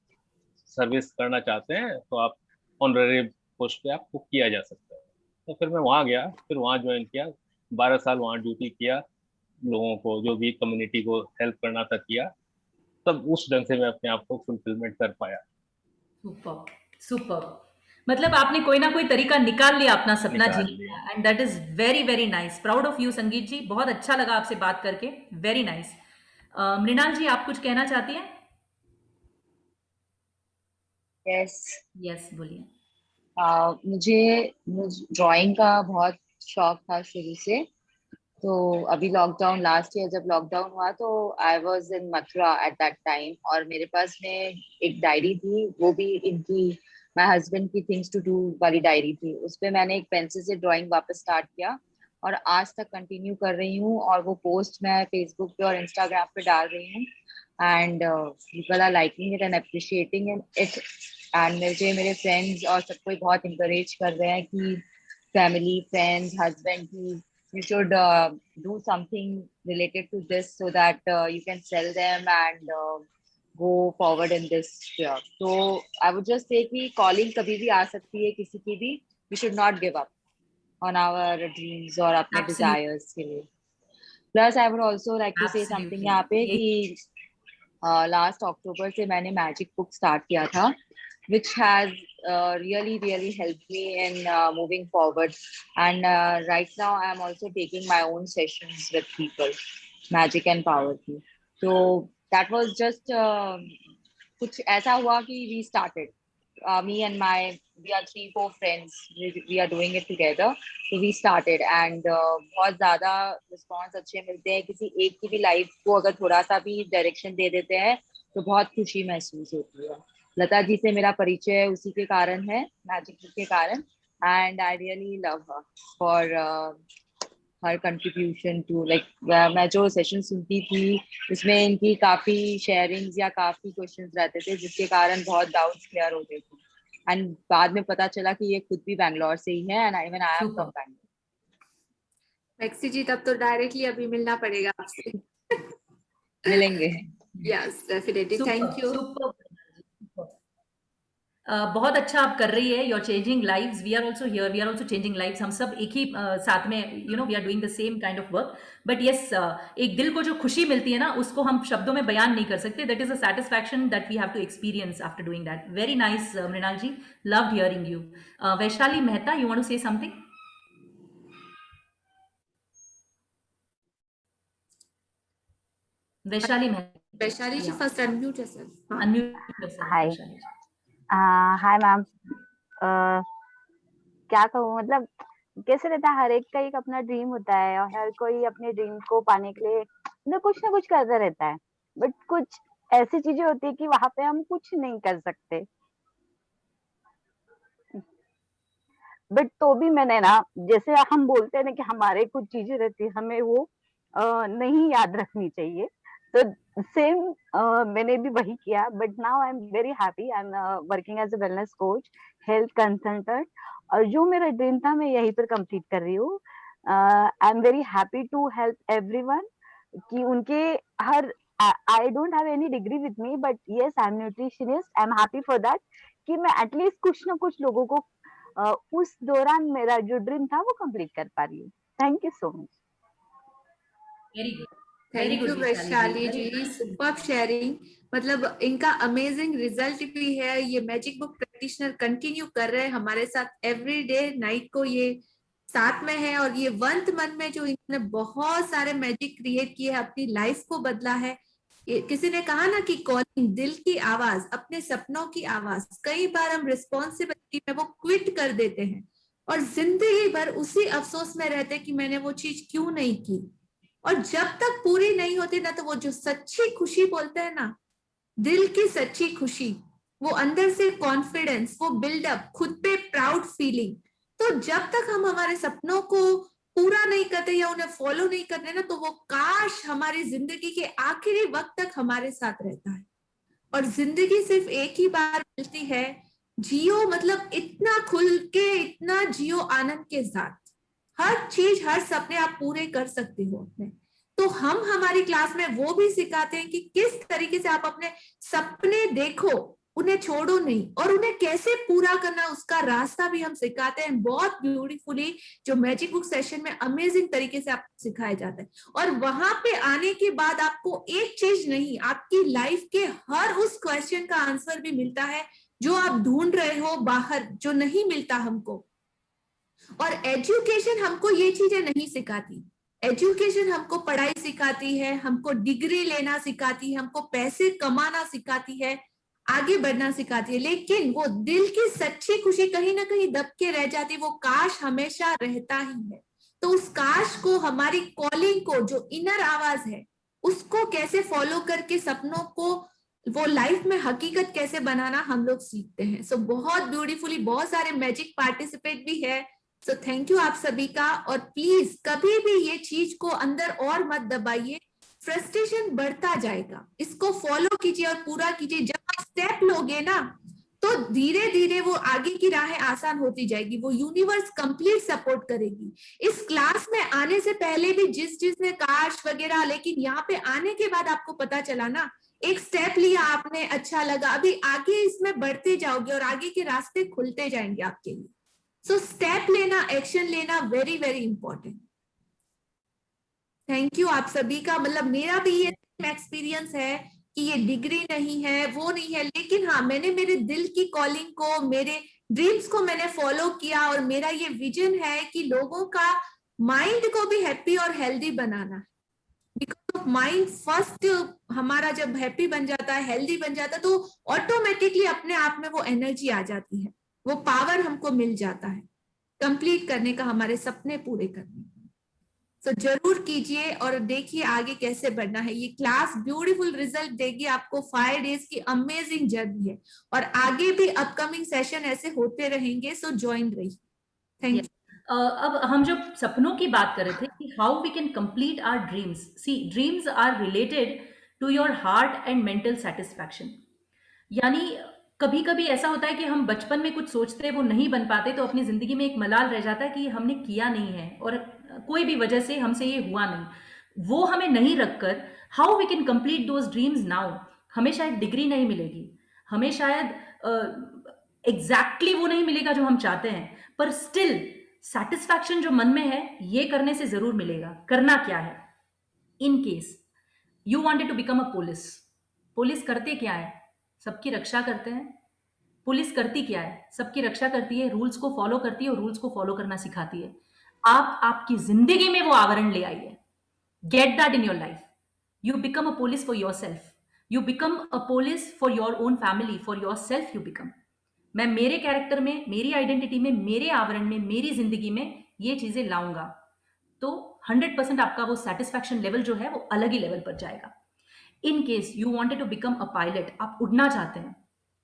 सर्विस करना चाहते हैं तो आप ऑनरी पोस्ट पे आपको किया जा सकता है। तो फिर मैं वहाँ गया, फिर वहाँ ज्वाइन किया, 12 साल वहाँ ड्यूटी किया, लोगों को जो भी कम्युनिटी को हेल्प करना था किया। तब उस ढंग से मैं अपने आप को फुलफिलमेंट कर पाया। Super super. मतलब आपने कोई ना कोई तरीका निकाल लिया अपना सपना निकाल जीने का, and that is very very nice. Proud of you संगीत जी, बहुत अच्छा लगा आपसे बात करके, वेरी नाइस। मृणाल जी, आप कुछ कहना चाहती हैं? यस। यस, बोलिए। मुझे ड्राइंग का बहुत शौक था शुरू से। तो अभी लॉकडाउन, लास्ट ईयर जब लॉकडाउन हुआ तो I was in Mathura at that time, और मेरे पास में एक डायरी थी, वो भी इनकी माय हस्बैंड की थिंग्स टू डू वाली डायरी थी। उस पे मैंने एक पेंसिल से ड्राइंग वापस स्टार्ट किया और आज तक कंटिन्यू कर रही हूँ, और वो पोस्ट मैं फेसबुक पे और इंस्टाग्राम पे डाल रही हूँ। And people are liking it and appreciating it. And मुझे मेरे फ्रेंड्स और सब कोई बहुत इंकरेज कर रहे हैं कि फैमिली, फ्रेंड्स, हस्बैंड की you should do something related to this so that you can sell them and go forward in this job. So I would just say कि calling कभी भी आ सकती है किसी की भी. We should not give up on our dreams और अपने desires के लिए. Plus I would also like to say something यहाँ पे कि last October से मैंने magic book start किया था, which has really helped me in moving forward. And right now I am also taking my own sessions with people, magic and power की. So that was just कुछ ऐसा हुआ कि we started, me and we are 3-4 friends, we are doing it together. So we started and बहुत ज़्यादा response अच्छे मिलते हैं। किसी एक की भी लाइफ को अगर थोड़ा सा भी डायरेक्शन दे देते हैं तो बहुत खुशी महसूस होती है। लता जी से मेरा परिचय उसी के कारण है, मैजिक बुक के कारण, and I really love her for her contribution to like, मैं जो सेशन सुनती थी उसमें इनकी काफी शेयरिंग्स या काफी क्वेश्चंस रहते थे जिसके कारण बहुत डाउट्स क्लियर होते थे। एंड बाद में पता चला कि ये खुद भी बैंगलोर से ही है, and even I am from Bangalore. Maxi ji, तब तो डायरेक्टली अभी मिलना पड़ेगा आपसे। मिलेंगे। Yes definitely, thank you. बहुत अच्छा आप कर रही है, you are changing lives, we are also here, we are also changing lives. हम सब एक ही साथ में we are doing the same kind of work. But yes, एक दिल को जो खुशी मिलती है ना, उसको हम शब्दों में बयान नहीं कर सकते। That is a satisfaction that we have to experience after doing that. Very nice Mrinal ji, loved hearing you. Vaishali Mehta, you want to say something? Vaishali Vaishali ji, first unmute yourself. Unmute yourself hi Vaishali ji. Hi ma'am. क्या कहूँ, मतलब कैसे रहता है, हर एक का एक अपना ड्रीम होता है और हर कोई अपने ड्रीम को पाने के लिए मतलब कुछ ना कुछ करता रहता है, बट कुछ ऐसी चीजें होती है कि वहां पे हम कुछ नहीं कर सकते। बट तो भी मैंने ना, जैसे हम बोलते हैं ना कि हमारे कुछ चीजें रहती है, हमें वो नहीं याद रखनी चाहिए, तो सेम मैंने भी वही किया। But now I am very happy, I am working as a wellness coach, health consultant, और जो मेरा ड्रीम था मैं यहीं पर कंप्लीट कर रही हूँ। I am very happy to help everyone कि उनके हर, I don't have any degree with me, but yes I am nutritionist, I am happy for that कि मैं एटलीस्ट कुछ ना कुछ लोगों को उस दौरान मेरा जो ड्रीम था वो कंप्लीट कर पा रही हूँ। Thank you so much. Very good, very thank good you Vaishali ji, superb sharing. मतलब इनका अमेजिंग रिजल्ट भी है। ये मैजिक बुक प्रैक्टिशनर कंटिन्यू कर रहे हैं हमारे साथ एवरी डे नाइट को, ये साथ में है। और ये 1 मंथ में जो इन्होंने बहुत सारे मैजिक क्रिएट किए हैं, अपनी लाइफ को बदला है। किसी ने कहा ना कि कॉलिंग, दिल की आवाज, अपने सपनों की आवाज, कई बार हम रिस्पॉन्सिबिलिटी में वो क्विट कर देते हैं और जिंदगी भर उसी अफसोस में रहते कि मैंने वो चीज क्यों नहीं की। और जब तक पूरी नहीं होती ना, तो वो जो सच्ची खुशी बोलते हैं ना, दिल की सच्ची खुशी, वो अंदर से कॉन्फिडेंस, वो बिल्डअप, खुद पे प्राउड फीलिंग, तो जब तक हम हमारे सपनों को पूरा नहीं करते या उन्हें फॉलो नहीं करते ना, तो वो काश हमारी जिंदगी के आखिरी वक्त तक हमारे साथ रहता है। और जिंदगी सिर्फ एक ही बार मिलती है, जियो मतलब इतना खुल के, इतना जियो आनंद के साथ। हर चीज, हर सपने आप पूरे कर सकते हो अपने। तो हम हमारी क्लास में वो भी सिखाते हैं कि किस तरीके से आप अपने सपने देखो, उन्हें छोड़ो नहीं, और उन्हें कैसे पूरा करना, उसका रास्ता भी हम सिखाते हैं बहुत ब्यूटीफुली, जो मैजिक बुक सेशन में अमेजिंग तरीके से आपको सिखाया जाता है। और वहां पे आने के बाद आपको एक चीज नहीं, आपकी लाइफ के हर उस क्वेश्चन का आंसर भी मिलता है जो आप ढूंढ रहे हो बाहर, जो नहीं मिलता हमको। और एजुकेशन हमको ये चीजें नहीं सिखाती। एजुकेशन हमको पढ़ाई सिखाती है, हमको डिग्री लेना सिखाती है, हमको पैसे कमाना सिखाती है, आगे बढ़ना सिखाती है, लेकिन वो दिल की सच्ची खुशी कहीं ना कहीं दब के रह जाती। वो काश हमेशा रहता ही है। तो उस काश को, हमारी कॉलिंग को, जो इनर आवाज है, उसको कैसे फॉलो करके सपनों को वो लाइफ में हकीकत कैसे बनाना हम लोग सीखते हैं। सो बहुत ब्यूटीफुली, बहुत सारे मैजिक पार्टिसिपेट भी है। सो थैंक यू आप सभी का। और प्लीज कभी भी ये चीज को अंदर और मत दबाइए, फ्रस्ट्रेशन बढ़ता जाएगा। इसको फॉलो कीजिए और पूरा कीजिए। जब आप स्टेप लोगे ना, तो धीरे धीरे वो आगे की राहें आसान होती जाएगी। वो यूनिवर्स कंप्लीट सपोर्ट करेगी। इस क्लास में आने से पहले भी जिसने काश वगैरह, लेकिन यहाँ पे आने के बाद आपको पता चला ना, एक स्टेप लिया आपने, अच्छा लगा, अभी आगे इसमें बढ़ते जाओगे और आगे के रास्ते खुलते जाएंगे आपके लिए। सो स्टेप लेना, एक्शन लेना very very important. Thank you आप सभी का। मतलब मेरा भी ये एक्सपीरियंस है कि ये डिग्री नहीं है, वो नहीं है, लेकिन हाँ, मैंने मेरे दिल की कॉलिंग को, मेरे ड्रीम्स को मैंने फॉलो किया। और मेरा ये विजन है कि लोगों का माइंड को भी हैप्पी और हेल्दी बनाना है। बिकॉज ऑफ माइंड फर्स्ट, हमारा जब हैप्पी बन जाता है, हेल्दी बन जाता है, तो ऑटोमेटिकली अपने आप में वो एनर्जी आ जाती है, वो पावर हमको मिल जाता है कंप्लीट करने का, हमारे सपने पूरे करने का। तो जरूर कीजिए और देखिए आगे कैसे बढ़ना है। ये क्लास ब्यूटीफुल रिजल्ट देगी आपको। 5 डेज की अमेजिंग जर्नी है और आगे भी अपकमिंग सेशन ऐसे होते रहेंगे। सो ज्वाइन रहिए। Thank you. अब हम जो सपनों की बात कर रहे थे कि how we can complete our dreams. See, dreams are related to your heart and mental satisfaction. यानी कभी कभी ऐसा होता है कि हम बचपन में कुछ सोचते हैं, वो नहीं बन पाते, तो अपनी जिंदगी में एक मलाल रह जाता है कि हमने किया नहीं है और कोई भी वजह से हमसे ये हुआ नहीं। वो हमें नहीं रखकर how we can complete those dreams now. हमें शायद डिग्री नहीं मिलेगी, हमें शायद एग्जैक्टली वो नहीं मिलेगा जो हम चाहते हैं, पर स्टिल सेटिस्फैक्शन जो मन में है, ये करने से जरूर मिलेगा। करना क्या है? In case you wanted to become a police, police करते क्या है? सबकी रक्षा करते हैं। पुलिस करती क्या है? सबकी रक्षा करती है, रूल्स को फॉलो करती है और रूल्स को फॉलो करना सिखाती है। आप आपकी जिंदगी में वो आवरण ले आइए। Get that in your life. You become a police for yourself. You become a police for your own family, for yourself you become. मैं मेरे कैरेक्टर में, मेरी आइडेंटिटी में, मेरे आवरण में, मेरी जिंदगी में ये चीजें लाऊंगा तो 100% आपका वो सेटिस्फैक्शन लेवल जो है वो अलग ही लेवल पर जाएगा. In case you wanted to become a pilot, आप उड़ना चाहते हैं,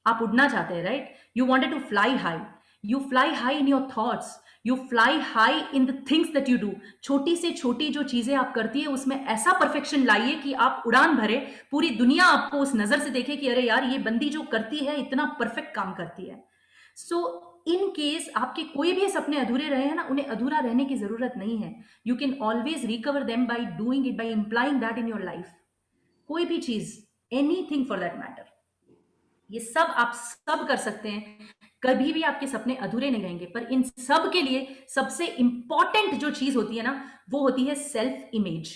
आप उड़ना चाहते हैं, right? You wanted to fly high. You fly high in your thoughts, you fly high in the things that you do. छोटी से छोटी जो चीजें आप करती है उसमें ऐसा परफेक्शन लाइए कि आप उड़ान भरे, पूरी दुनिया आपको उस नजर से देखे कि अरे यार ये बंदी जो करती है इतना परफेक्ट काम करती है. सो इन केस आपके कोई भी सपने अधूरे रहे हैं ना, उन्हें अधूरा रहने की जरूरत नहीं है. You can always recover them by doing it, by implying that in your life. कोई भी चीज, एनीथिंग फॉर दैट मैटर, ये सब आप सब कर सकते हैं. कभी भी आपके सपने अधूरे नहीं रहेंगे. पर इन सब के लिए सबसे इंपॉर्टेंट जो चीज होती है ना, वो होती है सेल्फ इमेज.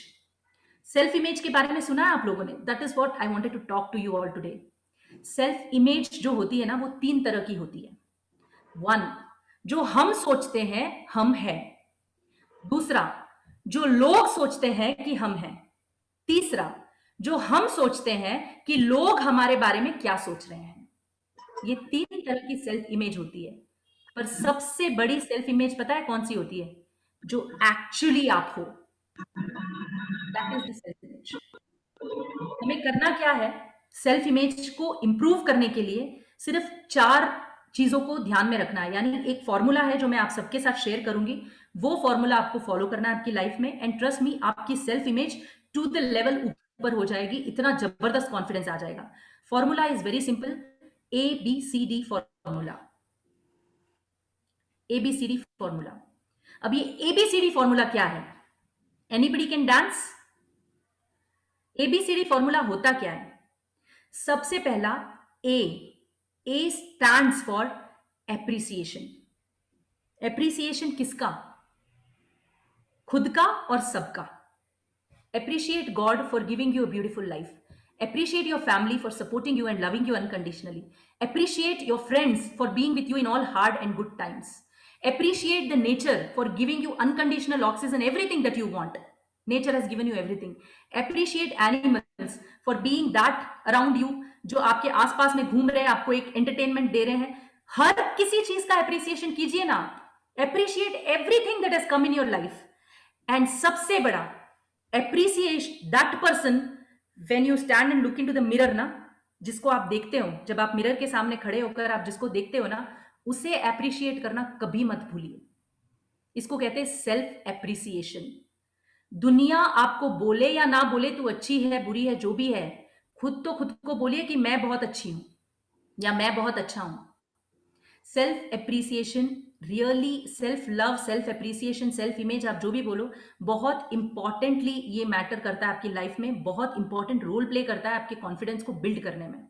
सेल्फ इमेज के बारे में सुना है आप लोगों ने? That is what I wanted to talk to you all today. Self image जो होती है ना, वो 3 तरह की होती है. 1, जो हम सोचते हैं हम हैं. दूसरा, जो लोग सोचते हैं कि हम हैं. तीसरा, जो हम सोचते हैं कि लोग हमारे बारे में क्या सोच रहे हैं. ये 3 तरह की सेल्फ इमेज होती है. पर सबसे बड़ी सेल्फ इमेज पता है कौन सी होती है? जो एक्चुअली आप हो. That is the self image. हमें करना क्या है? सेल्फ इमेज को इंप्रूव करने के लिए सिर्फ 4 चीजों को ध्यान में रखना है. यानी एक फॉर्मूला है जो मैं आप सबके साथ शेयर करूंगी. वो फॉर्मूला आपको फॉलो करना है आपकी लाइफ में. एंड ट्रस्ट मी, आपकी self image to the level ऊपर हो जाएगी. इतना जबरदस्त कॉन्फिडेंस आ जाएगा. Formula is very simple. ABCD formula. ABCD formula. अब ये ABCD फॉर्मूला क्या है? Anybody can dance? ABCD formula होता क्या है? सबसे पहला A stands for appreciation. Appreciation किसका? खुद का और सबका. Appreciate God for giving you a beautiful life. Appreciate your family for supporting you and loving you unconditionally. Appreciate your friends for being with you in all hard and good times. Appreciate the nature for giving you unconditional oxygen, everything that you want. Nature has given you everything. Appreciate animals for being that around you, जो आपके आसपास में घूम रहे हैं, आपको एक entertainment दे रहे हैं. हर किसी चीज का अप्रिसिएशन कीजिए ना. Appreciate everything that has come in your life. And सबसे बड़ा, appreciate that person when you stand and look into the mirror ना, जिसको आप देखते हो, जब आप मिरर के सामने खड़े होकर आप जिसको देखते हो ना, उसे अप्रिशिएट करना कभी मत भूलिए. इसको कहते हैं सेल्फ एप्रिसिएशन. दुनिया आपको बोले या ना बोले तू अच्छी है, बुरी है, जो भी है, खुद तो खुद को बोलिए कि मैं बहुत अच्छी हूं या मैं बहुत अच्छा हूं. Self appreciation, really self love, self appreciation, self image, आप जो भी बोलो, बहुत इंपॉर्टेंटली ये मैटर करता है आपकी लाइफ में. बहुत इंपॉर्टेंट रोल प्ले करता है आपके कॉन्फिडेंस को बिल्ड करने में.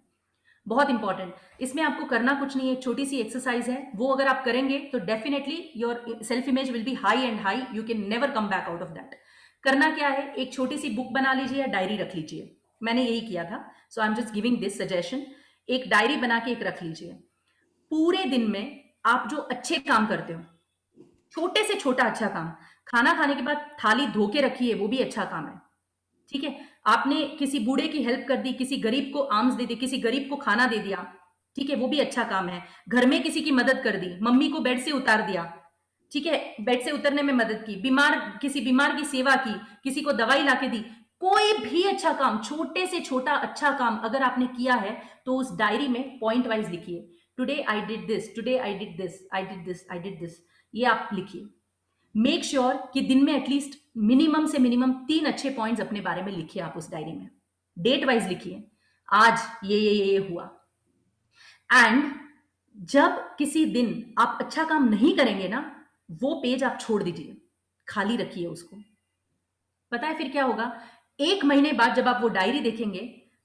बहुत इंपॉर्टेंट. इसमें आपको करना कुछ नहीं है, एक छोटी सी एक्सरसाइज है. वो अगर आप करेंगे तो definitely your self image will be high and high. You can never come back out of that. करना क्या है? एक छोटी सी बुक बना लीजिए या डायरी रख लीजिए. मैंने यही किया था. So I am just giving this suggestion. एक डायरी बना के एक रख लीजिए. पूरे दिन में आप जो अच्छे काम करते हो, छोटे से छोटा अच्छा काम, खाना खाने के बाद थाली धो के रखिए, वो भी अच्छा काम है. ठीक है? आपने किसी बूढ़े की हेल्प कर दी, किसी गरीब को आर्म्स दे दी, किसी गरीब को खाना दे दिया, ठीक है, वो भी अच्छा काम है. घर में किसी की मदद कर दी, मम्मी को बेड से उतार दिया, ठीक है, बेड से उतरने में मदद की, किसी बीमार की सेवा की, किसी को दवाई लाके दी. कोई भी अच्छा काम, छोटे से छोटा अच्छा काम अगर आपने किया है तो उस डायरी में पॉइंट वाइज लिखिए. Today I did this, today I did this, I did this, I did this. ये आप लिखिए. मेक श्योर कि दिन में एटलीस्ट मिनिमम से मिनिमम 3 अच्छे पॉइंट्स अपने बारे में लिखिए आप उस डायरी में. डेट वाइज लिखिए, आज ये हुआ. एंड जब किसी दिन आप अच्छा काम नहीं करेंगे ना, वो पेज आप छोड़ दीजिए, खाली रखिए उसको. पता है फिर क्या होगा? 1 महीने बाद जब आप वो डायरी देखेंगे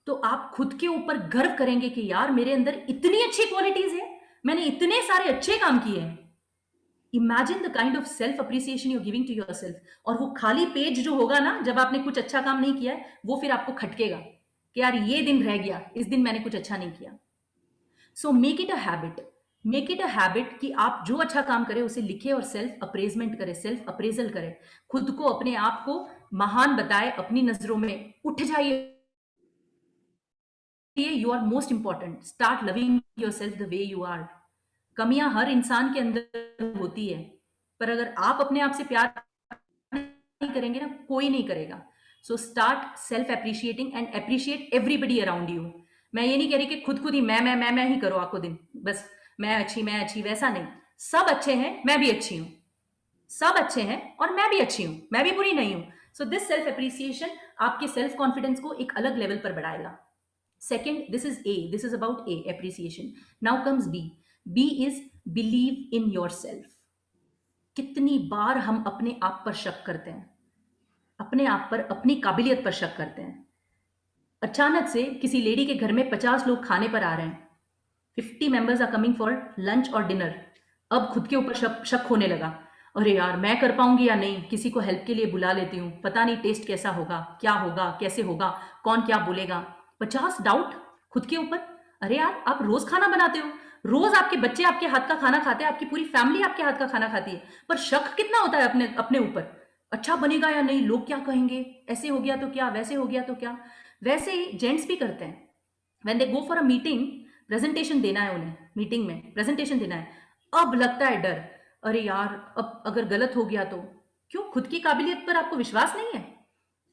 तो आप खुद के ऊपर गर्व करेंगे कि यार मेरे अंदर इतनी अच्छी क्वालिटीज है, मैंने इतने सारे अच्छे काम किए हैं. Imagine the kind of self appreciation you giving to yourself. और वो खाली पेज जो होगा ना, जब आपने कुछ अच्छा काम नहीं किया है, वो फिर आपको खटकेगा कि यार ये दिन रह गया, इस दिन मैंने कुछ अच्छा नहीं किया. So make it a habit. Make it a habit कि आप जो अच्छा काम करें उसे लिखे और सेल्फ अप्रेजमेंट करें, सेल्फ अप्रेजल करें. खुद को, अपने आप को महान बताए अपनी नजरों में, उठ जाइए, you are most important, start loving yourself the way you are. कमियां हर इंसान के अंदर होती है, पर अगर आप अपने आप से प्यार नहीं करेंगे ना, कोई नहीं करेगा। So start self appreciating and appreciate everybody around you. मैं ये नहीं कह रही कि खुद ही मैं ही करो आखो दिन, बस मैं अच्छी, वैसा नहीं। सब अच्छे हैं, मैं भी अच्छी हूं, सब अच्छे हैं और मैं भी अच्छी हूं, मैं भी बुरी नहीं हूं। सो दिस सेल्फ एप्रिसिएशन आपके सेल्फ कॉन्फिडेंस को एक अलग लेवल पर बढ़ाएगा। Second, this is about A, appreciation. Now comes B. B is believe in your self. कितनी बार हम अपने आप पर शक करते हैं, अपने आप पर, अपनी काबिलियत पर शक करते हैं। अचानक से किसी लेडी के घर में 50 लोग खाने पर आ रहे हैं, 50 members are coming for lunch और डिनर। अब खुद के ऊपर शक होने लगा, अरे यार मैं कर पाऊंगी या नहीं, किसी को हेल्प के लिए बुला लेती हूँ, पता नहीं टेस्ट कैसा होगा, क्या होगा, कैसे होगा, कौन क्या बोलेगा। 50 डाउट खुद के ऊपर। अरे यार आप रोज खाना बनाते हो, रोज आपके बच्चे आपके हाथ का खाना खाते हैं, आपकी पूरी फैमिली आपके हाथ का खाना खाती है, पर शक कितना होता है अपने ऊपर, अच्छा बनेगा या नहीं, लोग क्या कहेंगे, ऐसे हो गया तो क्या, वैसे हो गया तो क्या। वैसे ही जेंट्स भी करते हैं। When they go for a meeting, presentation देना है उन्हें, मीटिंग में प्रेजेंटेशन देना है, अब लगता है डर, अरे यार अब अगर गलत हो गया तो। क्यों? खुद की काबिलियत पर आपको विश्वास नहीं है।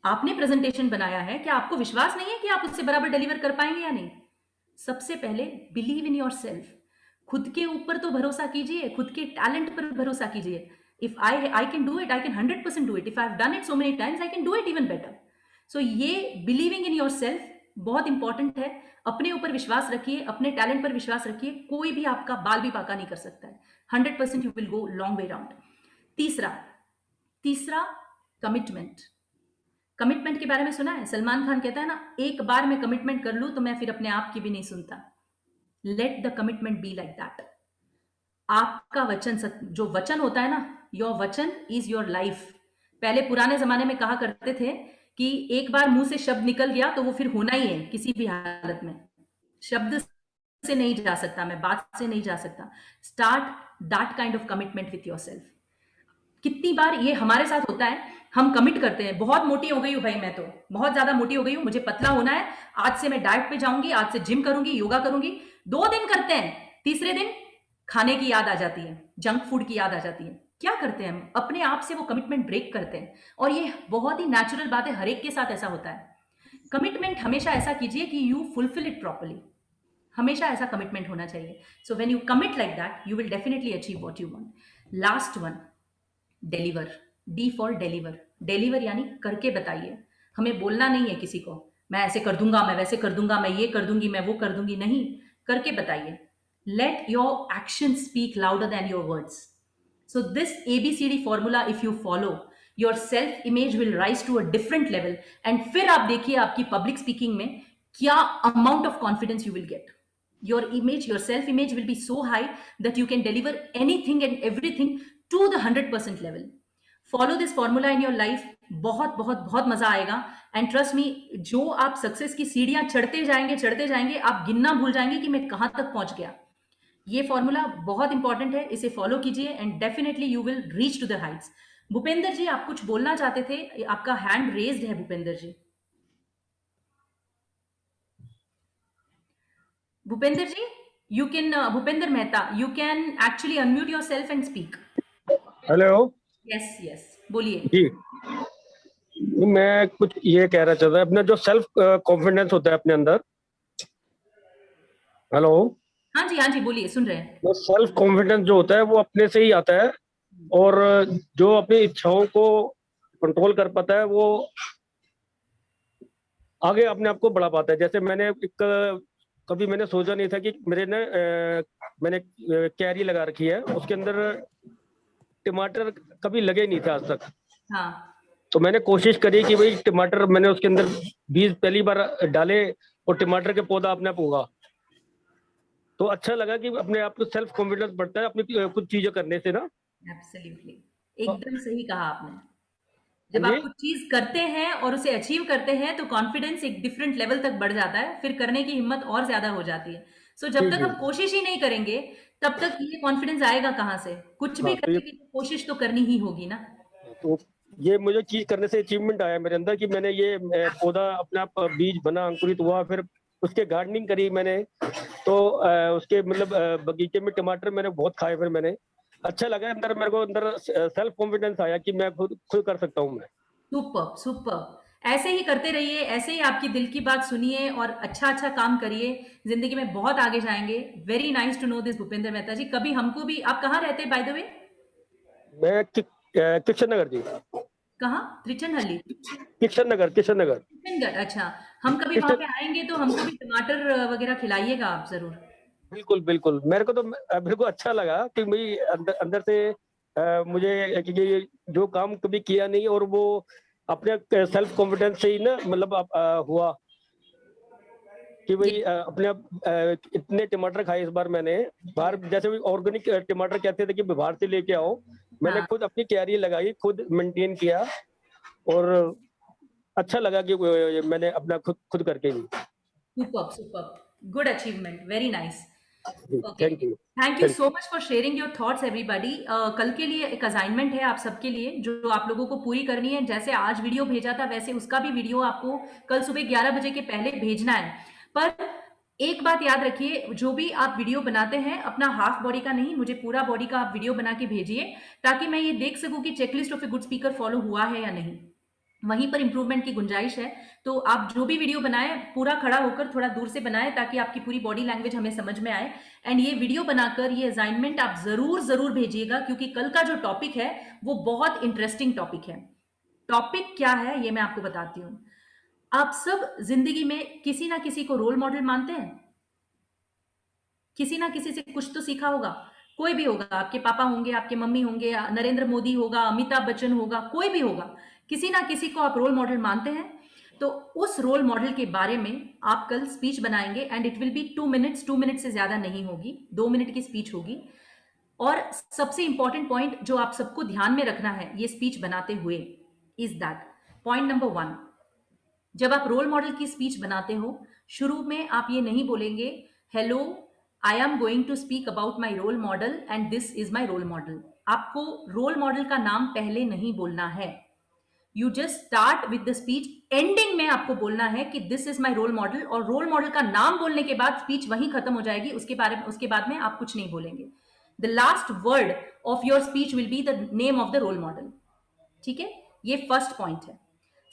आपने प्रेजेंटेशन बनाया है, क्या आपको विश्वास नहीं है कि आप उससे बराबर डिलीवर कर पाएंगे या नहीं? सबसे पहले बिलीव इन योर सेल्फ। खुद के ऊपर तो भरोसा कीजिए, खुद के टैलेंट पर भरोसा कीजिए। If I can do it, I can 100% do it. If I have done it so many times, I can do it even better. So ये बिलीविंग इन योर सेल्फ बहुत इंपॉर्टेंट है। अपने ऊपर विश्वास रखिए, अपने टैलेंट पर विश्वास रखिए, कोई भी आपका बाल भी बाका नहीं कर सकता है। 100% you will go long way round. तीसरा कमिटमेंट। कमिटमेंट के बारे में सुना है? सलमान खान कहता है ना, एक बार मैं कमिटमेंट कर लूं तो मैं फिर अपने आप की भी नहीं सुनता। Let the commitment be like that. आपका वचन, जो वचन होता है ना, योर वचन इज योर लाइफ। पहले पुराने जमाने में कहा करते थे कि एक बार मुंह से शब्द निकल गया तो वो फिर होना ही है किसी भी हालत में। शब्द से नहीं जा सकता, मैं बात से नहीं जा सकता। Start that kind of commitment with yourself. कितनी बार ये हमारे साथ होता है, हम कमिट करते हैं, बहुत मोटी हो गई हूं भाई, मैं तो बहुत ज्यादा मोटी हो गई हूं, मुझे पतला होना है, आज से मैं डाइट पे जाऊंगी, आज से जिम करूंगी, योगा करूंगी। 2 दिन करते हैं, तीसरे दिन खाने की याद आ जाती है, जंक फूड की याद आ जाती है। क्या करते हैं हम? अपने आप से वो कमिटमेंट ब्रेक करते हैं। और ये बहुत ही नेचुरल बात है, हर एक के साथ ऐसा होता है। कमिटमेंट हमेशा ऐसा कीजिए कि यू फुलफिल इट प्रॉपर्ली। हमेशा ऐसा कमिटमेंट होना चाहिए। So when you commit like that, you will definitely achieve what you want. Last one, deliver. D for deliver. Deliver यानी करके बताइए। हमें बोलना नहीं है किसी को, मैं ऐसे कर दूंगा, मैं वैसे कर दूंगा, मैं ये कर दूंगी, मैं वो कर दूंगी। नहीं, करके बताइए। Let your action speak louder than your words. So this ABCD formula if you follow, your self image will rise to a different level. And फिर आप देखिए आपकी पब्लिक स्पीकिंग में क्या amount of confidence you will get. Your image, your self-image will be so high that you can deliver anything and everything to the 100% level. Follow this formula in your life. बहुत बहुत बहुत मजा आएगा। And trust me, जो आप success की सीढ़ियां चढ़ते जाएंगे, आप गिनना भूल जाएंगे कि मैं कहां तक पहुंच गया। ये फॉर्मूला बहुत इंपॉर्टेंट है, इसे फॉलो कीजिए and definitely you will reach to the heights. Bhupendra ji, आप कुछ बोलना चाहते थे, आपका हैंड रेज्ड है Bhupendra ji. Bhupender ji, you can, Bhupender Mehta, you can actually unmute yourself and speak. Hello. Yes, बोलिए जी, मैं कुछ ये कह रहा चाहता, अपना जो सेल्फ कॉन्फिडेंस होता है अपने अंदर। हेलो। हाँ जी, बोलिए, सुन रहे हैं। वो सेल्फ कॉन्फिडेंस जो होता है वो अपने से ही आता है, और जो अपनी इच्छाओं को कंट्रोल कर पाता है वो आगे अपने आप को बढ़ा पाता है। जैसे मैंने कभी मैंने सोचा नहीं था कि मैंने कैरी लगा रखी है, उसके अंदर टमाटर कभी लगे नहीं थे आज तक। हाँ। तो मैंने कोशिश करी कि भाई टमाटर, मैंने उसके अंदर बीज पहली बार डाले और टमाटर के पौधा अपने आप होगा। तो अच्छा लगा कि अपने आप को सेल्फ कॉन्फिडेंस बढ़ता है अपनी कुछ चीजें करने से ना। एब्सोल्युटली, एकदम सही कहा आपने। जब आप कुछ चीज करते हैं और उसे अचीव करते हैं तो कॉन्फिडेंस एक डिफरेंट लेवल तक बढ़ जाता है, फिर करने की हिम्मत और ज्यादा हो जाती है। सो जब तक हम कोशिश ही नहीं करेंगे तब तक ये कॉन्फिडेंस आएगा कहाँ से? कुछ भी करने की कोशिश तो करनी ही होगी ना। तो ये मुझे चीज करने से अचीवमेंट आया मेरे अंदर कि मैंने ये पौधा अपने आप बीज बना, अंकुरित हुआ, फिर उसके गार्डनिंग करी मैंने, तो उसके मतलब बगीचे में टमाटर मैंने बहुत खाए, फिर मैंने अच्छा लगा अंदर, मेरे को अंदर सेल्फ कॉन्फिडेंस आया कि मैं खुद कर सकता हूँ मैं। सुपर सुपर, ऐसे ही करते रहिए, ऐसे ही आपकी दिल की बात सुनिए और अच्छा अच्छा काम करिए, जिंदगी में बहुत आगे जाएंगे। Very nice to know this Bhupendra Mehta ji. कभी हमको भी, आप कहाँ रहते हैं बाय द वे? मैं किशन नगर जी। कहाँ? त्रिचनहल्ली? किशन नगर। किशनगढ़, अच्छा। हम कभी वहां पे आएंगे तो हमको भी टमाटर वगैरह खिलाइएगा आप जरूर। बिल्कुल मेरे को अच्छा लगा कि भाई अंदर से मुझे कि जो काम कभी किया नहीं और वो अपने सेल्फ कॉन्फिडेंस से ही ना मतलब हुआ कि भाई अपने आप इतने टमाटर खाए इस बार मैंने। बाहर जैसे भी ऑर्गेनिक टमाटर कहते थे कि बाहर से लेके आओ, मैंने खुद अपनी क्यारी लगाई, खुद मेंटेन किया और अच्छा लगा कि मैंने अपना खुद करके भी। Super, good achievement, very nice. Thank you. Thank you so much for sharing your thoughts everybody. कल के लिए एक असाइनमेंट है आप सबके लिए जो आप लोगों को पूरी करनी है। जैसे आज वीडियो भेजा था वैसे उसका भी वीडियो आपको कल सुबह 11 बजे के पहले भेजना है। पर एक बात याद रखिए, जो भी आप वीडियो बनाते हैं अपना हाफ बॉडी का नहीं, मुझे पूरा बॉडी का आप वीडियो बना के भेजिए ताकि मैं ये देख सकूं कि checklist of a good speaker follow हुआ है या नहीं। वहीं पर इंप्रूवमेंट की गुंजाइश है। तो आप जो भी वीडियो बनाएं पूरा खड़ा होकर थोड़ा दूर से बनाएं ताकि आपकी पूरी बॉडी लैंग्वेज हमें समझ में आए। एंड ये वीडियो बनाकर ये असाइनमेंट आप जरूर भेजिएगा क्योंकि कल का जो टॉपिक है वो बहुत इंटरेस्टिंग टॉपिक है। टॉपिक क्या है ये मैं आपको बताती हूँ। आप सब जिंदगी में किसी ना किसी को रोल मॉडल मानते हैं, किसी ना किसी से कुछ तो सीखा होगा। कोई भी होगा, आपके पापा होंगे, आपके मम्मी होंगे, नरेंद्र मोदी होगा, अमिताभ बच्चन होगा, कोई भी होगा, किसी ना किसी को आप रोल मॉडल मानते हैं। तो उस रोल मॉडल के बारे में आप कल स्पीच बनाएंगे and it will B 2 minutes, 2 minute से ज्यादा नहीं होगी, 2 मिनट की स्पीच होगी। और सबसे इंपॉर्टेंट पॉइंट जो आप सबको ध्यान में रखना है ये स्पीच बनाते हुए इज दैट पॉइंट नंबर 1, जब आप रोल मॉडल की स्पीच बनाते हो शुरू में आप ये नहीं बोलेंगे hello I am going to speak about my role model and this is my role model. आपको रोल मॉडल का नाम पहले नहीं बोलना है। You just start with the speech, ending में आपको बोलना है कि this is my role model, और रोल मॉडल का नाम बोलने के बाद स्पीच वहीं खत्म हो जाएगी। उसके बाद में आप कुछ नहीं बोलेंगे। The last word of your speech will be the name of the role model. ठीक है, ये फर्स्ट पॉइंट है।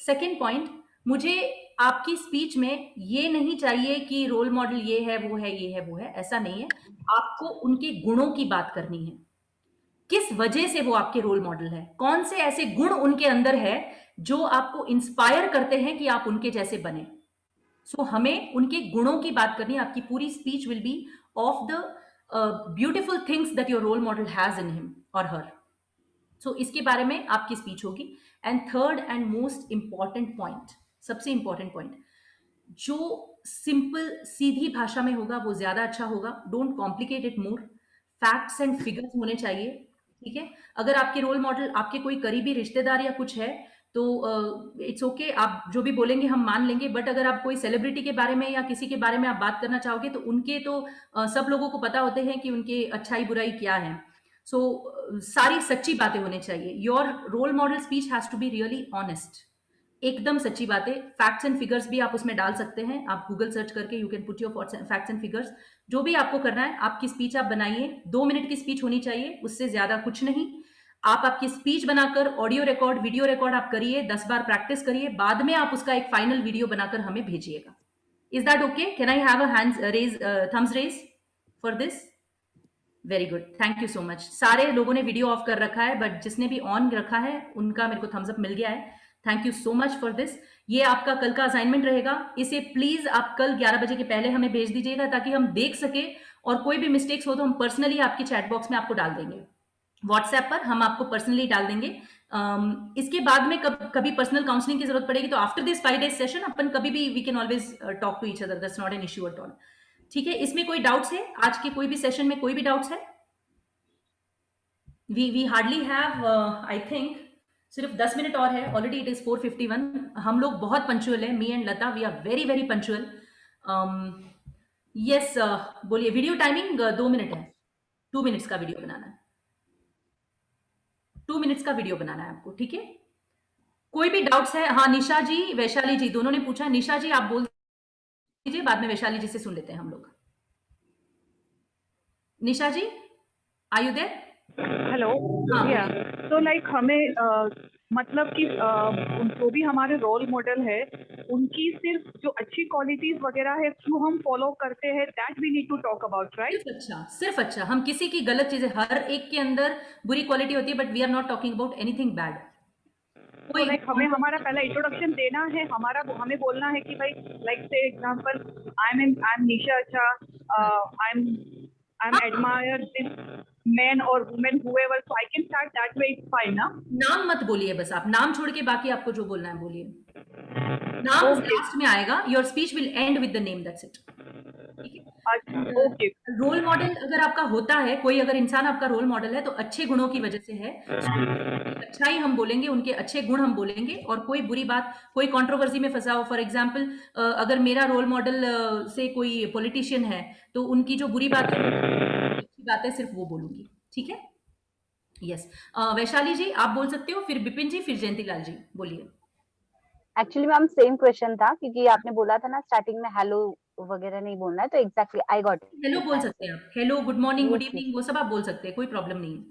सेकेंड पॉइंट, मुझे आपकी स्पीच में ये नहीं चाहिए कि रोल मॉडल ये है वो है ये है वो है, ऐसा नहीं है। आपको उनके गुणों की बात करनी है, किस वजह से वो आपके रोल मॉडल है, कौन से ऐसे गुण उनके अंदर है जो आपको इंस्पायर करते हैं कि आप उनके जैसे बने। सो हमें उनके गुणों की बात करनी है। आपकी पूरी speech will be of the beautiful things that your role model has in him और हर। सो इसके बारे में आपकी स्पीच होगी। And third and most important point, सबसे इंपॉर्टेंट पॉइंट, जो सिंपल सीधी भाषा में होगा वो ज्यादा अच्छा होगा। Don't complicate it more. Facts and figures होने चाहिए। ठीक है, अगर आपके रोल मॉडल आपके कोई करीबी रिश्तेदार या कुछ है तो इट्स ओके, आप जो भी बोलेंगे हम मान लेंगे। बट अगर आप कोई सेलिब्रिटी के बारे में या किसी के बारे में आप बात करना चाहोगे तो उनके तो सब लोगों को पता होते हैं कि उनके अच्छाई बुराई क्या है। सो सारी सच्ची बातें होनी चाहिए। Your role model speech has to be really honest, एकदम सच्ची बातें। फैक्ट्स एंड फिगर्स भी आप उसमें डाल सकते हैं, आप गूगल सर्च करके you can put your facts and figures. जो भी आपको करना है, आपकी स्पीच आप बनाइए, 2 मिनट की स्पीच होनी चाहिए, उससे ज्यादा कुछ नहीं। आप आपकी स्पीच बनाकर ऑडियो रिकॉर्ड, वीडियो रिकॉर्ड आप करिए, 10 बार प्रैक्टिस करिए, बाद में आप उसका एक फाइनल वीडियो बनाकर हमें भेजिएगा। Is that okay? Can I have a thumbs raise for this? Very good, thank you so much. सारे लोगों ने वीडियो ऑफ कर रखा है बट जिसने भी ऑन रखा है उनका मेरे को थम्स अप मिल गया है। Thank you so much for this. ये आपका कल का असाइनमेंट रहेगा, इसे प्लीज आप कल 11 बजे के पहले हमें भेज दीजिएगा ताकि हम देख सके, और कोई भी मिस्टेक्स हो तो हम पर्सनली आपकी चैट बॉक्स में आपको डाल देंगे, व्हाट्सएप पर हम आपको पर्सनली डाल देंगे। इसके बाद में कभी पर्सनल काउंसलिंग की जरूरत पड़ेगी तो आफ्टर दिस 5 days सेशन अपन कभी भी we can always talk to each other, that's not an issue at all. ठीक है, इसमें कोई डाउट्स है? आज के कोई भी सेशन में कोई भी डाउट्स है? We hardly have I think सिर्फ 10 मिनट और है, ऑलरेडी इट इज 4:51। हम लोग बहुत पंचुअल है, me and Lata, we are very very punctual. Yes, बोलिए। वीडियो टाइमिंग 2 मिनट है, 2 मिनट्स का वीडियो बनाना है, 2 मिनट्स का वीडियो बनाना है आपको। ठीक है, कोई भी डाउट्स है? हाँ, निशा जी, वैशाली जी दोनों ने पूछा। निशा जी आप बोल दीजिए, बाद में वैशाली जी से सुन लेते हैं हम लोग। निशा जी, आर यू देयर? हेलो हाँ, या बोलिए। तो लाइक हमें मतलब कि जो भी हमारे रोल मॉडल है उनकी सिर्फ जो अच्छी क्वालिटीज वगैरह है जो हम फॉलो करते हैं that we need to talk about, right? सिर्फ अच्छा। हम किसी की गलत चीजें, हर एक के अंदर बुरी क्वालिटी होती है, but we are not talking about anything bad. तो लाइक हमें हमारा पहला इंट्रोडक्शन देना है, हमारा हमें बोलना है कि भाई लाइक से एग्जांपल आई एम निशा अच्छा, I am admire this man और women whoever, so I can start that way, it's fine ना? नाम मत बोलिए, बस आप नाम छोड़ के बाकी आपको जो बोलना है बोलिए। नाम लास्ट में आएगा, your speech will end with the name, that's it. Okay. Role model अगर आपका होता है, कोई अगर इंसान आपका रोल मॉडल है तो अच्छे गुणों की वजह से है। अच्छाई हम बोलेंगे, उनके अच्छे गुण हम बोलेंगे, और कोई बुरी बात, कोई कंट्रोवर्सी में फंसा हो, फॉर एग्जांपल अगर मेरा रोल मॉडल से कोई पॉलिटिशियन है तो उनकी जो बुरी बात है, अच्छी बात है, सिर्फ वो बोलूंगी, ठीक है? यस। वैशाली जी आप बोल सकते हो, फिर बिपिन जी, फिर जयंतीलाल जी, बोलिए। एक्चुअली मैम सेम क्वेश्चन था, क्योंकि आपने बोला था ना स्टार्टिंग में हेलो वगैरह नहीं बोलना है, तो exactly I got it. Hello बोल सकते हैं आप, hello, good morning, good evening, वो सब आप बोल सकते हैं, कोई प्रॉब्लम नहीं है।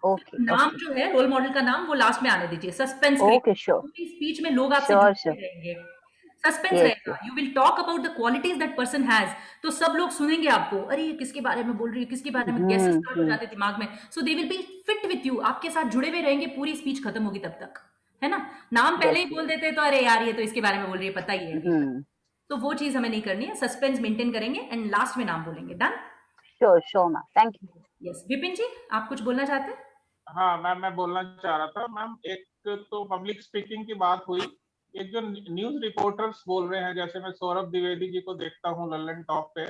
ओके नाम जो है, रोल मॉडल का नाम, वो लास्ट में आने दीजिए, सस्पेंस ओके श्योर पूरी स्पीच में लोग आपसे श्योर जुड़े श्योर रहेंगे, सस्पेंस यस रहेगा। You will talk about the qualities that person has, तो सब लोग सुनेंगे आपको, अरे ये किसके बारे में बोल रही है, किसके बारे में, कैसे स्टार्ट हो जाते दिमाग में, so they will be fit with you, आपके साथ जुड़े हुए रहेंगे, पूरी स्पीच खत्म होगी तब तक, है ना? नाम पहले ही बोल देते तो अरे यार ये तो इसके बारे में बोल रही है, पता ही है, तो वो चीज हमें नहीं करनी है, सस्पेंस मेंटेन करेंगे एंड लास्ट में नाम बोलेंगे। Done? Sure sure ma'am, thank you. Yes, Vipin ji आप कुछ बोलना चाहते हैं? हाँ मैम, मैं बोलना चाह रहा था मैम, एक तो पब्लिक स्पीकिंग की बात हुई, एक जो न्यूज रिपोर्टर्स बोल रहे हैं, जैसे मैं सौरभ द्विवेदी जी को देखता हूँ लल्लन टॉप पे,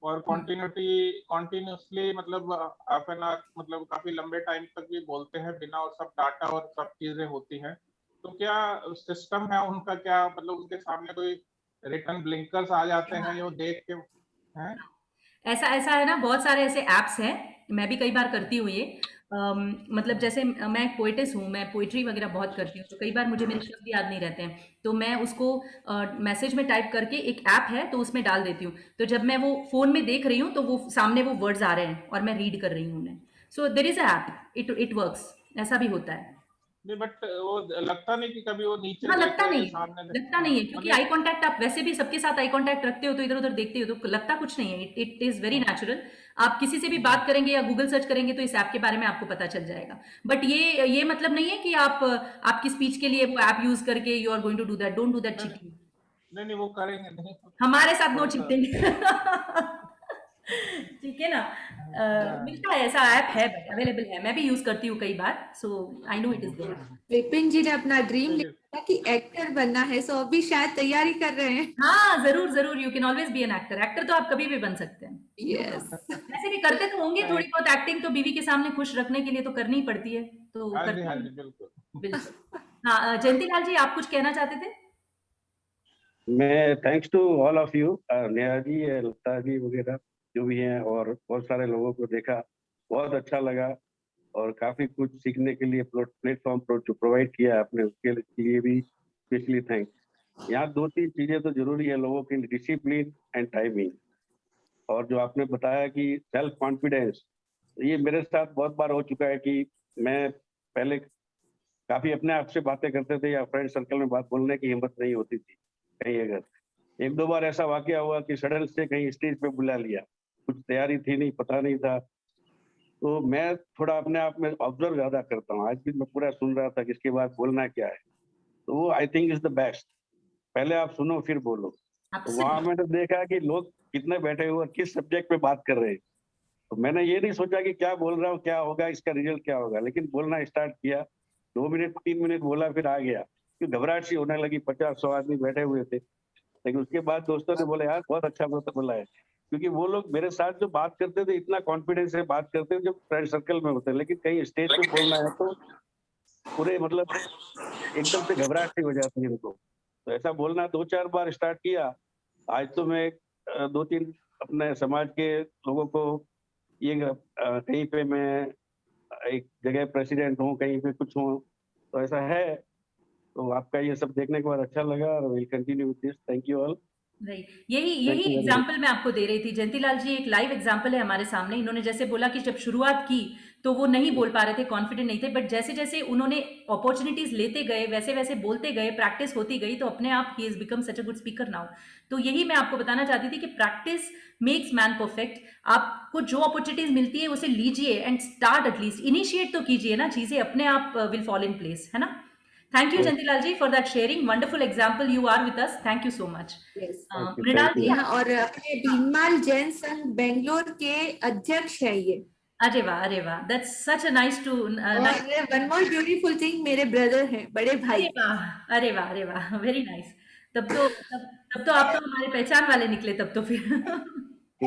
और कॉन्टिन्यूसली मतलब हाफ एन आवर, मतलब काफी लंबे टाइम तक भी बोलते हैं बिना, और सब डाटा और सब चीजें होती हैं, तो क्या सिस्टम है उनका, क्या मतलब उनके सामने कोई रिटर्न ब्लिंकर्स आ जाते हैं जो देख के हैं? ऐसा है ना, बहुत सारे ऐसे एप्स हैं, मैं भी कई बार करती हूँ ये। मतलब जैसे मैं एक पोएटिस हूँ, मैं पोइट्री वगैरह बहुत करती हूँ, तो कई बार मुझे मेरे शब्द याद नहीं रहते हैं, तो मैं उसको मैसेज में टाइप करके, एक ऐप है तो उसमें डाल देती हूँ, तो जब मैं वो फोन में देख रही हूँ तो वो सामने वो वर्ड्स आ रहे हैं और मैं रीड कर रही हूँ उन्हें। So there is a app, it works, ऐसा भी होता है। नहीं, बट वो लगता नहीं कि कभी वो नीचे हाँ, देख लगता रहे नहीं हैं, है, सामने लगता नहीं है, क्योंकि आई मतलब कांटेक्ट आप वैसे भी सबके साथ आई कांटेक्ट रखते हो, तो इधर उधर देखते हो, तो लगता कुछ नहीं है, इट इज वेरी नेचुरल। आप किसी से भी बात करेंगे या गूगल सर्च करेंगे तो इस ऐप के बारे में आपको पता चल जाएगा, बट ये मतलब नहीं है कि आप आपकी स्पीच के लिए वो ऐप यूज करके you are going to do that, don't do that cheating. नहीं वो करेंगे नहीं, हमारे साथ नो थोड़ा सा चीटिंग। ठीक है ना? मिलता है, ऐसा ऐप है, बट अवेलेबल है, मैं भी यूज करती हूँ कई बार, so I know it is there. Vipin ji ने अपना ड्रीम लिखा कि एक्टर बनना है, सो अभी शायद तैयारी कर रहे हैं। हाँ, जरूर जरूर, you can always be an actor, actor तो आप कभी भी बन सकते हैं। यस वैसे भी करते तो होंगे थोड़ी बहुत एक्टिंग, तो बीवी के सामने खुश रखने के लिए तो करनी ही पड़ती है, तो हाँ जी, करते हाँ हैं। जी, बिल्कुल। बिल्कुल। हाँ, जयंतीलाल जी आप कुछ कहना चाहते थे? मैं thanks to all of you, Neha ji, Lata ji वगैरह जो भी हैं, और बहुत सारे लोगों को देखा, बहुत अच्छा लगा, और काफी कुछ सीखने के लिए प्लेटफॉर्म प्रोवाइड किया आपने, उसके लिए भी स्पेशली थैंक्स। यहाँ 2-3 चीजें तो जरूरी है लोगों के लिए, डिसिप्लिन एंड टाइमिंग, और जो आपने बताया कि सेल्फ कॉन्फिडेंस, ये मेरे साथ बहुत बार हो चुका है कि मैं पहले काफी अपने आप से बातें करते थे, या फ्रेंड सर्कल में बात बोलने की हिम्मत नहीं होती थी। कहीं अगर 1-2 बार ऐसा वाकया हुआ कि सडन से कहीं स्टेज पे बुला लिया, कुछ तैयारी थी नहीं, पता नहीं था, तो मैं थोड़ा अपने आप में ऑब्जर्व ज्यादा करता हूँ। आज भी मैं पूरा सुन रहा था कि इसके बाद बोलना क्या है, तो वो I think is the best, पहले आप सुनो फिर बोलो। तो वहां मैंने देखा कि लोग कितने बैठे हुए और किस सब्जेक्ट पे बात कर रहे हैं, तो मैंने ये नहीं सोचा कि क्या बोल रहा हूँ, क्या होगा, इसका रिजल्ट क्या होगा, लेकिन बोलना स्टार्ट किया, 2 मिनट 3 मिनट बोला, फिर आ गया, फिर घबराहट सी होने लगी, 50-100 आदमी बैठे हुए थे, लेकिन उसके बाद दोस्तों ने बोला यार बहुत अच्छा बोला है, क्योंकि वो लोग मेरे साथ जो बात करते थे, इतना कॉन्फिडेंस से बात करते थे जो फ्रेंड सर्कल में होते हैं, लेकिन कहीं स्टेज पे बोलना है तो पूरे मतलब एकदम से घबराहट सी हो जाती है उनको, तो ऐसा बोलना 2-4 बार स्टार्ट किया। आज तो मैं 2-3 अपने समाज के लोगों को ये कहीं पे मैं एक जगह प्रेसिडेंट हूँ, कहीं पे कुछ हूँ, तो ऐसा है तो आपका ये सब देखने के बाद अच्छा लगा और will continue with this. Thank you all. Right, यही एग्जाम्पल मैं आपको दे रही थी। जयंतीलाल जी एक लाइव एग्जाम्पल है हमारे सामने। इन्होंने जैसे बोला कि जब शुरुआत की तो वो नहीं बोल पा रहे थे, कॉन्फिडेंट नहीं थे, बट जैसे जैसे उन्होंने अपॉर्चुनिटीज लेते गए, वैसे वैसे बोलते गए, प्रैक्टिस होती गई, तो अपने आप he is become such a good speaker now. तो यही मैं आपको बताना चाहती थी कि प्रैक्टिस मेक्स मैन परफेक्ट। आपको जो अपॉर्चुनिटीज मिलती है उसे लीजिए एंड स्टार्ट, एटलीस्ट इनिशिएट तो कीजिए ना, चीजें अपने आप विल फॉल इन प्लेस, है ना। Thank you, Jantilal ji, for that sharing. Wonderful example you are with us. Thank you so much. Yes. Mrinal जी, और अपने भीनमाल जैन संघ बेंगलोर के अध्यक्ष है ये। अरे वाह, that's such a nice to और one more beautiful thing, मेरे ब्रदर हैं, बड़े भाई। अरे वाह, very nice. तब तो आप तो हमारे पहचान वाले निकले तब तो फिर।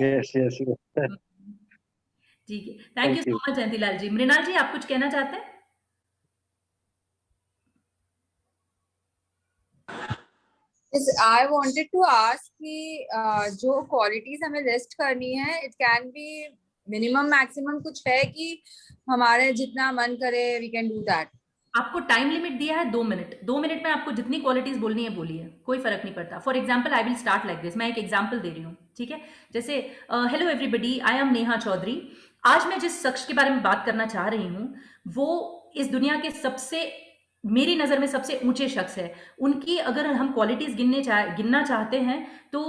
Yes. ठीक है, thank you so much Jayantilal ji. Mrinal ji, आप कुछ कहना चाहते हैं? Yes, I wanted to ask कि जो क्वालिटीज हमें लिस्ट करनी है, it can be minimum maximum कुछ है कि हमारे जितना मन करे वी कैन डू दैट? आपको टाइम लिमिट दिया है 2 मिनट। 2 मिनट में आपको जितनी क्वालिटीज बोलनी है बोलिए, कोई फर्क नहीं पड़ता। For example I will start like this. मैं एक एग्जाम्पल दे रही हूँ, ठीक है। जैसे hello everybody, I am Neha Chaudhary. आज मैं जिस शख्स के बारे में बात करना चाह रही हूँ वो इस दुनिया के सबसे, मेरी नज़र में सबसे ऊंचे शख्स है। उनकी अगर हम क्वालिटीज़ गिनना चाहते हैं तो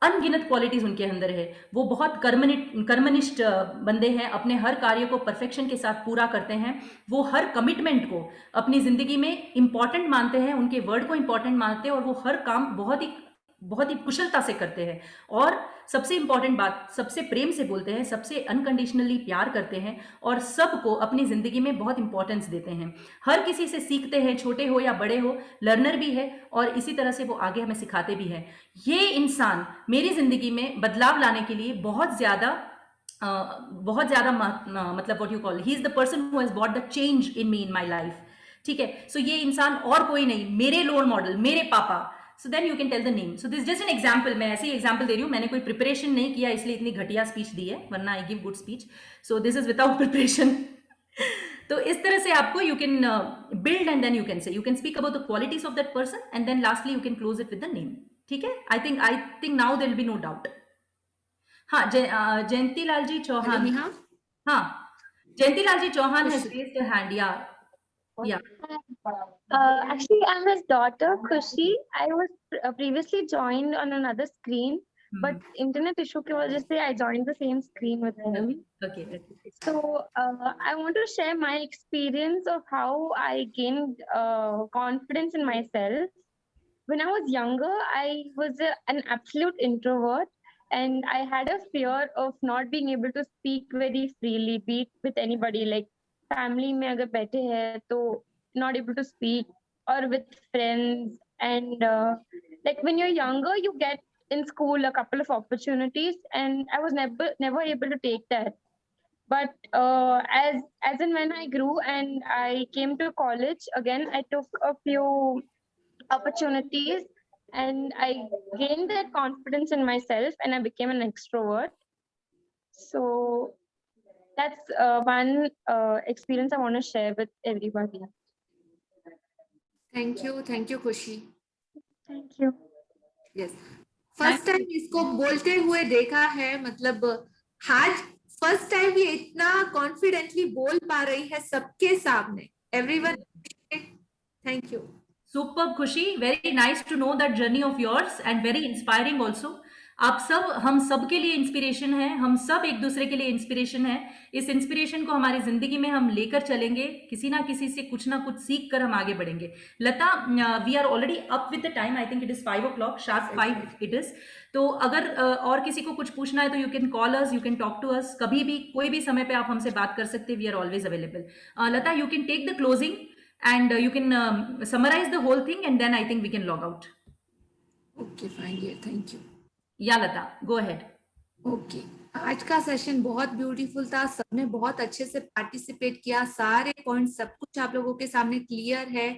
अनगिनत क्वालिटीज़ उनके अंदर है। वो बहुत कर्मनिष्ठ बंदे हैं, अपने हर कार्य को परफेक्शन के साथ पूरा करते हैं। वो हर कमिटमेंट को अपनी ज़िंदगी में इम्पॉर्टेंट मानते हैं, उनके वर्ड को इम्पॉर्टेंट मानते हैं, और वो हर काम बहुत ही कुशलता से करते हैं। और सबसे इंपॉर्टेंट बात, सबसे प्रेम से बोलते हैं, सबसे अनकंडीशनली प्यार करते हैं, और सबको अपनी जिंदगी में बहुत इंपॉर्टेंस देते हैं। हर किसी से सीखते हैं, छोटे हो या बड़े हो, लर्नर भी है, और इसी तरह से वो आगे हमें सिखाते भी हैं। ये इंसान मेरी जिंदगी में बदलाव लाने के लिए बहुत ज्यादा मतलब what you call, he is the person who has bought the change in me in my life, ठीक है। सो ये इंसान और कोई नहीं, मेरे रोल मॉडल, मेरे पापा। So then you can tell the name. So this is just an example. मैं ऐसे ही example दे रही हूँ, मैंने कोई preparation नहीं किया इसलिए इतनी घटिया speech दी है, वरना I give good speech. So this is without preparation. तो इस तरह से आपको you can build and then you can say, you can speak about the qualities of that person and then lastly you can close it with the name. ठीक है? I think now there will be no doubt. हाँ, जयंतीलाल जी चौहान। हाँ, जयंतीलाल जी Chauhan has raised a hand. Yeah. Actually, I'm his daughter, Khushi. I was previously joined on another screen, but internet issue की वजह से I joined the same screen with him. Okay. So I want to share my experience of how I gained confidence in myself. When I was younger, I was an absolute introvert, and I had a fear of not being able to speak very freely, be it with anybody, like family में अगर बैठे हैं तो not able to speak, or with friends. And like when you're younger, you get in school a couple of opportunities, and I was never able to take that. But as and when I grew and I came to college again, I took a few opportunities and I gained that confidence in myself and I became an extrovert. So that's one experience I want to share with everybody. Thank you, Khushi. Thank you. Yes. First time इसको बोलते हुए देखा है, मतलब आज first time ये इतना confidently बोल पा रही है सबके सामने। Everyone, thank you. सुपर खुशी, very nice to know that journey of yours and very inspiring also. आप सब, हम सब के लिए इंस्पिरेशन है, हम सब एक दूसरे के लिए इंस्पिरेशन है। इस इंस्पिरेशन को हमारी जिंदगी में हम लेकर चलेंगे, किसी ना किसी से कुछ ना कुछ सीख कर हम आगे बढ़ेंगे। Lata, we are already up with the time, I think it is 5 o'clock, sharp 5 it is. तो अगर और किसी को कुछ पूछना है तो you can call us, you can talk to us, कभी भी कोई भी समय पे आप हमसे बात कर सकते हैं, we are always available. Lata, you can take the closing and you can summarize the whole thing and then I think we can log out. Okay, fine, yeah, thank you. Yeah, Lata, go ahead. Okay, आज का session बहुत beautiful था, सबने बहुत अच्छे से participate किया, सारे पॉइंट सब कुछ आप लोगों के सामने क्लियर है,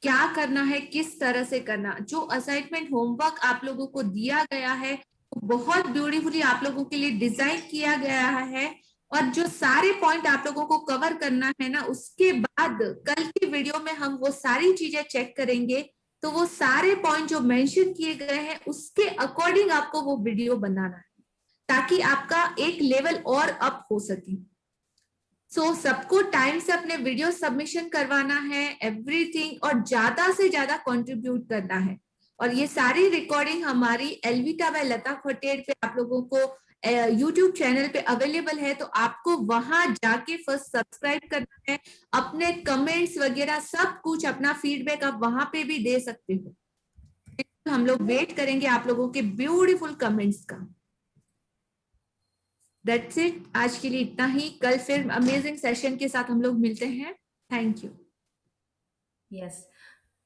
क्या करना है, किस तरह से करना। जो असाइनमेंट होमवर्क आप लोगों को दिया गया है वो बहुत ब्यूटीफुली आप लोगों के लिए डिजाइन किया गया है, और जो सारे पॉइंट आप लोगों को कवर करना है ना, उसके बाद कल की वीडियो में हम वो सारी चीजें चेक करेंगे। तो वो सारे पॉइंट जो मेंशन किए गए हैं उसके अकॉर्डिंग आपको वो वीडियो बनाना है, ताकि आपका एक लेवल और अप हो सके। सो सबको टाइम से अपने वीडियो सबमिशन करवाना है, एवरीथिंग, और ज्यादा से ज्यादा कंट्रीब्यूट करना है। और ये सारी रिकॉर्डिंग हमारी एल्विटा बाय लता खटेर पे आप लोगों को यूट्यूब चैनल पे अवेलेबल है। तो आपको वहां जाके फर्स्ट सब्सक्राइब करना है, अपने कमेंट्स वगैरह सब कुछ, अपना फीडबैक आप वहां पे भी दे सकते हो। हम लोग वेट करेंगे आप लोगों के ब्यूटीफुल कमेंट्स का। दैट्स इट, आज के लिए इतना ही। कल फिर अमेजिंग सेशन के साथ हम लोग मिलते हैं। Thank you. Yes.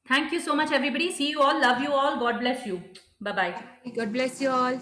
Thank you so much, everybody. See you all. Love you all. God bless you. Bye-bye. God bless you all.